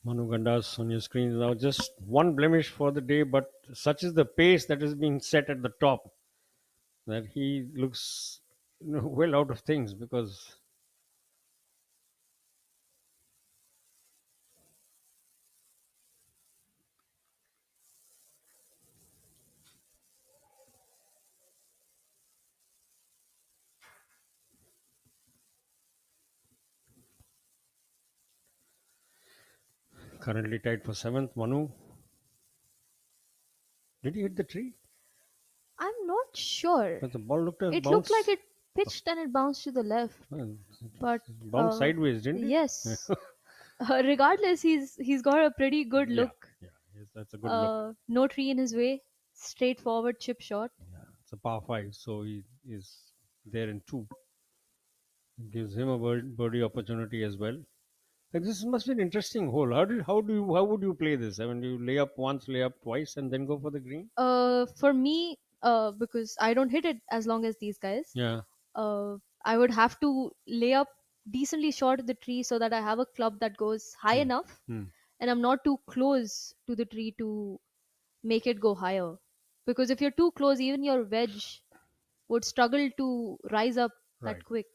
Manu Gandas on your screen now. Just one blemish for the day, but such is the pace that is being set at the top that he looks well out of things, because currently tied for 7th. Manu, did he hit the tree? I'm not sure. But the ball looked like It looked like it pitched and it bounced to the left. But bounced sideways, didn't it? Yes. Regardless, he's got a pretty good look. Yeah, yes, that's a good look. No tree in his way. Straightforward chip shot. It's a par 5, so he is there in 2. Gives him a birdie opportunity as well. Like, this must be an interesting hole. How would you play this? I mean, you lay up once, lay up twice, and then go for the green? For me, because I don't hit it as long as these guys. Yeah. I would have to lay up decently short of the tree so that I have a club that goes high enough, and I'm not too close to the tree to make it go higher. Because if you're too close, even your wedge would struggle to rise up Right. that quick.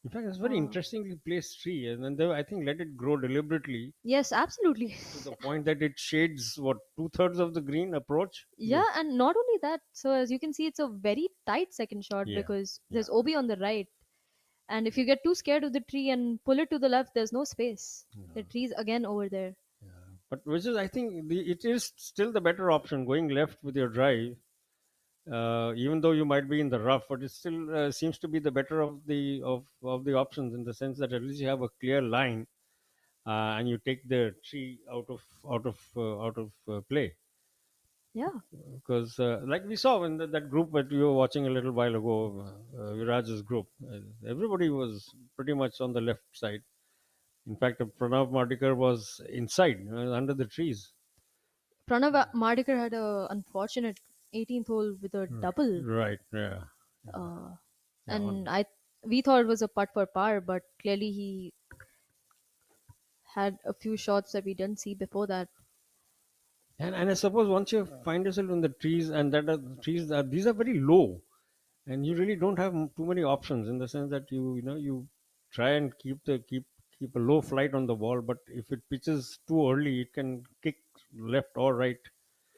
In fact, it's a very interestingly placed tree, and then they, I think, let it grow deliberately Yes, absolutely. to the point that it shades what 2/3 of the green approach. Yeah, and not only that, so as you can see, it's a very tight second shot Yeah, because there's OB on the right. And if you get too scared of the tree and pull it to the left, there's no space. The tree's again over there. But which is, I think, it is still the better option, going left with your drive. Even though you might be in the rough, but it still seems to be the better of the options, in the sense that at least you have a clear line, and you take the tree out of play. Yeah. Because like we saw in that group that we were watching a little while ago, Viraj's group, everybody was pretty much on the left side. In fact, Pranav Mardikar was inside, under the trees. Pranav Mardikar had a unfortunate 18th hole with a double. Right. Yeah. And we thought it was a putt for par, but clearly he had a few shots that we didn't see before that. And I suppose once you find yourself in the trees, and that are the trees that these are very low, and you really don't have too many options, in the sense that you try and keep a low flight on the ball, but if it pitches too early, it can kick left or right.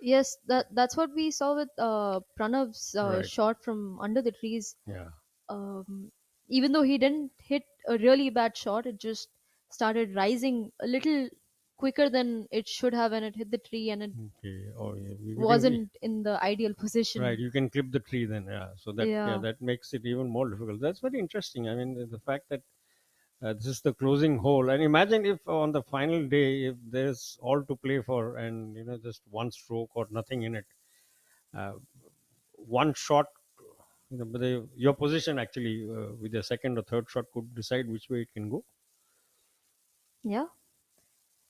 Yes, that's what we saw with Pranav's Right. shot from under the trees. Yeah. Even though he didn't hit a really bad shot, it just started rising a little quicker than it should have, and it hit the tree, and it Okay. Oh, yeah. wasn't in the ideal position. Right. You can clip the tree then. Yeah. So that Yeah. that makes it even more difficult. That's very interesting. I mean, the fact that this is the closing hole, and imagine if on the final day, if there's all to play for, and just one stroke or nothing in it, one shot, but your position actually with your second or third shot could decide which way it can go. Yeah.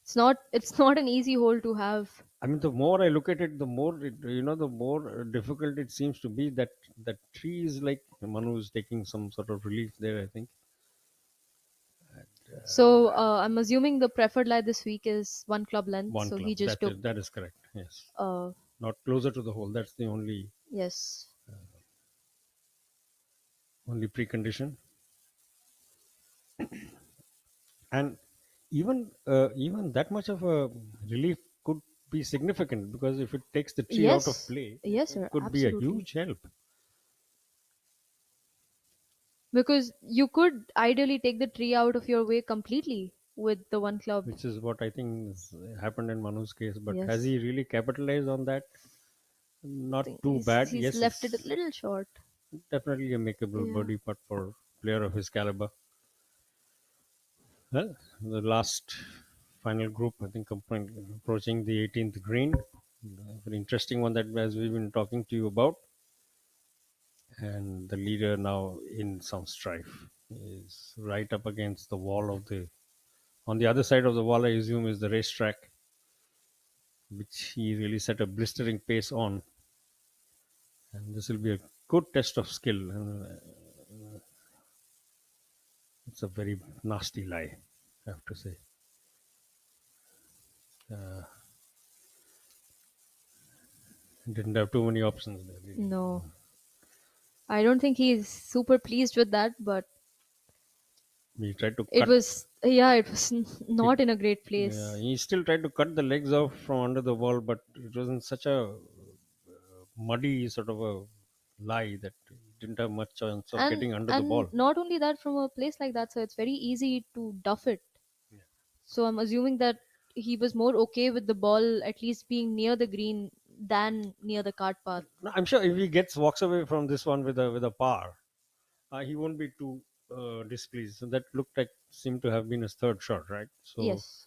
It's not an easy hole to have. I mean, the more I look at it, the more the more difficult it seems to be. That tree is like Manu is taking some sort of relief there, I think. So I'm assuming the preferred lie this week is one club length. one So club. he just took. That is correct. Yes, Uh, not closer to the hole. That's the yes. only precondition. And even that much of a relief could be significant, because if it takes the tree out of Yes. play, Yes, it sir. could be a Absolutely. huge help. Because you could ideally take the tree out of your way completely with the one club. Which is what I think happened in Manu's case. But Yes. has he really capitalized on that? Not too He's, bad. he's Yes, left it it's a little short. definitely a makeable Yeah. birdie putt for a player of his caliber. Well, the last final group, I think, approaching the 18th green. Very interesting one that as we've been talking to you about. And the leader now in some strife is right up against the wall of the. On the other side of the wall, I assume, is the racetrack, which he really set a blistering pace on. And this will be a good test of skill. It's a very nasty lie, I have to say. Didn't have too many options there. Did he? No. I don't think he's super pleased with that, but He tried to it cut. was not in a great place. Yeah, he still tried to cut the legs off from under the wall, but it was in such a muddy sort of a lie that didn't have much chance of getting under the ball. And not only that, from a place like that, so it's very easy to duff it. So I'm assuming that he was more okay with the ball at least being near the green than near the cart path. No, I'm sure if he walks away from this one with a par, he won't be too displeased. So that seemed to have been his third shot, right? So Yes.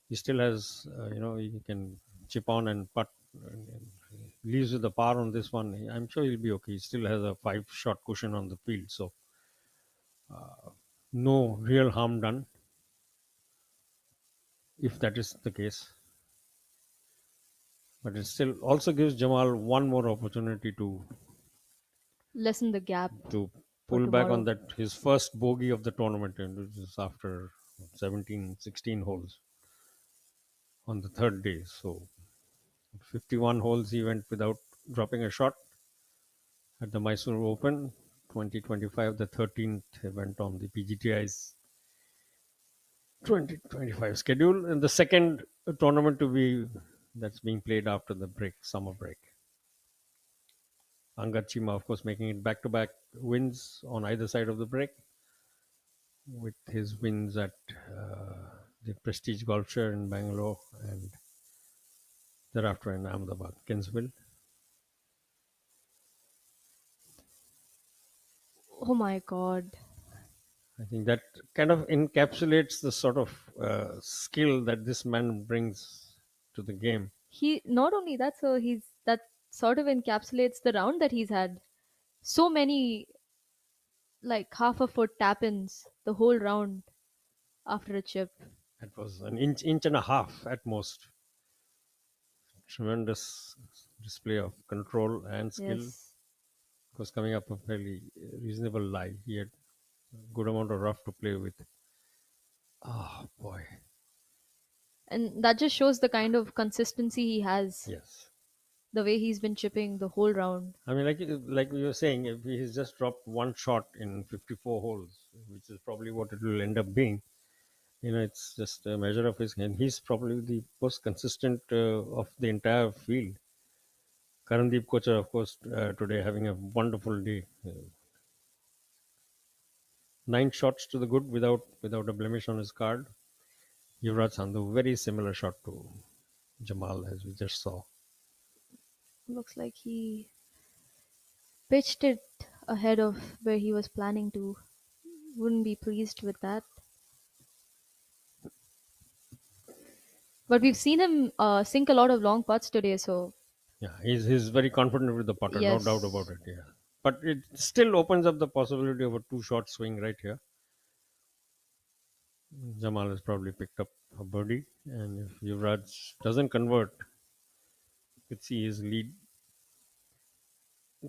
he still has, he can chip on and putt. And leaves with the par on this one. I'm sure he'll be okay. He still has a 5-shot cushion on the field, so no real harm done, if that is the case. But it still also gives Jamal one more opportunity to Lessen the gap. to for pull back tomorrow. on that, his first bogey of the tournament, and which is after 16 holes on the third day. So 51 holes he went without dropping a shot at the Mysuru Open 2025, the 13th event on the PGTI's 2025 schedule, and the second tournament that's being played after the summer break. Angad Chima, of course, making it back-to-back wins on either side of the break, with his wins at the Prestige Golf Share in Bangalore and thereafter in Ahmedabad, Kingsville. Oh my god. I think that kind of encapsulates the sort of skill that this man brings to the game. He not only that, so that sort of encapsulates the round that he's had. So many like half a foot tap-ins the whole round after a chip. That was an inch and a half at most. Tremendous display of control and skill. Yes. Was coming up a fairly reasonable lie. He had a good amount of rough to play with. Oh boy. And that just shows the kind of consistency he has. Yes. The way he's been chipping the whole round. I mean, like we were saying, if he's just dropped one shot in 54 holes, which is probably what it will end up being, it's just a measure of his. And he's probably the most consistent of the entire field. Karandeep Kochar, of course, today having a wonderful day. 9 shots to the good without a blemish on his card. Yuvraj Sandhu, very similar shot to Jamal, as we just saw. Looks like he pitched it ahead of where he was planning to. Wouldn't be pleased with that. But we've seen him sink a lot of long putts today, so yeah, he's very confident with the putter, yes. No doubt about it. Yeah, but it still opens up the possibility of a 2-shot swing right here. Jamal has probably picked up a birdie, and if Yuvraj doesn't convert, you could see his lead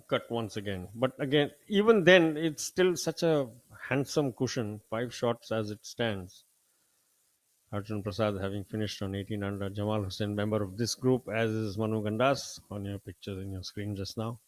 cut once again. But again, even then, it's still such a handsome cushion, 5 shots as it stands. Arjun Prasad having finished on 18 under. Jamal Hussain, member of this group, as is Manu Gandas on your picture in your screen just now.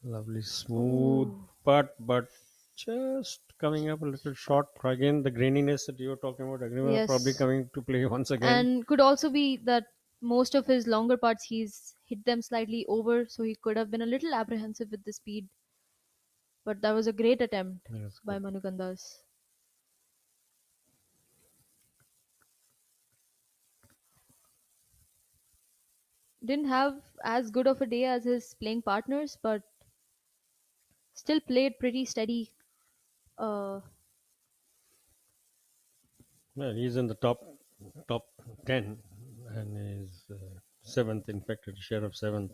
Lovely smooth putt, but just coming up a little short. Again, the graininess that you were talking about, Agrima, probably Yes. coming to play once again. And could also be that most of his longer putts he's hit them slightly over, so he could have been a little apprehensive with the speed. But that was a great attempt Yes, by Manukandas. Didn't have as good of a day as his playing partners, but still played pretty steady. Uh, Well, he's in the top 10 and is seventh, in fact, at a share of seventh,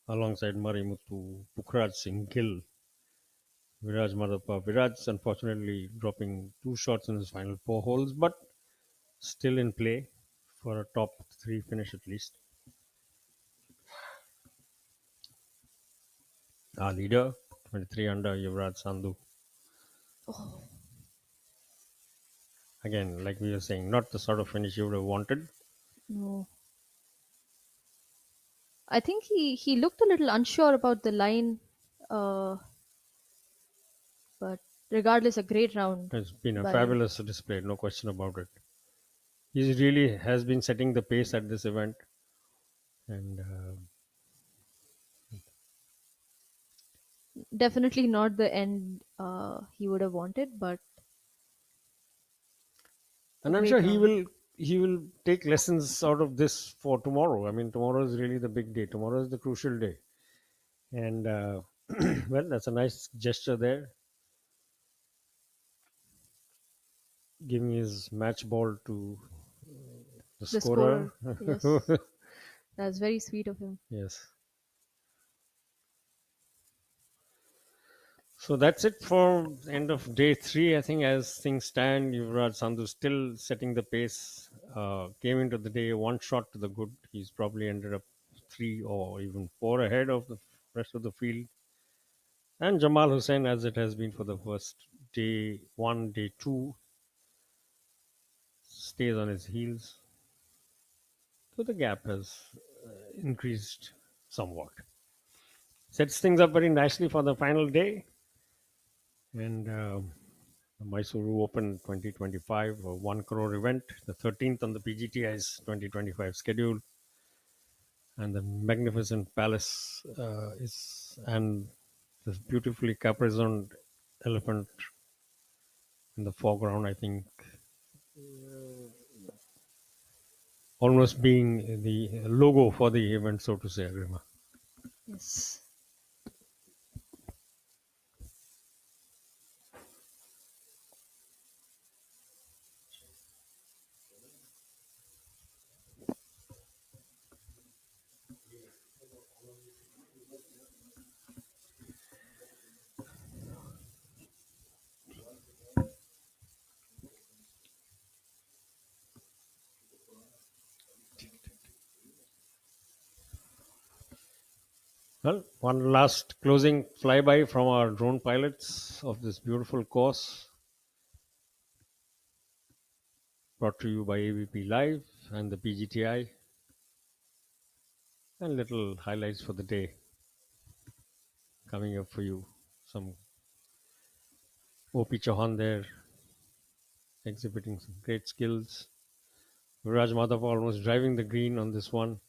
alongside Marimuthu, Pukhraj Singh Gill, Viraj Madhapa. Viraj, unfortunately, dropping 2 shots in his final 4 holes, but still in play for a top 3 finish at least. Our leader, 23 under, Yuvraj Sandhu. oh, Again, like we were saying, not the sort of finish you would have wanted. no. I think he looked a little unsure about the line, uh, but regardless, a great round. It's been a by him. fabulous display, no question about it. He really has been setting the pace at this event, and Definitely not the end he would have wanted, but and I'm great sure round. he will take lessons out of this for tomorrow. I mean, tomorrow is really the big day. Tomorrow is the crucial day, and well, that's a nice gesture there, giving his match ball to the The scorer. scorer, yes, that's very sweet of him. Yes. So that's it for end of day 3. I think as things stand, Yuvraj Sandhu still setting the pace. Came into the day 1 shot to the good. He's probably ended up 3 or even 4 ahead of the rest of the field. And Jamal Hussain, as it has been for the first day 1, day 2, stays on his heels. So the gap has increased somewhat. Sets things up very nicely for the final day. And the Mysuru Open 2025, a 1 crore event, the 13th on the PGTI's 2025 schedule. And the magnificent palace and this beautifully caparisoned elephant in the foreground, I think, almost being the logo for the event, so to say, Agrima. Yes. Well, one last closing flyby from our drone pilots of this beautiful course, brought to you by AVP Live and the PGTI, and little highlights for the day coming up for you. Some OP Chauhan there exhibiting some great skills. Viraj Madhav almost driving the green on this one.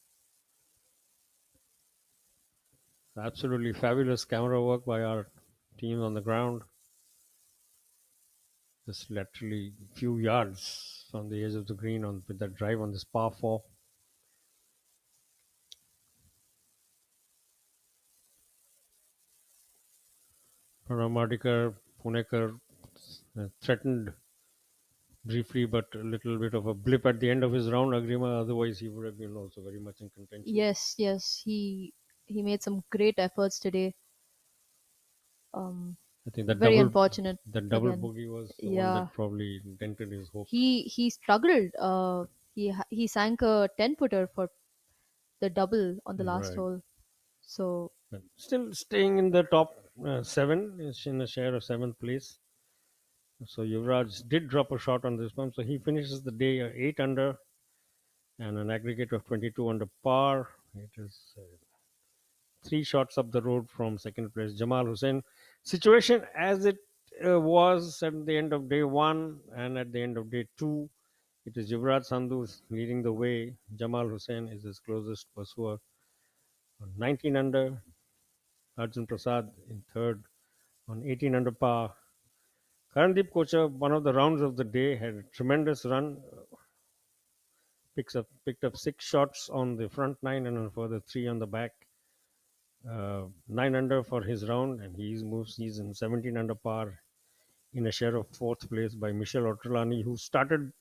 Absolutely fabulous camera work by our team on the ground. Just literally few yards from the edge of the green on with that drive on this par 4. Pranav Madikar, Punekar threatened briefly, but a little bit of a blip at the end of his round, Agrima. Otherwise, he would have been also very much in contention. Yes, yes, he made some great efforts today. I think that Very unfortunate. the double again. bogey was the one Yeah, that probably dented his hopes. he struggled. He sank a 10 footer for the double on the last Right. hole. So But still staying in the top 7, is in a share of 7th place. So Yuvraj did drop a shot on this one. So he finishes the day 8 under and an aggregate of 22 under par. It is 3 shots up the road from second place. Jamal Hussain. Situation as it was at the end of day 1 and at the end of day 2. It is Yuvraj Sandhu leading the way. Jamal Hussain is his closest pursuer on 19 under. Arjun Prasad in third on 18 under par. Karandeep Kocher, one of the rounds of the day, had a tremendous run. Picked up 6 shots on the front 9 and a further 3 on the back. 9 under for his round, and he's in 17 under par in a share of 4th place by Michel Otrolani, who started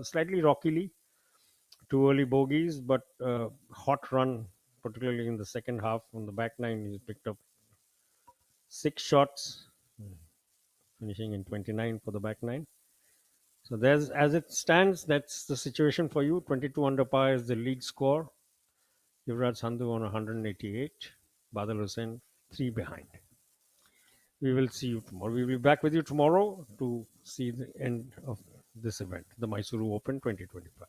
slightly rockily, 2 early bogeys, but hot run, particularly in the second half. On the back 9, he picked up 6 shots, finishing in 29 for the back 9. So there's, as it stands, that's the situation for you. 22 under par is the lead score. Yuvraj Sandhu on 188. Badal Hussain 3 behind. We will see you tomorrow. We will be back with you tomorrow to see the end of this event, the Mysuru Open 2025.